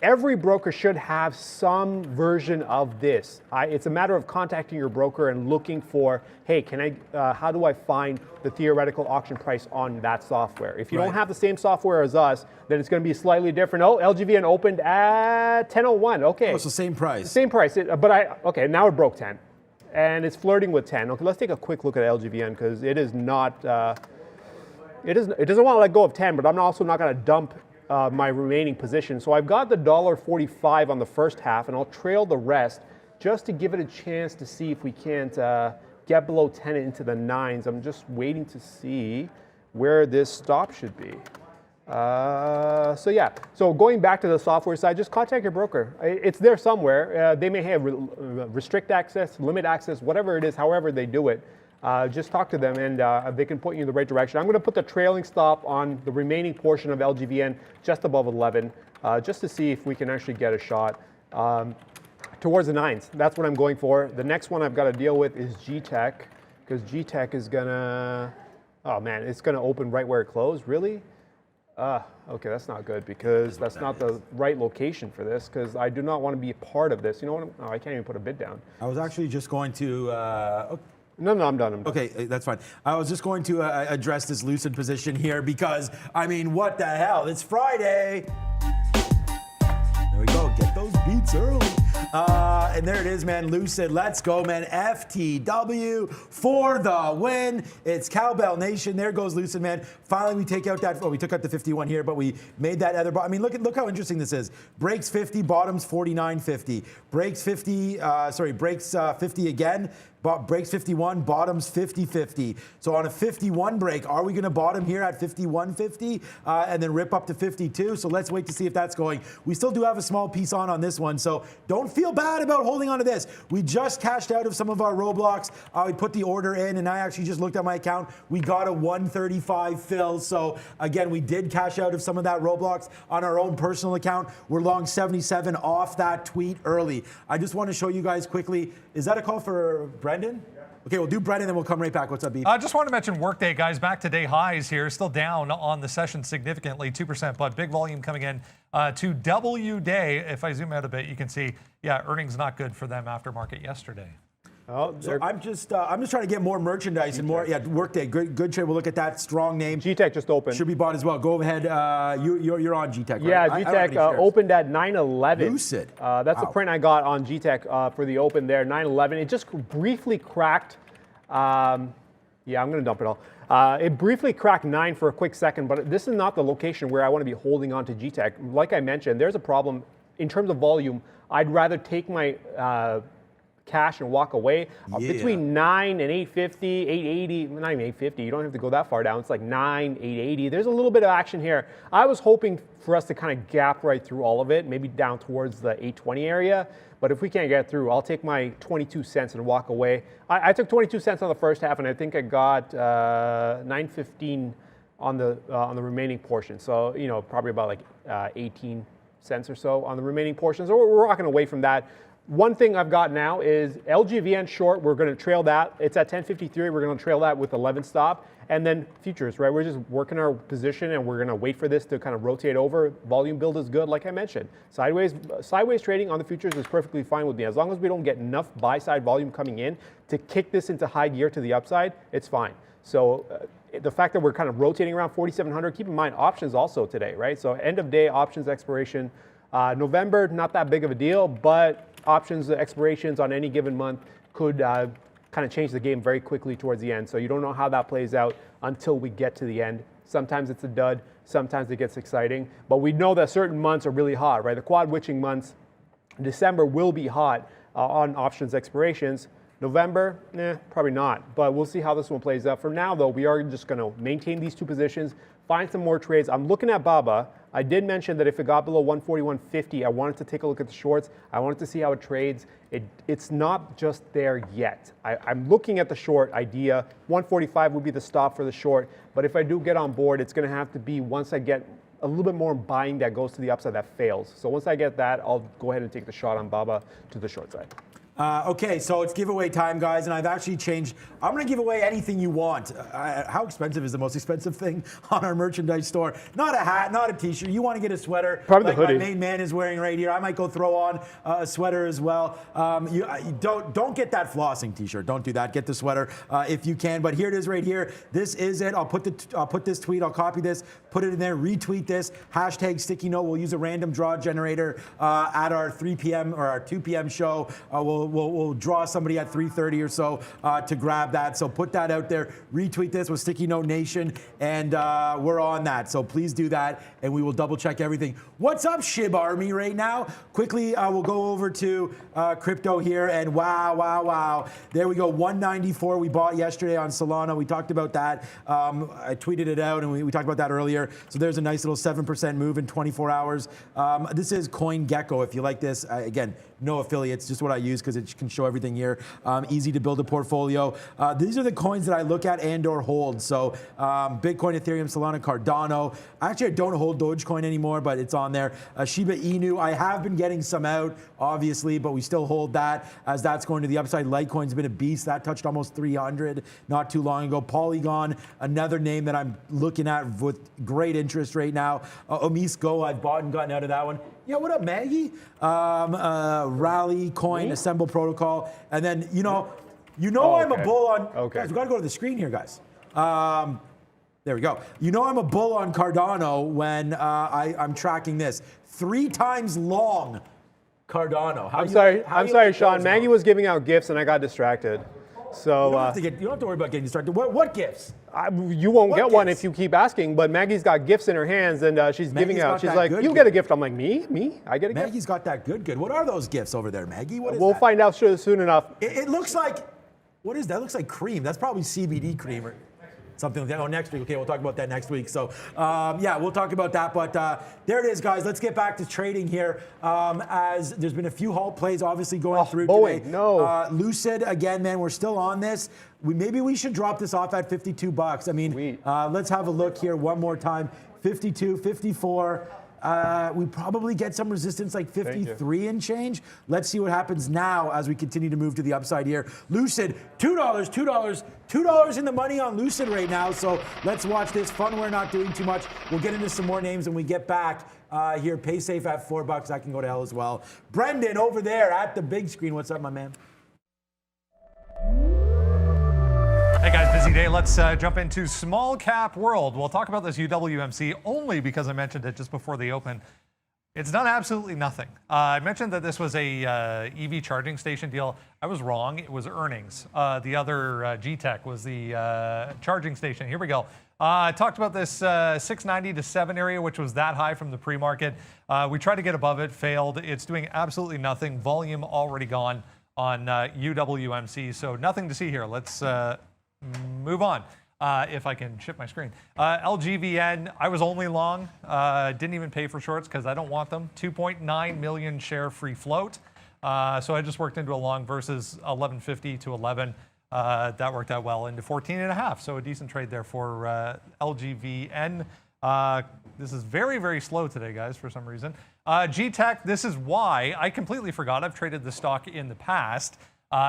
S3: every broker should have some version of this. It's a matter of contacting your broker and looking for, hey, how do I find the theoretical auction price on that software? If you don't have the same software as us, then it's going to be slightly different. Oh, LGVN opened at 10:01. Okay.
S2: Oh, it's the same price.
S3: Same price. Okay, now it broke 10. And it's flirting with 10. Okay, let's take a quick look at LGVN because it is not, it doesn't want to let go of 10, but I'm also not going to dump my remaining position. So I've got the $1.45 on the first half, and I'll trail the rest just to give it a chance to see if we can't get below 10 into the 9s. I'm just waiting to see where this stop should be. So going back to the software side, just contact your broker. It's there somewhere. They may have restrict access, limit access, whatever it is, however they do it. Just talk to them and they can point you in the right direction. I'm going to put the trailing stop on the remaining portion of LGVN just above 11, just to see if we can actually get a shot towards the 9s. That's what I'm going for. The next one I've got to deal with is GTEC, because GTEC is going to, oh man, it's going to open right where it closed. Really? Okay, that's not good because that's not the right location for this, because I do not want to be a part of this. You know what? Oh, I can't even put a bid down.
S2: I was actually just going to...
S3: No, I'm done.
S2: Okay, that's fine. I was just going to address this Lucid position here because, I mean, what the hell? It's Friday. There we go. Get those beats early. And there it is, man. Lucid. Let's go, man. FTW for the win. It's Cowbell Nation. There goes Lucid, man. Finally, we take out that. Well, we took out the 51 here, but we made that other. I mean, look how interesting this is. Breaks 50, bottoms 49.50. Breaks 50. Breaks 50 again. Breaks 51, bottoms 50.50. So on a 51 break, are we going to bottom here at 51.50 and then rip up to 52? So let's wait to see if that's going. We still do have a small piece on this one, so don't feel bad about holding on to this. We just cashed out of some of our roadblocks. We put the order in, and I actually just looked at my account. We got a 135 fill. So again, we did cash out of some of that roadblocks on our own personal account. We're long 77 off that tweet early. I just want to show you guys quickly. Is that a call for Brendan? Yeah. Okay, we'll do Brendan, then we'll come right back. What's up, B?
S1: I just want to mention workday, guys. Back to day highs here. Still down on the session significantly, 2%, but big volume coming in to W day. If I zoom out a bit, you can see, earnings not good for them after market yesterday.
S3: Oh,
S2: so I'm just trying to get more merchandise and more. Yeah, workday, good trade. We'll look at that strong name.
S3: GTEC just opened.
S2: Should be bought as well. Go ahead. You're on GTEC, right?
S3: Yeah, GTEC opened at 911.
S2: Lucid.
S3: That's the print I got on GTEC for the open there, 911. It just briefly cracked. I'm going to dump it all. It briefly cracked 9 for a quick second, but this is not the location where I want to be holding on to GTEC. Like I mentioned, there's a problem in terms of volume. I'd rather take my cash and walk away. Between 9 and 850, 880, not even 850, you don't have to go that far down. It's like 9, 880. There's a little bit of action here. I was hoping for us to kind of gap right through all of it, maybe down towards the 820 area. But if we can't get through, I'll take my 22 cents and walk away. I took 22 cents on the first half, and I think I got 9.15 on the remaining portion. So, probably about like 18 cents or so on the remaining portion. So we're walking away from that. One thing I've got now is LGVN short. We're going to trail that. It's at 10.53. We're going to trail that with 11 stop. And then futures, right? We're just working our position, and we're going to wait for this to kind of rotate over. Volume build is good, like I mentioned. Sideways trading on the futures is perfectly fine with me. As long as we don't get enough buy-side volume coming in to kick this into high gear to the upside, it's fine. So the fact that we're kind of rotating around 4,700, keep in mind options also today, right? So end of day options expiration. November, not that big of a deal, but options expirations on any given month could kind of change the game very quickly towards the end. So you don't know how that plays out until we get to the end. Sometimes it's a dud, sometimes it gets exciting, but we know that certain months are really hot, right? The quad witching months, December will be hot on options expirations. November, probably not, but we'll see how this one plays out. For now, though, we are just going to maintain these two positions, find some more trades. I'm looking at BABA. I did mention that if it got below 141.50, I wanted to take a look at the shorts. I wanted to see how it trades. It's not just there yet. I'm looking at the short idea. 145 would be the stop for the short, but if I do get on board, it's going to have to be once I get a little bit more buying that goes to the upside that fails. So once I get that, I'll go ahead and take the shot on BABA to the short side.
S2: Okay, so it's giveaway time, guys, and I've actually changed. I'm going to give away anything you want. How expensive is the most expensive thing on our merchandise store? Not a hat, not a t-shirt. You want to get a sweater,
S3: probably
S2: like
S3: the hoodie
S2: my main man is wearing right here. I might go throw on a sweater as well. You don't get that flossing t-shirt. Don't do that. Get the sweater if you can. But here it is right here. This is it. I'll put this tweet. I'll copy this, put it in there, retweet this. Hashtag sticky note. We'll use a random draw generator at our 3 p.m. or our 2 p.m. show. We'll draw somebody at 3:30 or so to grab that. So put that out there. Retweet this with Sticky Note Nation, and we're on that. So please do that, and we will double check everything. What's up, Shib Army, right now? Quickly, we'll go over to crypto here, and wow. There we go, 194 we bought yesterday on Solana. We talked about that. I tweeted it out, and we talked about that earlier. So there's a nice little 7% move in 24 hours. This is CoinGecko. If you like this, again, no affiliates, just what I use because it can show everything here. Easy to build a portfolio. These are the coins that I look at and or hold. So Bitcoin, Ethereum, Solana, Cardano. Actually, I don't hold Dogecoin anymore, but it's on there. Shiba Inu, I have been getting some out, obviously, but we still hold that as that's going to the upside. Litecoin's been a beast. That touched almost 300 not too long ago. Polygon, another name that I'm looking at with great interest right now. Omis Go, I've bought and gotten out of that one. Yeah, what up, Maggie? Rally, Coin, Assemble Protocol, and then I'm a bull on.
S3: Okay.
S2: Guys, we got to go to the screen here, guys. There we go. I'm a bull on Cardano when I'm tracking this 3 times long. Cardano.
S3: I'm sorry, Sean. Maggie was giving out gifts and I got distracted. So
S2: you don't have to worry about getting distracted. What gifts?
S3: You won't get one if you keep asking, but Maggie's got gifts in her hands and she's giving out. She's like, you get a gift. I'm like, me? I get a gift?
S2: Maggie's got that good. What are those gifts over there, Maggie? What is
S3: We'll
S2: that?
S3: find out soon enough.
S2: It looks like, what is that? It looks like cream. That's probably CBD cream or something like that. Oh, next week. Okay, we'll talk about that next week. So, yeah, we'll talk about that. But there it is, guys. Let's get back to trading here. As there's been a few halt plays obviously going through
S3: Boeing,
S2: today.
S3: no.
S2: Lucid, again, man, we're still on this. Maybe we should drop this off at 52 bucks. I mean, let's have a look here one more time. 52, 54. We probably get some resistance like 53 and change. Let's see what happens now as we continue to move to the upside here. Lucid, $2 in the money on Lucid right now. So let's watch this. Funware not doing too much. We'll get into some more names when we get back here. PaySafe at $4. I can go to hell as well. Brendan over there at the big screen. What's up, my man?
S1: Hey guys, busy day. Let's jump into small cap world. We'll talk about this UWMC only because I mentioned it just before the open. It's done absolutely nothing. I mentioned that this was a EV charging station deal. I was wrong. It was earnings. The other G-Tech was the charging station. Here we go. I talked about this 690 to 7 area, which was that high from the pre-market. We tried to get above it, failed. It's doing absolutely nothing. Volume already gone on UWMC, so nothing to see here. Let's move on. If I can shift my screen. LGVN, I was only long. Didn't even pay for shorts because I don't want them. 2.9 million share free float. So I just worked into a long versus 1150 to 11. That worked out well into 14.5. So a decent trade there for LGVN. This is very, very slow today, guys, for some reason. G-Tech, this is why I completely forgot. I've traded the stock in the past.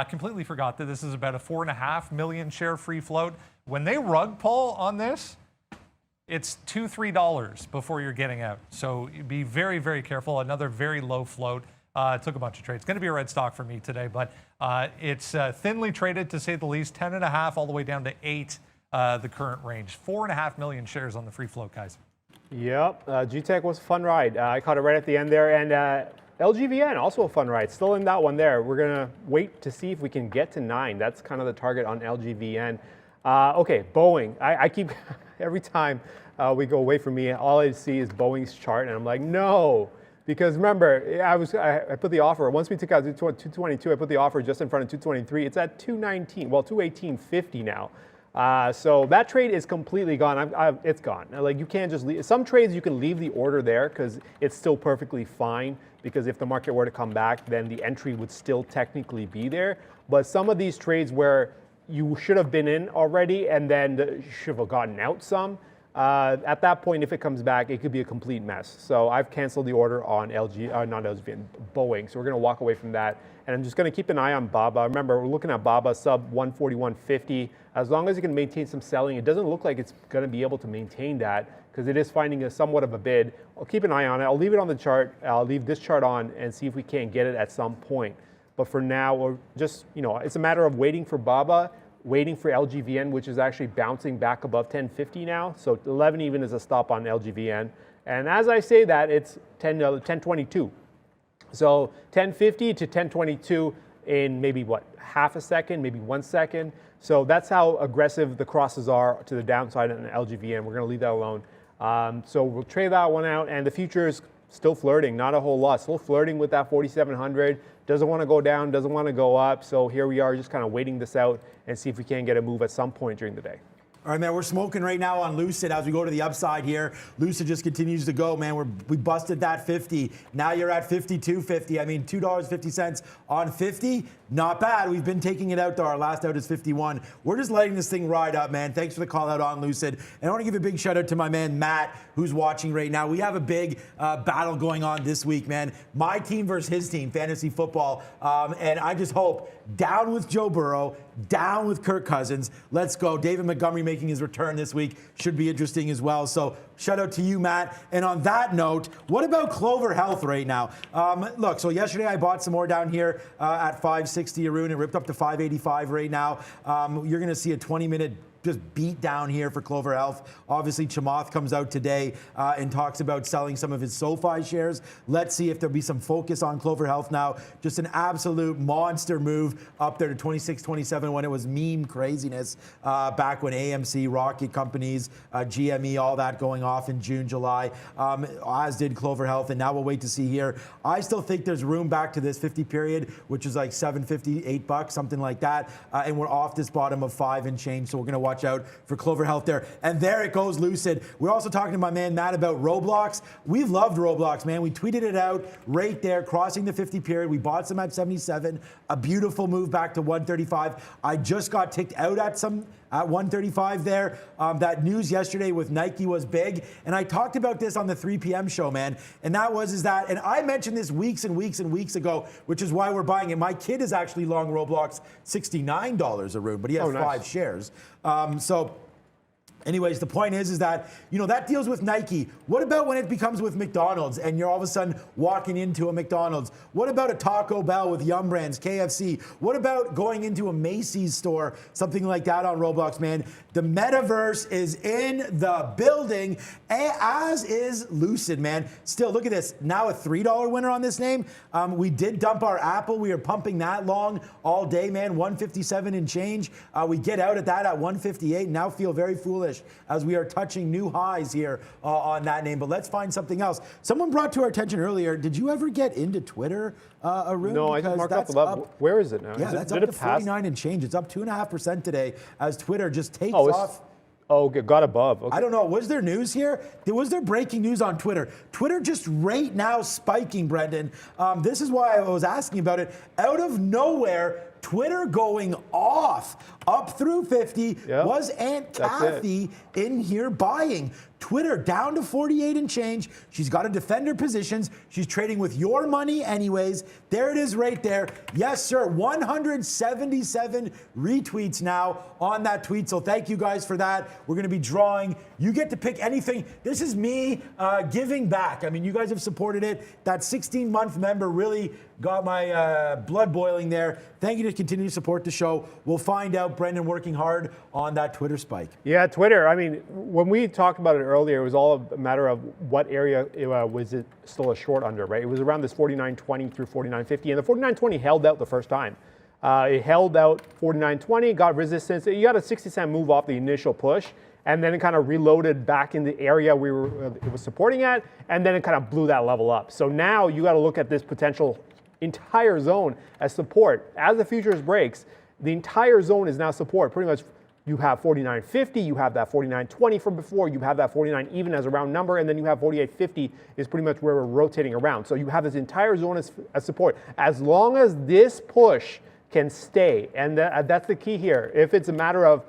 S1: Completely forgot that this is about a 4.5 million share free float. When they rug pull on this, it's $2-3 before you're getting out. So be very, very careful. Another very low float. Took a bunch of trades. Going to be a red stock for me today, but it's thinly traded to say the least. 10.5 all the way down to 8, the current range. 4.5 million shares on the free float, guys.
S3: Yep, G-Tech was a fun ride. I caught it right at the end there, and LGVN, also a fun ride. Still in that one there. We're going to wait to see if we can get to 9. That's kind of the target on LGVN. Okay, Boeing. I keep, every time we go away from me, all I see is Boeing's chart, and I'm like, no. Because remember, I put the offer, once we took out 222, I put the offer just in front of 223. It's at 219, well, 218.50 now. So that trade is completely gone. It's gone. Like, you can't just leave. Some trades you can leave the order there because it's still perfectly fine, because if the market were to come back, then the entry would still technically be there. But some of these trades where you should have been in already and then should have gotten out some, At that point, if it comes back, it could be a complete mess. So I've canceled the order on Boeing. So we're going to walk away from that. And I'm just going to keep an eye on BABA. Remember, we're looking at BABA sub 141.50. As long as it can maintain some selling, it doesn't look like it's going to be able to maintain that because it is finding a somewhat of a bid. I'll keep an eye on it. I'll leave it on the chart. I'll leave this chart on and see if we can't get it at some point. But for now, we're just, it's a matter of waiting for BABA, waiting for LGVN, which is actually bouncing back above 1050 now. So 11 even is a stop on LGVN. And as I say that, it's 1022. So 1050 to 1022 in maybe half a second, maybe 1 second. So that's how aggressive the crosses are to the downside on the LGVN. We're going to leave that alone. So we'll trade that one out, and the future is still flirting, not a whole lot. Still flirting with that 4,700. Doesn't want to go down, doesn't want to go up. So here we are just kind of waiting this out and see if we can get a move at some point during the day.
S2: All right, man, we're smoking right now on Lucid as we go to the upside here. Lucid just continues to go, man. We busted that 50. Now you're at 52.50. I mean, $2.50 on 50. Not bad. We've been taking it out, though. Our last out is 51. We're just letting this thing ride up, man. Thanks for the call out on Lucid. And I want to give a big shout out to my man, Matt, who's watching right now. We have a big battle going on this week, man. My team versus his team, fantasy football. And I just hope down with Joe Burrow, down with Kirk Cousins. Let's go. David Montgomery making his return this week. Should be interesting as well. So shout out to you, Matt. And on that note, what about Clover Health right now? Look, so yesterday I bought some more down here at 560 a rune. It ripped up to 585 right now. You're going to see a 20-minute just beat down here for Clover Health. Obviously, Chamath comes out today and talks about selling some of his SoFi shares. Let's see if there'll be some focus on Clover Health now. Just an absolute monster move up there to 26, 27 when it was meme craziness back when AMC, Rocket Companies, GME, all that going off in June, July, as did Clover Health. And now we'll wait to see here. I still think there's room back to this 50 period, which is like $7.50, $8, something like that. And we're off this bottom of 5 and change. So we're going to watch out for Clover Health there. And there it goes, Lucid. We're also talking to my man Matt about Roblox. We've loved Roblox, man. We tweeted it out right there, crossing the 50 period. We bought some at 77. A beautiful move back to 135. I just got ticked out at 135 there. That news yesterday with Nike was big. And I talked about this on the 3 p.m. show, man. And that was, and I mentioned this weeks and weeks and weeks ago, which is why we're buying it. My kid is actually long Roblox, $69 a room, but he has 5 shares. So anyways, the point is that, that deals with Nike. What about when it becomes with McDonald's and you're all of a sudden walking into a McDonald's? What about a Taco Bell with Yum Brands, KFC? What about going into a Macy's store, something like that on Roblox, man? The metaverse is in the building, as is Lucid, man. Still, look at this. Now a $3 winner on this name. We did dump our Apple. We are pumping that long all day, man. 157 and change. We get out at that at 158. Now feel very foolish as we are touching new highs here on that name. But let's find something else. Someone brought to our attention earlier, did you ever get into Twitter, Arun?
S3: No, I just marked up the level. Where is it now?
S2: Yeah, that's up to 49 and change. It's up 2.5% today as Twitter just takes off.
S3: Oh, it got above. Okay.
S2: I don't know. Was there news here? Was there breaking news on Twitter? Twitter just right now spiking, Brendan. This is why I was asking about it. Out of nowhere, Twitter going off up through 50. Yep. Was Aunt Kathy in here buying? Twitter down to 48 and change. She's got to defend her positions. She's trading with your money anyways. There it is right there. Yes, sir. 177 retweets now on that tweet. So thank you guys for that. We're going to be drawing. You get to pick anything. This is me giving back. I mean, you guys have supported it. That 16-month member really got my blood boiling there. Thank you to continue to support the show. We'll find out. Brendan working hard on that Twitter spike.
S3: Yeah, Twitter. I mean, when we talked about it earlier, it was all a matter of what area was it still a short under, right? It was around this 49.20 through 49.50, and the 49.20 held out the first time. It held out 49.20, got resistance. You got a 60-cent move off the initial push, and then it kind of reloaded back in the area it was supporting at, and then it kind of blew that level up. So now you got to look at this potential entire zone as support. As the futures breaks, the entire zone is now support. Pretty much you have 49.50, you have that 49.20 from before, you have that 49 even as a round number, and then you have 48.50 is pretty much where we're rotating around. So you have this entire zone as support. As long as this push can stay, and that's the key here. If it's a matter of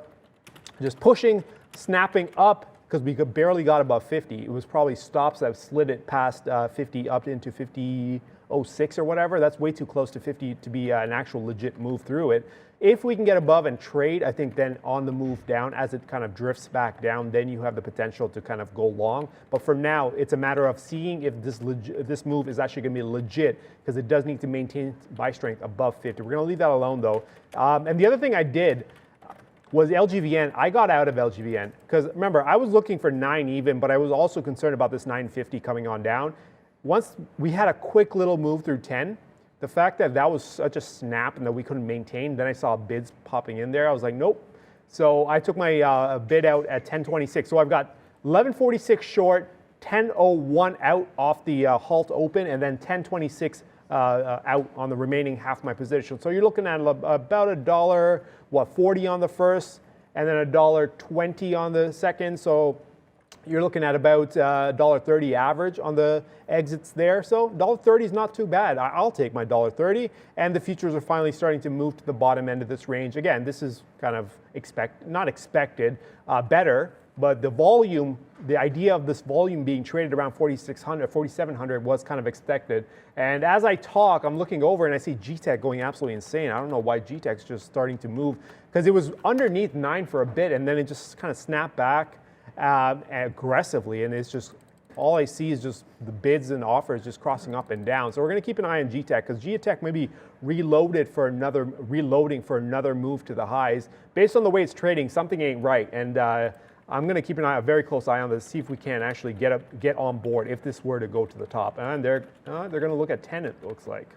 S3: just pushing, snapping up, because we barely got above 50. It was probably stops that slid it past 50 up into 50.06 or whatever. That's way too close to 50 to be an actual legit move through it. If we can get above and trade, I think then on the move down, as it kind of drifts back down, then you have the potential to kind of go long. But for now, it's a matter of seeing if this move is actually going to be legit, because it does need to maintain buy strength above 50. We're going to leave that alone, though. And the other thing I did was LGVN. I got out of LGVN because, remember, I was looking for 9 even, but I was also concerned about this 950 coming on down. Once we had a quick little move through 10, the fact that that was such a snap and that we couldn't maintain, then I saw bids popping in there. I was like, nope. So I took my bid out at 1026. So I've got 1146 short, 1001 out off the halt open, and then 1026 out on the remaining half my position. So you're looking at about $1.40 on the first, and then $1.20 on the second. So you're looking at about $1.30 average on the exits there. So $1.30 is not too bad. I'll take my $1.30. And the futures are finally starting to move to the bottom end of this range. Again, this is kind of not expected, better. But the volume, the idea of this volume being traded around 4,600, 4,700 was kind of expected. And as I talk, I'm looking over and I see GTEC going absolutely insane. I don't know why GTEC's just starting to move, because it was underneath 9 for a bit and then it just kind of snapped back aggressively. And it's just, all I see is just the bids and offers just crossing up and down. So we're going to keep an eye on GTEC, because GTEC may be reloading for another move to the highs. Based on the way it's trading, something ain't right. And I'm going to keep a very close eye on this, see if we can actually get on board if this were to go to the top. And they're going to look at 10, it looks like.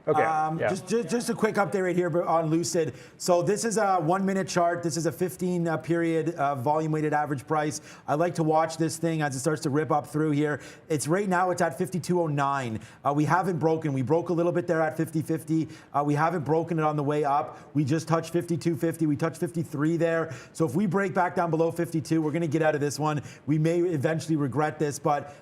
S3: Okay. Yeah.
S2: Just a quick update right here on Lucid. So this is a 1 minute chart. This is a 15 period volume weighted average price. I like to watch this thing as it starts to rip up through here. It's right now, it's at 52.09. We haven't broken. We broke a little bit there at 50.50. We haven't broken it on the way up. We just touched 52.50. We touched 53 there. So if we break back down below 52, we're going to get out of this one. We may eventually regret this, but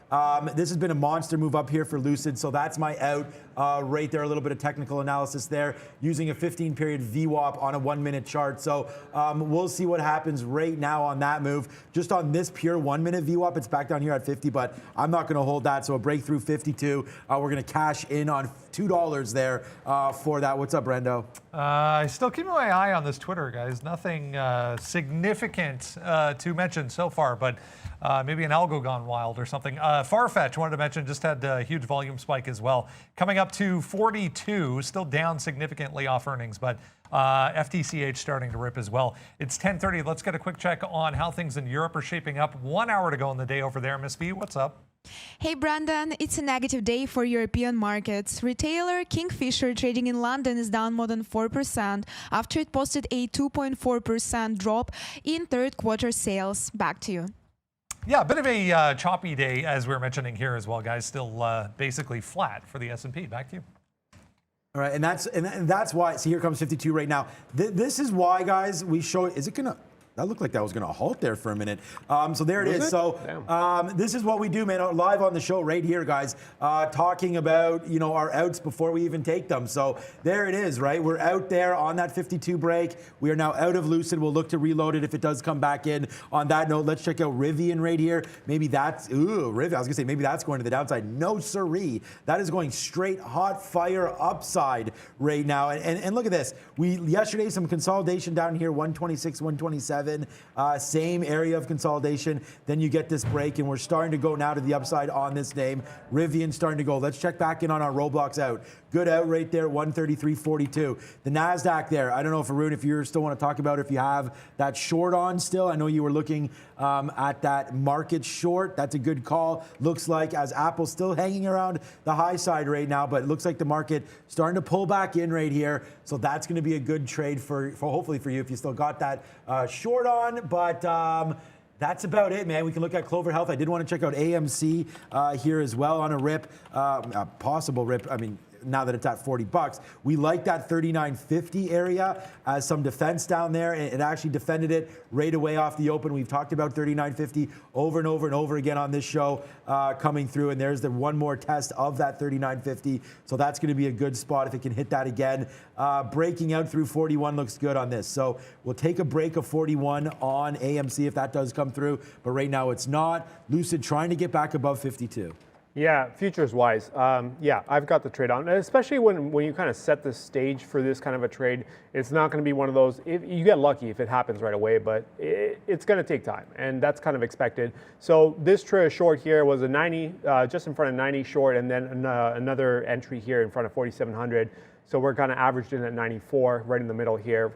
S2: this has been a monster move up here for Lucid. So that's my out right there. A little bit of technical analysis there using a 15 period VWAP on a 1 minute chart. So we'll see what happens right now on that move. Just on this pure 1 minute VWAP, it's back down here at 50, but I'm not going to hold that. So a breakthrough 52. We're going to cash in on $2 there for that. What's up, Brendo?
S1: Still keeping my eye on this Twitter, guys. Nothing significant to mention so far, but maybe an algo gone wild or something. Farfetch, wanted to mention, just had a huge volume spike as well. Coming up to 42, still down significantly off earnings, but FTCH starting to rip as well. It's 10:30. Let's get a quick check on how things in Europe are shaping up. 1 hour to go in the day over there. Miss V, what's up?
S4: Hey Brandon, it's a negative day for European markets. Retailer Kingfisher trading in London is down more than 4% after it posted a 2.4% drop in third quarter sales. Back to you.
S1: Yeah, a bit of a choppy day, as we were mentioning here as well, guys. Still basically flat for the S&P. Back to you.
S2: All right, and that's why. See, here comes 52 right now. This is why, guys. We show. Is it gonna? That looked like that was going to halt there for a minute. So there it is. So this is what we do, man. Live on the show right here, guys, talking about, our outs before we even take them. So there it is, right? We're out there on that 52 break. We are now out of Lucid. We'll look to reload it if it does come back in. On that note, let's check out Rivian right here. Maybe that's, Rivian. I was going to say, maybe that's going to the downside. No, siree. That is going straight hot fire upside right now. And look at this. Yesterday, some consolidation down here, 126, 127. Same area of consolidation. Then you get this break, and we're starting to go now to the upside on this name. Rivian starting to go. Let's check back in on our Roblox out. Good out right there, 133.42. The NASDAQ there. I don't know if Arun, if you still want to talk about if you have that short on still. I know you were looking at that market short. That's a good call. Looks like as Apple's still hanging around the high side right now, but it looks like the market starting to pull back in right here. So that's going to be a good trade for hopefully for you if you still got that short on. But that's about it, man. We can look at Clover Health. I did want to check out AMC here as well on a rip, a possible rip. I mean, now that it's at 40 bucks. We like that 39.50 area as some defense down there. It actually defended it right away off the open. We've talked about 39.50 over and over and over again on this show coming through, and there's the one more test of that 39.50. So that's going to be a good spot if it can hit that again. Breaking out through 41 looks good on this. So we'll take a break of 41 on AMC if that does come through, but right now it's not. Lucid trying to get back above 52.
S3: Yeah, futures wise, yeah, I've got the trade on, especially when you kind of set the stage for this kind of a trade. It's not going to be one of those, you get lucky if it happens right away, but it's going to take time, and that's kind of expected. So this trade short here was a 90, just in front of 90 short, and then another entry here in front of 4,700. So we're kind of averaged in at 94, right in the middle here.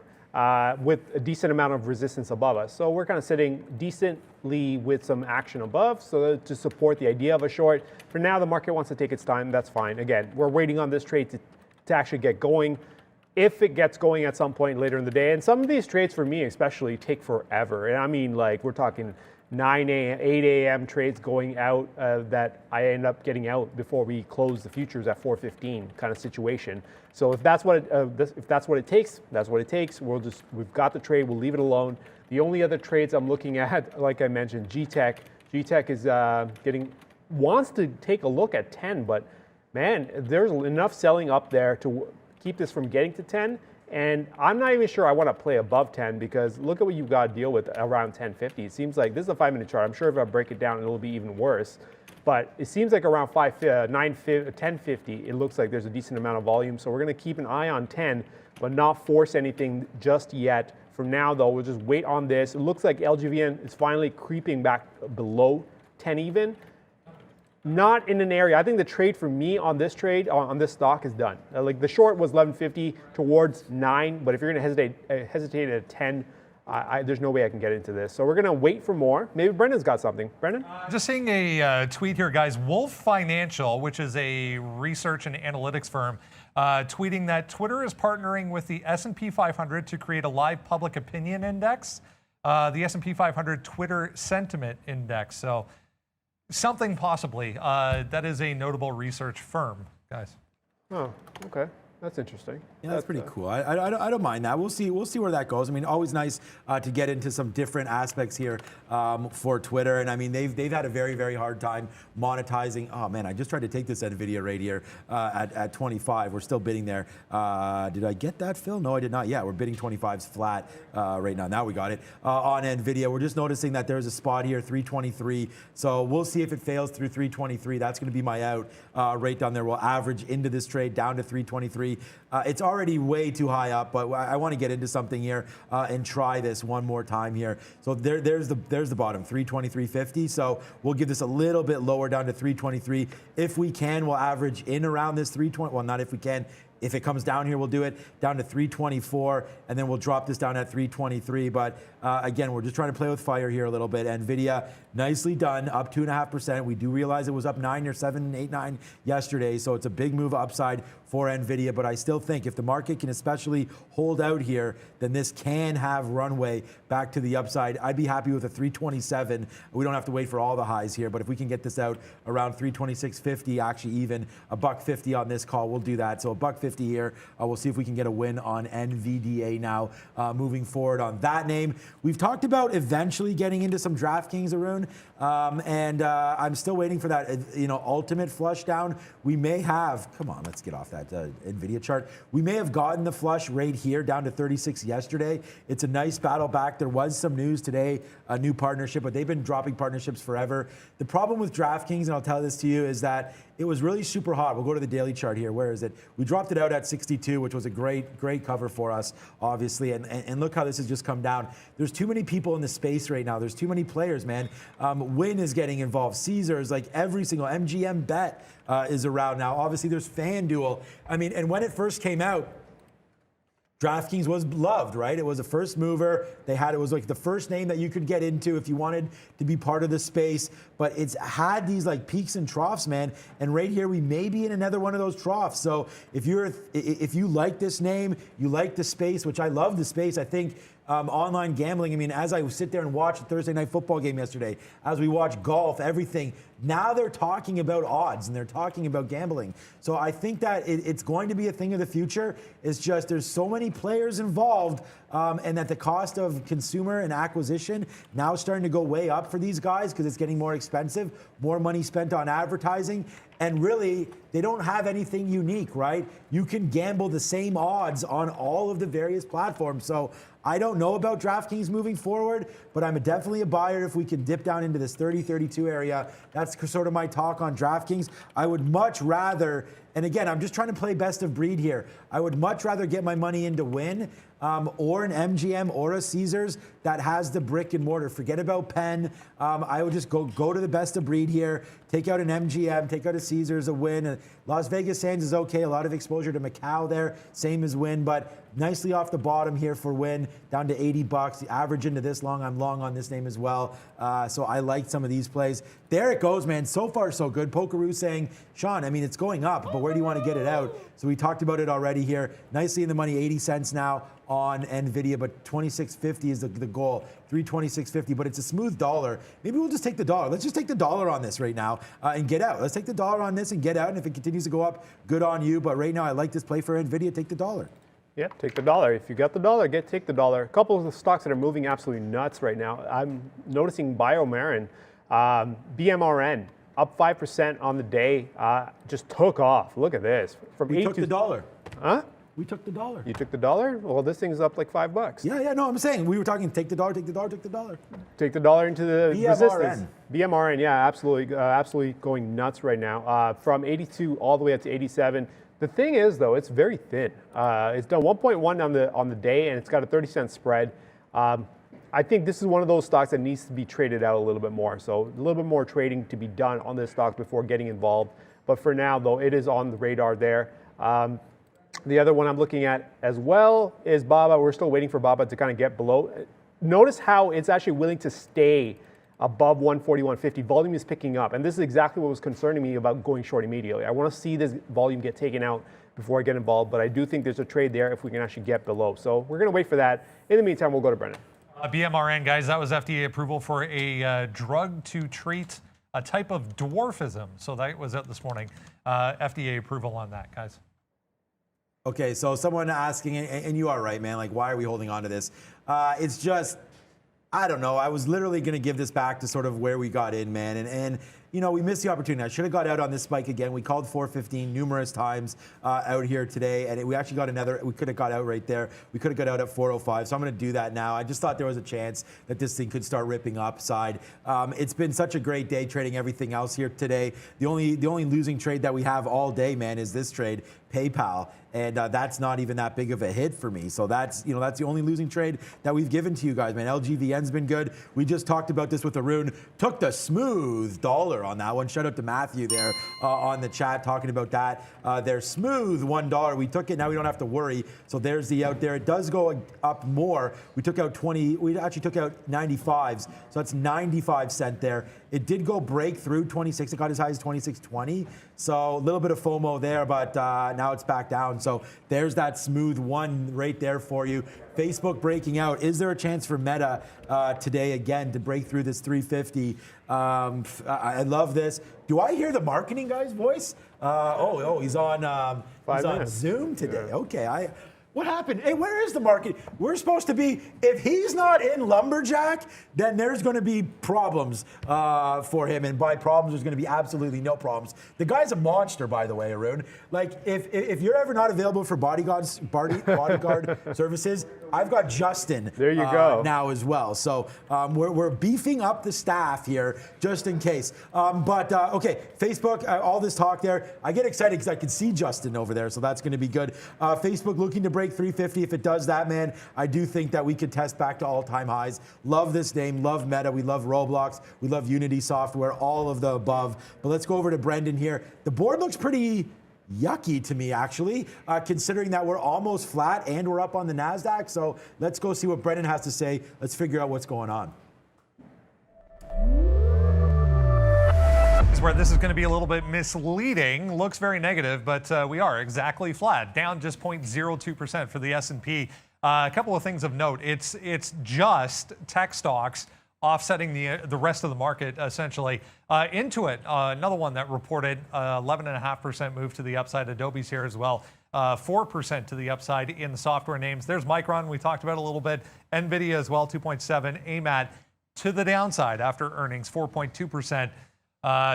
S3: With a decent amount of resistance above us. So we're kind of sitting decently with some action above, so to support the idea of a short. For now, the market wants to take its time, that's fine. Again, we're waiting on this trade to actually get going. If it gets going at some point later in the day, and some of these trades for me especially take forever. And I mean, like, we're talking 9 a.m., 8 a.m. trades going out that I end up getting out before we close the futures at 4:15 kind of situation. So if that's what it takes, that's what it takes. We've got the trade. We'll leave it alone. The only other trades I'm looking at, like I mentioned, GTech. GTech is wants to take a look at 10, but man, there's enough selling up there to keep this from getting to 10. And I'm not even sure I want to play above 10 because look at what you've got to deal with around 1050. It seems like this is a 5-minute chart. I'm sure if I break it down, it'll be even worse. But it seems like around 1050, it looks like there's a decent amount of volume. So we're going to keep an eye on 10, but not force anything just yet. For now, though, we'll just wait on this. It looks like LGVN is finally creeping back below 10 even. Not in an area. I think the trade for me on this trade, on this stock, is done. Like the short was 1150 towards 9, but if you're going to hesitate at 10, there's no way I can get into this. So we're going to wait for more. Maybe Brendan's got something. Brendan?
S1: Just seeing a tweet here, guys. Wolf Financial, which is a research and analytics firm, tweeting that Twitter is partnering with the S&P 500 to create a live public opinion index, the S&P 500 Twitter Sentiment Index. So something possibly. That is a notable research firm, guys.
S3: Oh, okay. That's interesting.
S2: Yeah, that's pretty cool. I don't mind that. We'll see where that goes. I mean, always nice to get into some different aspects here for Twitter. And I mean, they've had a very, very hard time monetizing. Oh man, I just tried to take this NVIDIA right here at 25. We're still bidding there. Did I get that, Phil? No, I did not. Yeah, we're bidding 25s flat right now. Now we got it on NVIDIA. We're just noticing that there's a spot here, 323. So we'll see if it fails through 323. That's going to be my out right down there. We'll average into this trade down to 323. It's already way too high up, but I want to get into something here and try this one more time here. So there's the bottom, 323.50. So we'll give this a little bit lower down to 323. If we can, we'll average in around this 320. Well, not if we can. If it comes down here, we'll do it down to 324, and then we'll drop this down at 323. But again, we're just trying to play with fire here a little bit. NVIDIA, nicely done, up 2.5%. We do realize it was up 9 or 7, 8, 9 yesterday, so it's a big move upside for NVIDIA. But I still think if the market can especially hold out here, then this can have runway back to the upside. I'd be happy with a 327. We don't have to wait for all the highs here, but if we can get this out around 326.50, actually even $1.50 on this call, we'll do that. So $1.50 here. We'll see if we can get a win on NVDA now moving forward on that name. We've talked about eventually getting into some DraftKings, Arun, and I'm still waiting for that ultimate flush down. We may have, come on, let's get off that NVIDIA chart. We may have gotten the flush right here down to 36 yesterday. It's a nice battle back. There was some news today, a new partnership, but they've been dropping partnerships forever. The problem with DraftKings, and I'll tell this to you, is that it was really super hot. We'll go to the daily chart here. Where is it? We dropped it out at 62, which was a great cover for us, obviously. And look how this has just come down. There's too many people in the space right now. There's too many players, man. Win is getting involved. Caesars, like every single MGM bet is around now. Obviously, there's FanDuel. I mean, and when it first came out, DraftKings was loved, right? It was a first mover. It was like the first name that you could get into if you wanted to be part of the space. But it's had these like peaks and troughs, man. And right here, we may be in another one of those troughs. So if you like this name, you like the space, which I love the space. I think online gambling. I mean, as I sit there and watch the Thursday night football game yesterday, as we watch golf, everything, now they're talking about odds and they're talking about gambling. So I think that it's going to be a thing of the future. It's just there's so many players involved, and that the cost of consumer and acquisition now is starting to go way up for these guys because it's getting more expensive, more money spent on advertising. And really, they don't have anything unique, right? You can gamble the same odds on all of the various platforms. So I don't know about DraftKings moving forward, but I'm definitely a buyer if we can dip down into this 30-32 area. That's sort of my talk on DraftKings. I would much rather, and again, I'm just trying to play best of breed here. I would much rather get my money into Win or an MGM or a Caesars that has the brick and mortar. Forget about Penn. I would just go to the best of breed here. Take out an MGM, take out a Caesars, a Win. Las Vegas Sands is okay. A lot of exposure to Macau there, same as Win, but nicely off the bottom here for Win, down to $80. The average into this long. I'm long on this name as well. So I like some of these plays. There it goes, man. So far, so good. Pokeroo saying, Sean, I mean, it's going up, but where do you want to get it out? So we talked about it already here. Nicely in the money, 80 cents now on NVIDIA, but 26.50 is the goal. 326.50, but it's a smooth dollar. Maybe we'll just take the dollar. Let's just take the dollar on this right now and get out. Let's take the dollar on this and get out. And if it continues to go up, good on you. But right now, I like this play for NVIDIA. Take the dollar.
S3: Yeah, take the dollar. If you got the dollar, take the dollar. A couple of the stocks that are moving absolutely nuts right now. I'm noticing BioMarin, BMRN, up 5% on the day, just took off. Look at this.
S2: We took the dollar.
S3: Huh?
S2: We took the dollar.
S3: You took the dollar? Well, this thing's up like $5.
S2: Yeah, no, I'm saying we were talking take the dollar, take the dollar, take the dollar.
S3: Take the dollar into the
S2: BMRN.
S3: resistance. BMRN, yeah, absolutely going nuts right now. From 82 all the way up to 87. The thing is, though, it's very thin. It's done 1.1 on the day, and it's got a 30-cent spread. I think this is one of those stocks that needs to be traded out a little bit more. So a little bit more trading to be done on this stock before getting involved. But for now, though, it is on the radar there. The other one I'm looking at as well is BABA. We're still waiting for BABA to kind of get below. Notice how it's actually willing to stay above 140, 150. Volume is picking up. And this is exactly what was concerning me about going short immediately. I want to see this volume get taken out before I get involved. But I do think there's a trade there if we can actually get below. So we're going to wait for that. In the meantime, we'll go to Brendan.
S1: BMRN, guys, that was FDA approval for a drug to treat a type of dwarfism. So that was out this morning. FDA approval on that, guys.
S2: Okay, so someone asking, and you are right, man, like, why are we holding on to this? It's just, I don't know. I was literally going to give this back to sort of where we got in, man. And you know, we missed the opportunity. I should have got out on this spike again. We called 415 numerous times out here today, and we actually got another. We could have got out right there. We could have got out at 405. So I'm going to do that now. I just thought there was a chance that this thing could start ripping upside. It's been such a great day trading everything else here today. The only losing trade that we have all day, man, is this trade, PayPal. And that's not even that big of a hit for me. So that's the only losing trade that we've given to you guys, man. LGVN's been good. We just talked about this with Arun. Took the smooth dollar on that one. Shout out to Matthew there on the chat talking about that. Their smooth $1. We took it. Now we don't have to worry. So there's the out there. It does go up more. We took out 20. We actually took out 95s. So that's 95 cent there. It did go break through 26. It got as high as 26.20. So a little bit of FOMO there, but now it's back down. So there's that smooth one right there for you. Facebook breaking out. Is there a chance for Meta today again to break through this 350? I love this. Do I hear the marketing guy's voice? He's on Zoom today. Yeah. Okay. What happened? Hey, where is the market? We're supposed to be, if he's not in Lumberjack, then there's going to be problems for him. And by problems, there's going to be absolutely no problems. The guy's a monster, by the way, Arun. Like, if you're ever not available for bodyguard services, I've got Justin
S3: there you go.
S2: Now as well. So we're beefing up the staff here just in case. Okay, Facebook, all this talk there. I get excited because I can see Justin over there, so that's going to be good. Facebook looking to break 350. If it does that, man, I do think that we could test back to all-time highs. Love this name, love Meta, we love Roblox, we love Unity Software, all of the above. But let's go over to Brendan here. The board looks pretty yucky to me, actually, considering that we're almost flat and we're up on the NASDAQ. So let's go see what Brendan has to say. Let's figure out what's going on.
S1: Where this is going to be a little bit misleading. Looks very negative, but we are exactly flat, down just 0.02% for the S&P. A couple of things of note. It's just tech stocks offsetting the rest of the market, essentially. Intuit, another one that reported 11.5% move to the upside. Adobe's here as well. 4% to the upside in the software names. There's Micron, we talked about a little bit. NVIDIA as well, 2.7. AMAT to the downside after earnings, 4.2%.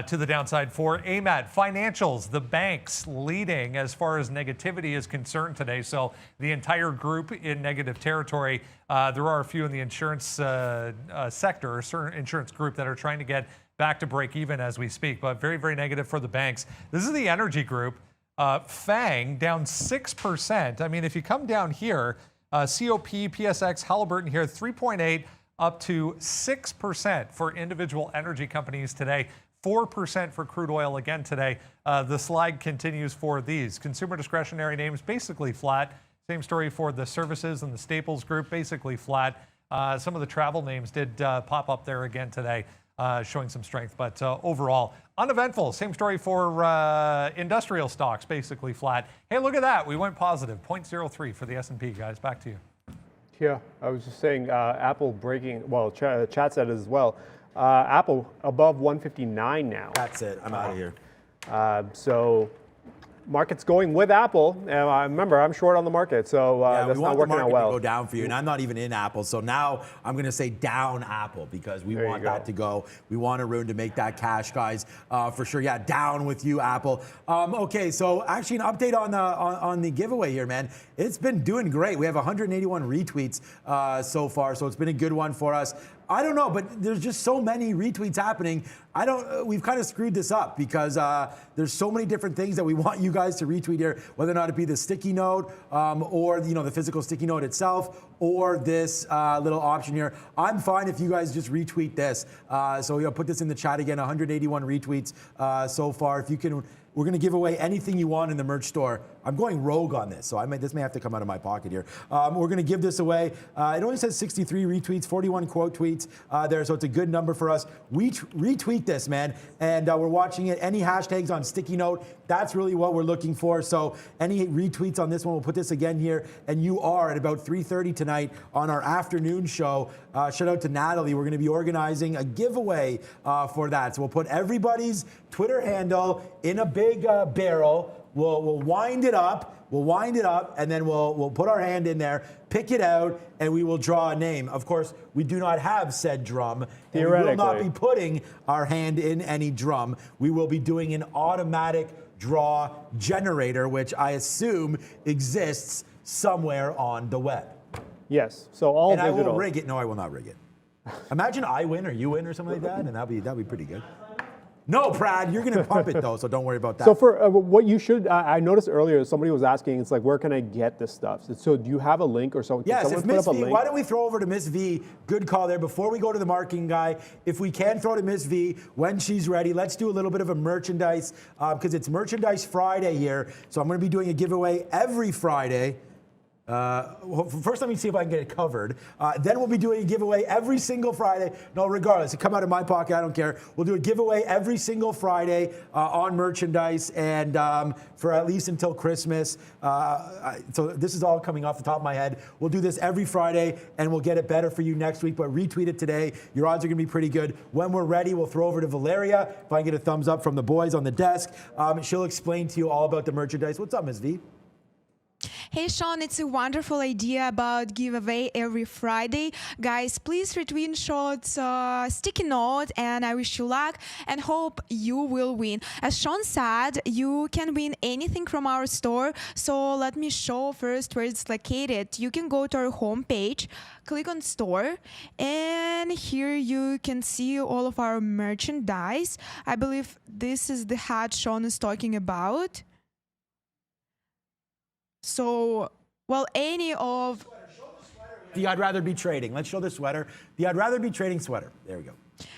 S1: To the downside for AMAT. Financials, the banks leading as far as negativity is concerned today. So the entire group in negative territory. There are a few in the insurance sector, a certain insurance group that are trying to get back to break even as we speak, but very, very negative for the banks. This is the energy group. FANG down 6%. I mean, if you come down here, COP, PSX, Halliburton here, 3.8 up to 6% for individual energy companies today. 4% for crude oil again today. The slide continues for these. Consumer discretionary names basically flat. Same story for the services and the staples group, basically flat. Some of the travel names did pop up there again today, showing some strength. But overall, uneventful. Same story for industrial stocks, basically flat. Hey, look at that. We went positive, 0.03 for the S&P, guys. Back to you.
S3: Yeah, I was just saying Apple breaking, well, chat said it as well. Apple above 159 now.
S2: That's it. I'm out of here.
S3: So market's going with Apple. And remember, I'm short on the market, so that's not working out well.
S2: To go down for you, and I'm not even in Apple. So now I'm going to say down Apple because we want that to go. We want Arun to make that cash, guys, for sure. Yeah, down with you, Apple. Okay, so actually an update on the giveaway here, man. It's been doing great. We have 181 retweets so far, so it's been a good one for us. I don't know, but there's just so many retweets happening. We've kind of screwed this up because there's so many different things that we want you guys to retweet here, whether or not it be the sticky note or the physical sticky note itself or this little option here. I'm fine if you guys just retweet this. So we'll put this in the chat again, 181 retweets so far. If you can, we're going to give away anything you want in the merch store. I'm going rogue on this, so this may have to come out of my pocket here. We're going to give this away. It only says 63 retweets, 41 quote tweets there, so it's a good number for us. We retweet this, man, and we're watching it. Any hashtags on sticky note, that's really what we're looking for. So any retweets on this one, we'll put this again here, and you are at about 3:30 tonight on our afternoon show. Shout out to Natalie. We're going to be organizing a giveaway for that. So we'll put everybody's Twitter handle in a big barrel. We'll wind it up. And then we'll put our hand in there, pick it out, and we will draw a name. Of course, we do not have said drum. And we will not be putting our hand in any drum. We will be doing an automatic draw generator, which I assume exists somewhere on the web.
S3: Yes, so all digital.
S2: And I will rig it. No, I will not rig it. Imagine I win or you win or something like that, and that'd be pretty good. No, Brad, you're going to pump it, though, so don't worry about that.
S3: So for what you should, I noticed earlier, somebody was asking, it's like, where can I get this stuff? So do you have a link or something?
S2: Yes, if Miss V, why don't we throw over to Miss V? Good call there. Before we go to the marketing guy, if we can throw to Miss V when she's ready, let's do a little bit of a merchandise, because it's Merchandise Friday here. So I'm going to be doing a giveaway every Friday. First, let me see if I can get it covered. Then we'll be doing a giveaway every single Friday. No, regardless, it come out of my pocket. I don't care. We'll do a giveaway every single Friday on merchandise, and for at least until Christmas. So this is all coming off the top of my head. We'll do this every Friday, and we'll get it better for you next week. But retweet it today. Your odds are going to be pretty good. When we're ready, we'll throw over to Valeria. If I can get a thumbs up from the boys on the desk, she'll explain to you all about the merchandise. What's up, Ms. V?
S4: Hey Sean, it's a wonderful idea about giveaway every Friday. Guys, please retweet shots, sticky note, and I wish you luck and hope you will win. As Sean said, you can win anything from our store. So let me show first where it's located. You can go to our homepage, click on store, and here you can see all of our merchandise. I believe this is the hat Sean is talking about. So, well, any of
S2: the I'd rather be trading. Let's show the sweater. The I'd rather be trading sweater. There we go.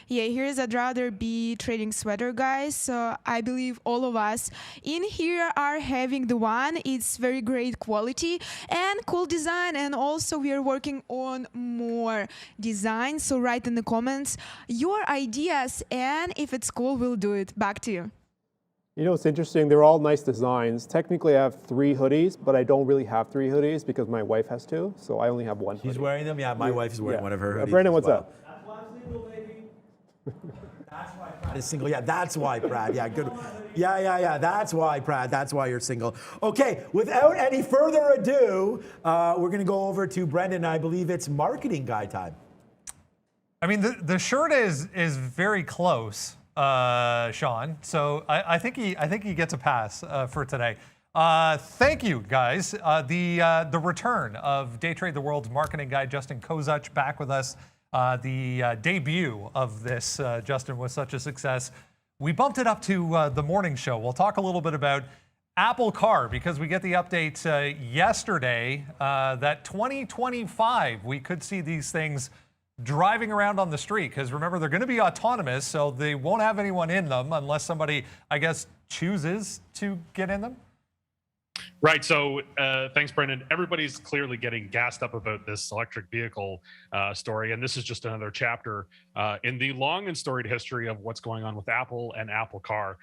S4: Yeah, here's I'd rather be trading sweater, guys. So I believe all of us in here are having the one. It's very great quality and cool design. And also we are working on more designs. So write in the comments your ideas, and if it's cool, we'll do it. Back to you.
S3: You know, it's interesting. They're all nice designs. Technically, I have 3 hoodies, but I don't really have 3 hoodies because my wife has 2, so I only have 1
S2: She's
S3: hoodie.
S2: wearing them. Yeah, my wife is wearing one of her hoodies.
S3: Brandon,
S2: as
S3: what's
S2: well.
S3: up?
S2: That's why I'm single, baby. That's why Brad is single. Yeah, that's why, Brad. Yeah, good. Yeah. That's why, Brad. That's why you're single. Okay, without any further ado, we're going to go over to Brendan. I believe it's marketing guy time.
S1: I mean, the shirt is very close, Sean. So I think he gets a pass for today. Thank you, guys. The return of Day Trade the World's marketing guy, Justin Kozach, back with us. The debut of this, Justin, was such a success. We bumped it up to the morning show. We'll talk a little bit about Apple Car because we get the update yesterday that 2025 we could see these things driving around on the street, because remember, they're going to be autonomous, so they won't have anyone in them unless somebody, I guess, chooses to get in them.
S6: Right. So thanks, Brendan. Everybody's clearly getting gassed up about this electric vehicle story. And this is just another chapter in the long and storied history of what's going on with Apple and Apple Car.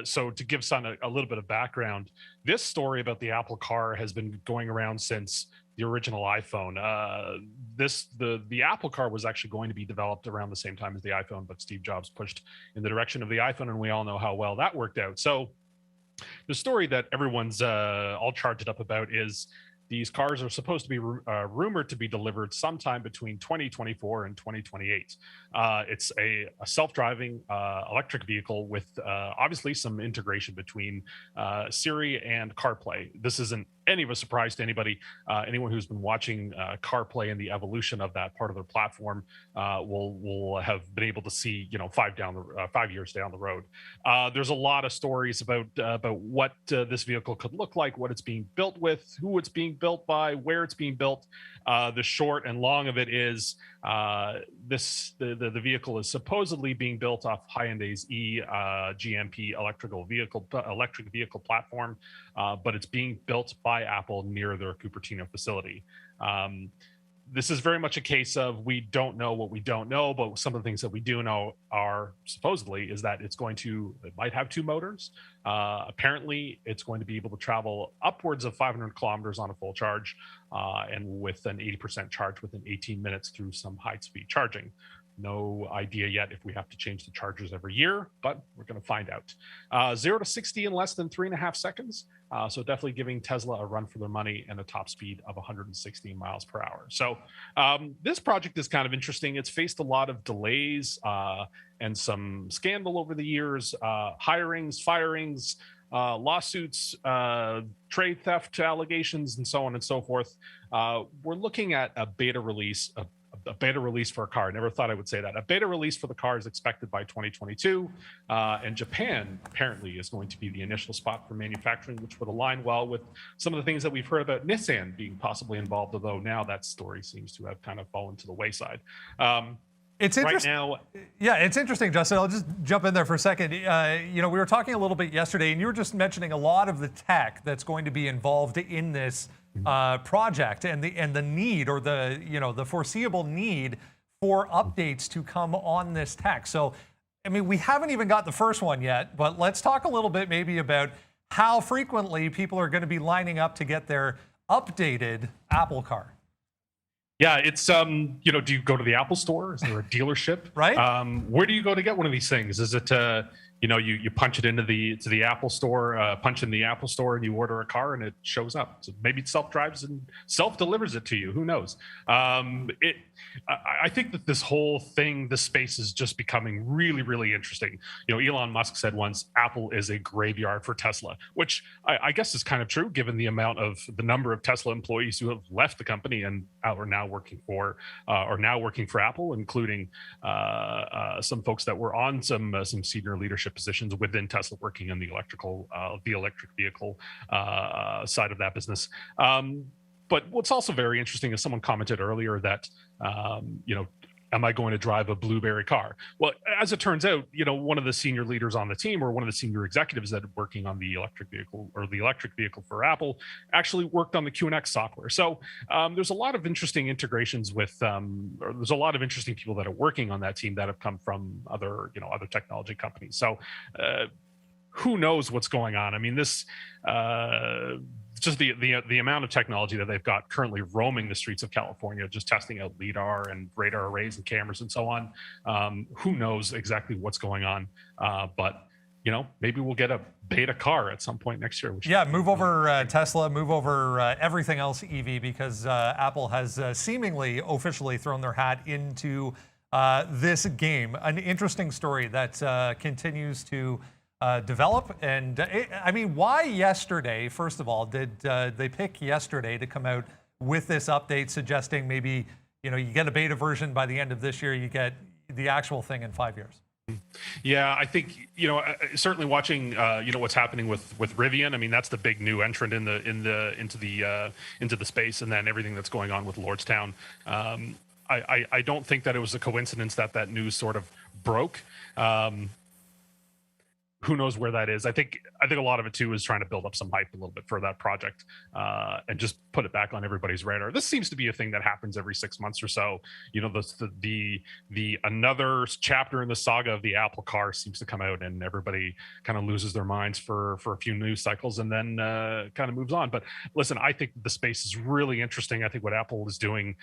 S6: So to give Sun a little bit of background, this story about the Apple Car has been going around since the original iPhone. The Apple Car was actually going to be developed around the same time as the iPhone, but Steve Jobs pushed in the direction of the iPhone, and we all know how well that worked out. So the story that everyone's all charged up about is these cars are supposed to be rumored to be delivered sometime between 2024 and 2028. It's a self-driving electric vehicle with obviously some integration between Siri and CarPlay. This isn't any of a surprise to anybody. Anyone who's been watching CarPlay and the evolution of that part of their platform will have been able to see, 5 years down the road. There's a lot of stories about what this vehicle could look like, what it's being built with, who it's being built by, where it's being built. The short and long of it is the vehicle is supposedly being built off Hyundai's GMP electric vehicle platform, but it's being built by Apple near their Cupertino facility. This is very much a case of we don't know what we don't know, but some of the things that we do know are supposedly is that it might have 2 motors. Apparently, it's going to be able to travel upwards of 500 kilometers on a full charge, and with an 80% charge within 18 minutes through some high-speed charging. No idea yet if we have to change the chargers every year, but we're going to find out. 0 to 60 in less than 3.5 seconds. So definitely giving Tesla a run for their money and a top speed of 116 miles per hour. So this project is kind of interesting. It's faced a lot of delays and some scandal over the years, hirings, firings, lawsuits, trade theft allegations, and so on and so forth. We're looking at a beta release for a car. I never thought I would say that. A beta release for the car is expected by 2022. And Japan apparently is going to be the initial spot for manufacturing, which would align well with some of the things that we've heard about Nissan being possibly involved, although now that story seems to have kind of fallen to the wayside.
S1: It's interesting.
S6: Right now,
S1: yeah, it's interesting, Justin. I'll just jump in there for a second. We were talking a little bit yesterday, and you were just mentioning a lot of the tech that's going to be involved in this project, and the need, or the foreseeable need for updates to come on this tech. So, I mean, we haven't even got the first one yet, but let's talk a little bit maybe about how frequently people are going to be lining up to get their updated Apple Car.
S6: Yeah, it's do you go to the Apple store? Is there a dealership?
S1: Right.
S6: Where do you go to get one of these things? Is it you punch it into the Apple store, punch in the Apple store, and you order a car, and it shows up. So maybe it self-drives and self-delivers it to you. Who knows? I think that this whole thing, this space, is just becoming really, really interesting. Elon Musk said once, Apple is a graveyard for Tesla, which I guess is kind of true, given the number of Tesla employees who have left the company and are now working for Apple, including some folks that were on some senior leadership positions within Tesla, working in the electric vehicle side of that business. But what's also very interesting is someone commented earlier that, am I going to drive a Blueberry car? Well, as it turns out, one of the senior leaders on the team, or one of the senior executives that are working on the electric vehicle for Apple, actually worked on the QNX software. So there's a lot of interesting integrations with, there's a lot of interesting people that are working on that team that have come from other technology companies. So who knows what's going on? I mean, this just the amount of technology that they've got currently roaming the streets of California, just testing out LiDAR and radar arrays and cameras and so on. Who knows exactly what's going on? But maybe we'll get a beta car at some point next year.
S1: Yeah, move over Tesla, move over everything else EV, because Apple has seemingly officially thrown their hat into this game. An interesting story that continues to develop. And I mean, why yesterday, first of all, did they pick yesterday to come out with this update suggesting maybe, you get a beta version by the end of this year, you get the actual thing in 5 years?
S6: Yeah, I think certainly watching what's happening with Rivian. I mean, that's the big new entrant into the space, and then everything that's going on with Lordstown. I don't think that it was a coincidence that news sort of broke. Who knows where that is? I think a lot of it too is trying to build up some hype a little bit for that project, and just put it back on everybody's radar. This seems to be a thing that happens every 6 months or so. The another chapter in the saga of the Apple car seems to come out, and everybody kind of loses their minds for a few news cycles, and then kind of moves on. But listen, I think the space is really interesting. I think what Apple is doing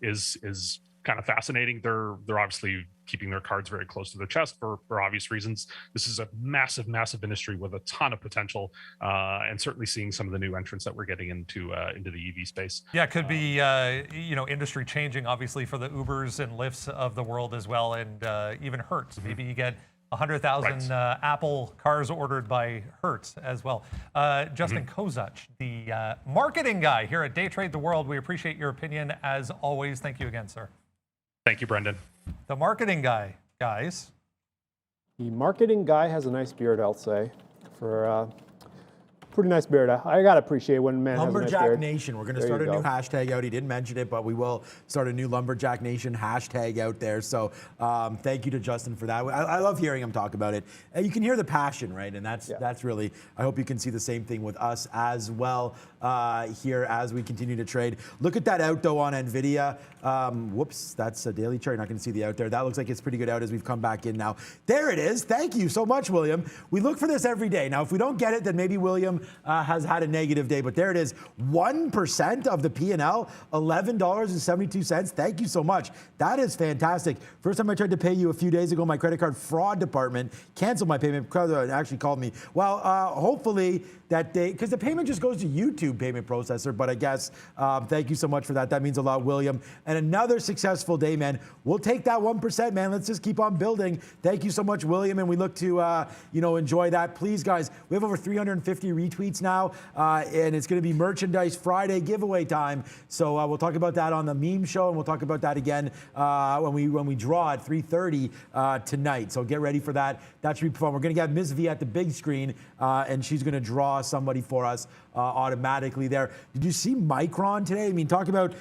S6: is kind of fascinating. They're obviously keeping their cards very close to their chest for obvious reasons. This is a massive industry with a ton of potential, and certainly seeing some of the new entrants that we're getting into the EV space.
S1: Yeah, it could be industry changing, obviously, for the Ubers and Lyfts of the world as well, and even Hertz. Maybe you get 100,000 Apple cars ordered by Hertz as well. Justin Kozach, the marketing guy here at Day Trade the World. We appreciate your opinion as always. Thank you again, sir.
S6: Thank you, Brendan.
S1: The marketing guy, guys.
S3: The marketing guy has a nice beard, I'll say. Pretty nice beard. I gotta appreciate when man has a nice
S2: Lumberjack
S3: beard.
S2: Nation. We're going to start a new hashtag out. He didn't mention it, but we will start a new Lumberjack Nation hashtag out there. So thank you to Justin for that. I love hearing him talk about it. You can hear the passion, right? And that's really, I hope you can see the same thing with us as well here as we continue to trade. Look at that out, though, on NVIDIA. Whoops, that's a daily chart. You're not going to see the out there. That looks like it's pretty good out as we've come back in now. There it is. Thank you so much, William. We look for this every day. Now, if we don't get it, then maybe William has had a negative day, but there it is. 1% of the P&L, $11.72. Thank you so much. That is fantastic. First time I tried to pay you a few days ago, my credit card fraud department canceled my payment. Actually called me. Well, hopefully that day, because the payment just goes to YouTube payment processor, but I guess thank you so much for that. That means a lot, William. And another successful day, man. We'll take that 1%, man. Let's just keep on building. Thank you so much, William, and we look to enjoy that. Please, guys, we have over 350 retweets now, and it's going to be Merchandise Friday giveaway time. So we'll talk about that on the meme show, and we'll talk about that again when we draw at 3:30 tonight. So get ready for that. That should be fun. We're going to get Miss V at the big screen, and she's going to draw somebody for us automatically there. Did you see Micron today? I mean, we talked about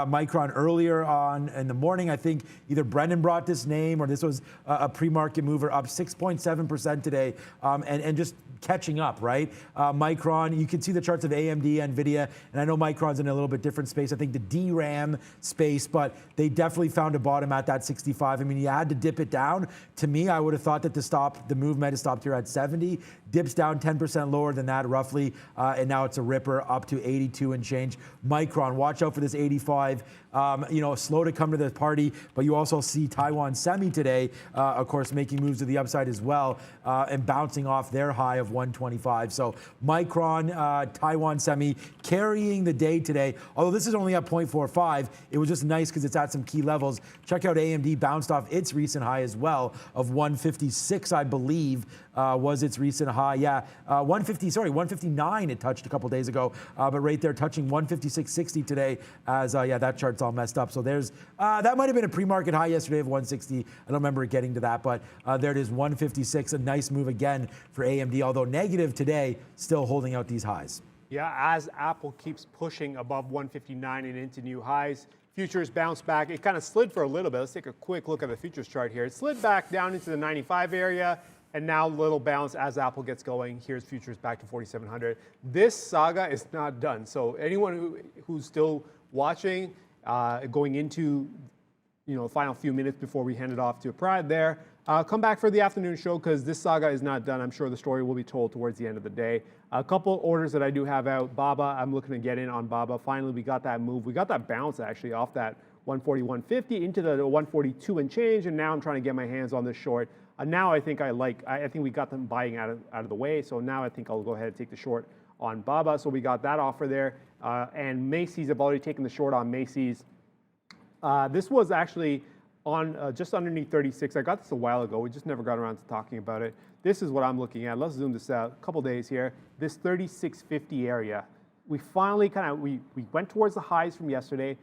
S2: Micron earlier on in the morning. I think either Brendan brought this name or this was a pre-market mover, up 6.7% today, and just catching up, right? Micron, you can see the charts of AMD, NVIDIA, and I know Micron's in a little bit different space. I think the DRAM space, but they definitely found a bottom at that 65. I mean, you had to dip it down. To me, I would have thought that the move might have stopped here at 70. Dips down 10% lower than that, roughly, and now it's a ripper up to 82 and change. Micron, watch out for this 85. Slow to come to the party, but you also see Taiwan Semi today, of course, making moves to the upside as well, and bouncing off their high of 125. So Micron, Taiwan Semi carrying the day today. Although this is only up 0.45, it was just nice because it's at some key levels. Check out AMD, bounced off its recent high as well of 156, I believe, was its recent high. Yeah, 159 it touched a couple days ago, but right there touching 156.60 today as, that chart's all messed up. So there's, that might have been a pre-market high yesterday of 160. I don't remember it getting to that, but there it is, 156, a nice move again for AMD, although negative today, still holding out these highs.
S3: Yeah, as Apple keeps pushing above 159 and into new highs, futures bounce back. It kind of slid for a little bit. Let's take a quick look at the futures chart here. It slid back down into the 95 area, and now little bounce as Apple gets going. Here's futures back to 4,700. This saga is not done. So anyone who's still watching, going into the final few minutes before we hand it off to Pride there, Come back for the afternoon show because this saga is not done. I'm sure the story will be told towards the end of the day. A couple orders that I do have out. BABA, I'm looking to get in on BABA. Finally, we got that move. We got that bounce actually off that 140-150 into the 142 and change, and now I'm trying to get my hands on this short. Now I think I think we got them buying out of the way, so now I think I'll go ahead and take the short on BABA. So we got that offer there, and Macy's, I've already taken the short on Macy's. This was actually on just underneath 36. I got this a while ago. We just never got around to talking about it. This is what I'm looking at. Let's zoom this out. A couple days here. This 36.50 area. We finally we went towards the highs from yesterday,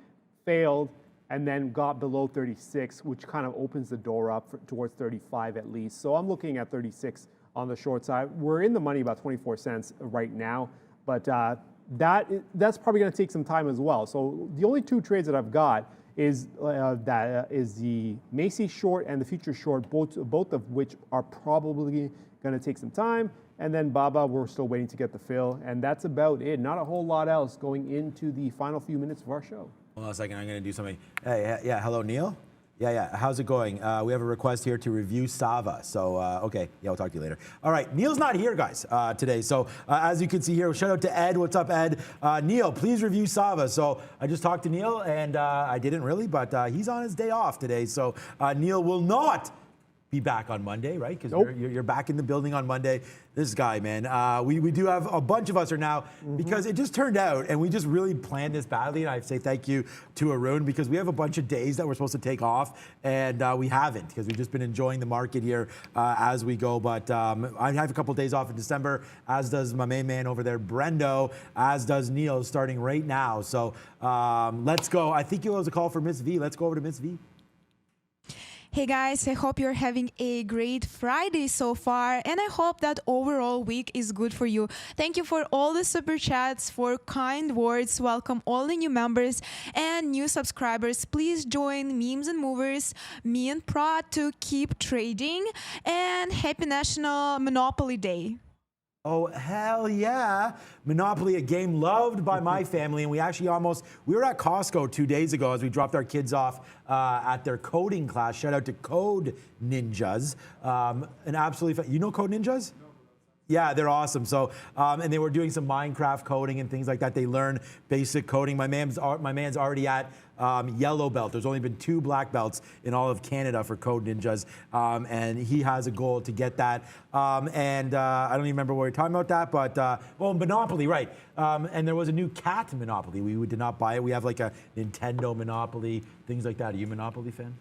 S3: failed, and then got below 36, which kind of opens the door up towards 35 at least. So I'm looking at 36 on the short side. We're in the money about 24 cents right now, but that's probably going to take some time as well. So the only two trades that I've got is the Macy's short and the future short, both of which are probably going to take some time. And then BABA, we're still waiting to get the fill. And that's about it. Not a whole lot else going into the final few minutes of our show.
S2: Hold on a second. I'm going to do something. Hey, yeah. Hello, Neil? Yeah. How's it going? We have a request here to review Sava. So, okay. Yeah, we'll talk to you later. All right. Neil's not here, guys, today. So, as you can see here, shout out to Ed. What's up, Ed? Neil, please review Sava. So, I just talked to Neil, and I didn't really, but he's on his day off today. So, Neil will not be back on Monday, right? Because you're back in the building on Monday. This guy, man. We do have a bunch of us are now, because it just turned out, and we just really planned this badly, and I say thank you to Arun, because we have a bunch of days that we're supposed to take off, and we haven't, because we've just been enjoying the market here as we go. But I have a couple of days off in December, as does my main man over there, Brendo, as does Neil, starting right now. So let's go. I think it was a call for Miss V. Let's go over to Miss V.
S4: Hey guys, I hope you're having a great Friday so far, and I hope that overall week is good for you. Thank you for all the super chats, for kind words. Welcome all the new members and new subscribers. Please join Memes and Movers, me and Prod, to keep trading, and happy National Monopoly Day.
S2: Oh, hell yeah. Monopoly, a game loved by my family. And we actually we were at Costco 2 days ago as we dropped our kids off at their coding class. Shout out to Code Ninjas. An absolutely, you know Code Ninjas? Yeah, they're awesome. So, and they were doing some Minecraft coding and things like that. They learn basic coding. My man's already at yellow belt. There's only been 2 black belts in all of Canada for Code Ninjas, and he has a goal to get that. I don't even remember what we were talking about that, but well, Monopoly, right? And there was a new cat Monopoly. We did not buy it. We have like a Nintendo Monopoly, things like that. Are you a Monopoly fan?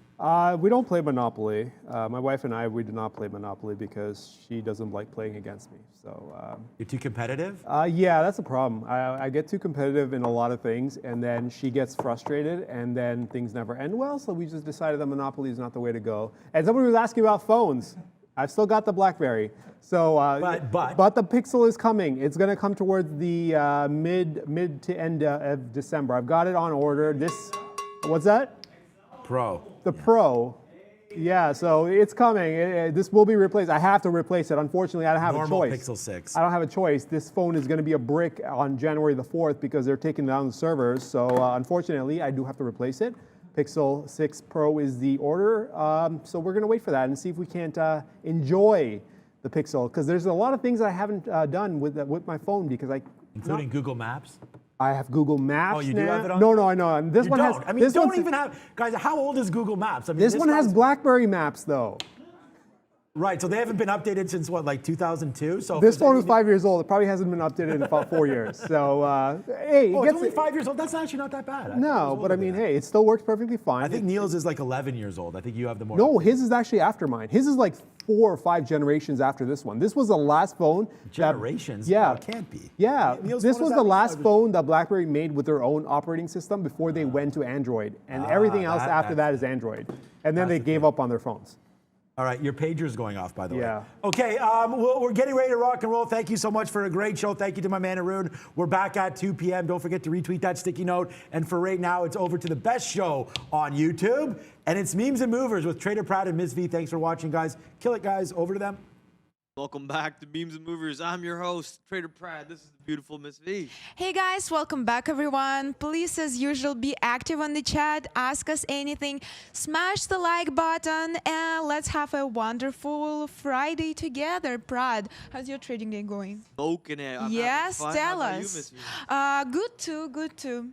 S3: We don't play Monopoly. My wife and I, we do not play Monopoly because she doesn't like playing against me. So
S2: you're too competitive?
S3: Yeah, that's a problem. I get too competitive in a lot of things, and then she gets frustrated, and then things never end well. So we just decided that Monopoly is not the way to go. And somebody was asking about phones. I've still got the BlackBerry. So, but the Pixel is coming. It's going to come towards the mid to end of December. I've got it on order. What's that?
S2: Pro.
S3: The Pro. Yeah, so it's coming. This will be replaced. I have to replace it. Unfortunately, I don't have a choice.
S2: Pixel 6.
S3: I don't have a choice. This phone is going to be a brick on January the 4th because they're taking down the servers. So unfortunately, I do have to replace it. Pixel 6 Pro is the order. So we're going to wait for that and see if we can't enjoy the Pixel, because there's a lot of things that I haven't done with my phone because
S2: including Google Maps.
S3: I have Google Maps.
S2: Oh, you do have it on?
S3: No, I know. This one has.
S2: I mean, don't even have. Guys, how old is Google Maps? I mean,
S3: this one has BlackBerry Maps, though.
S2: Right, so they haven't been updated since what, like 2002? So
S3: this phone is 5 years old. It probably hasn't been updated in about 4 years. So, hey,
S2: it's only 5 years old. That's actually not that bad.
S3: No, but I mean, hey, it still works perfectly fine.
S2: I think Neil's is like 11 years old. I think you have the more.
S3: No, his is actually after mine. His is like 4 or 5 generations after this one. This was the last phone.
S2: Generations?
S3: Yeah.
S2: No, it can't be.
S3: Yeah. This was the last phone that BlackBerry made with their own operating system before they went to Android. And everything else after that is Android. And then they gave up on their phones.
S2: All right, your pager's going off, by the way.
S3: Yeah.
S2: Okay, we're getting ready to rock and roll. Thank you so much for a great show. Thank you to my man Arun. We're back at 2 p.m. Don't forget to retweet that sticky note. And for right now, it's over to the best show on YouTube. And it's Memes and Movers with Trader Pratt and Ms. V. Thanks for watching, guys. Kill it, guys. Over to them.
S7: Welcome back to Beams and Movers. I'm your host, Trader Prad. This is the beautiful Miss V.
S4: Hey guys, welcome back everyone. Please, as usual, be active on the chat, ask us anything, smash the like button, and let's have a wonderful Friday together. Prad, how's your trading day going?
S7: Smoking it. I'm
S4: Yes,
S7: having fun.
S4: tell
S7: How about you,
S4: us.
S7: Miss V?
S4: Good too, good too.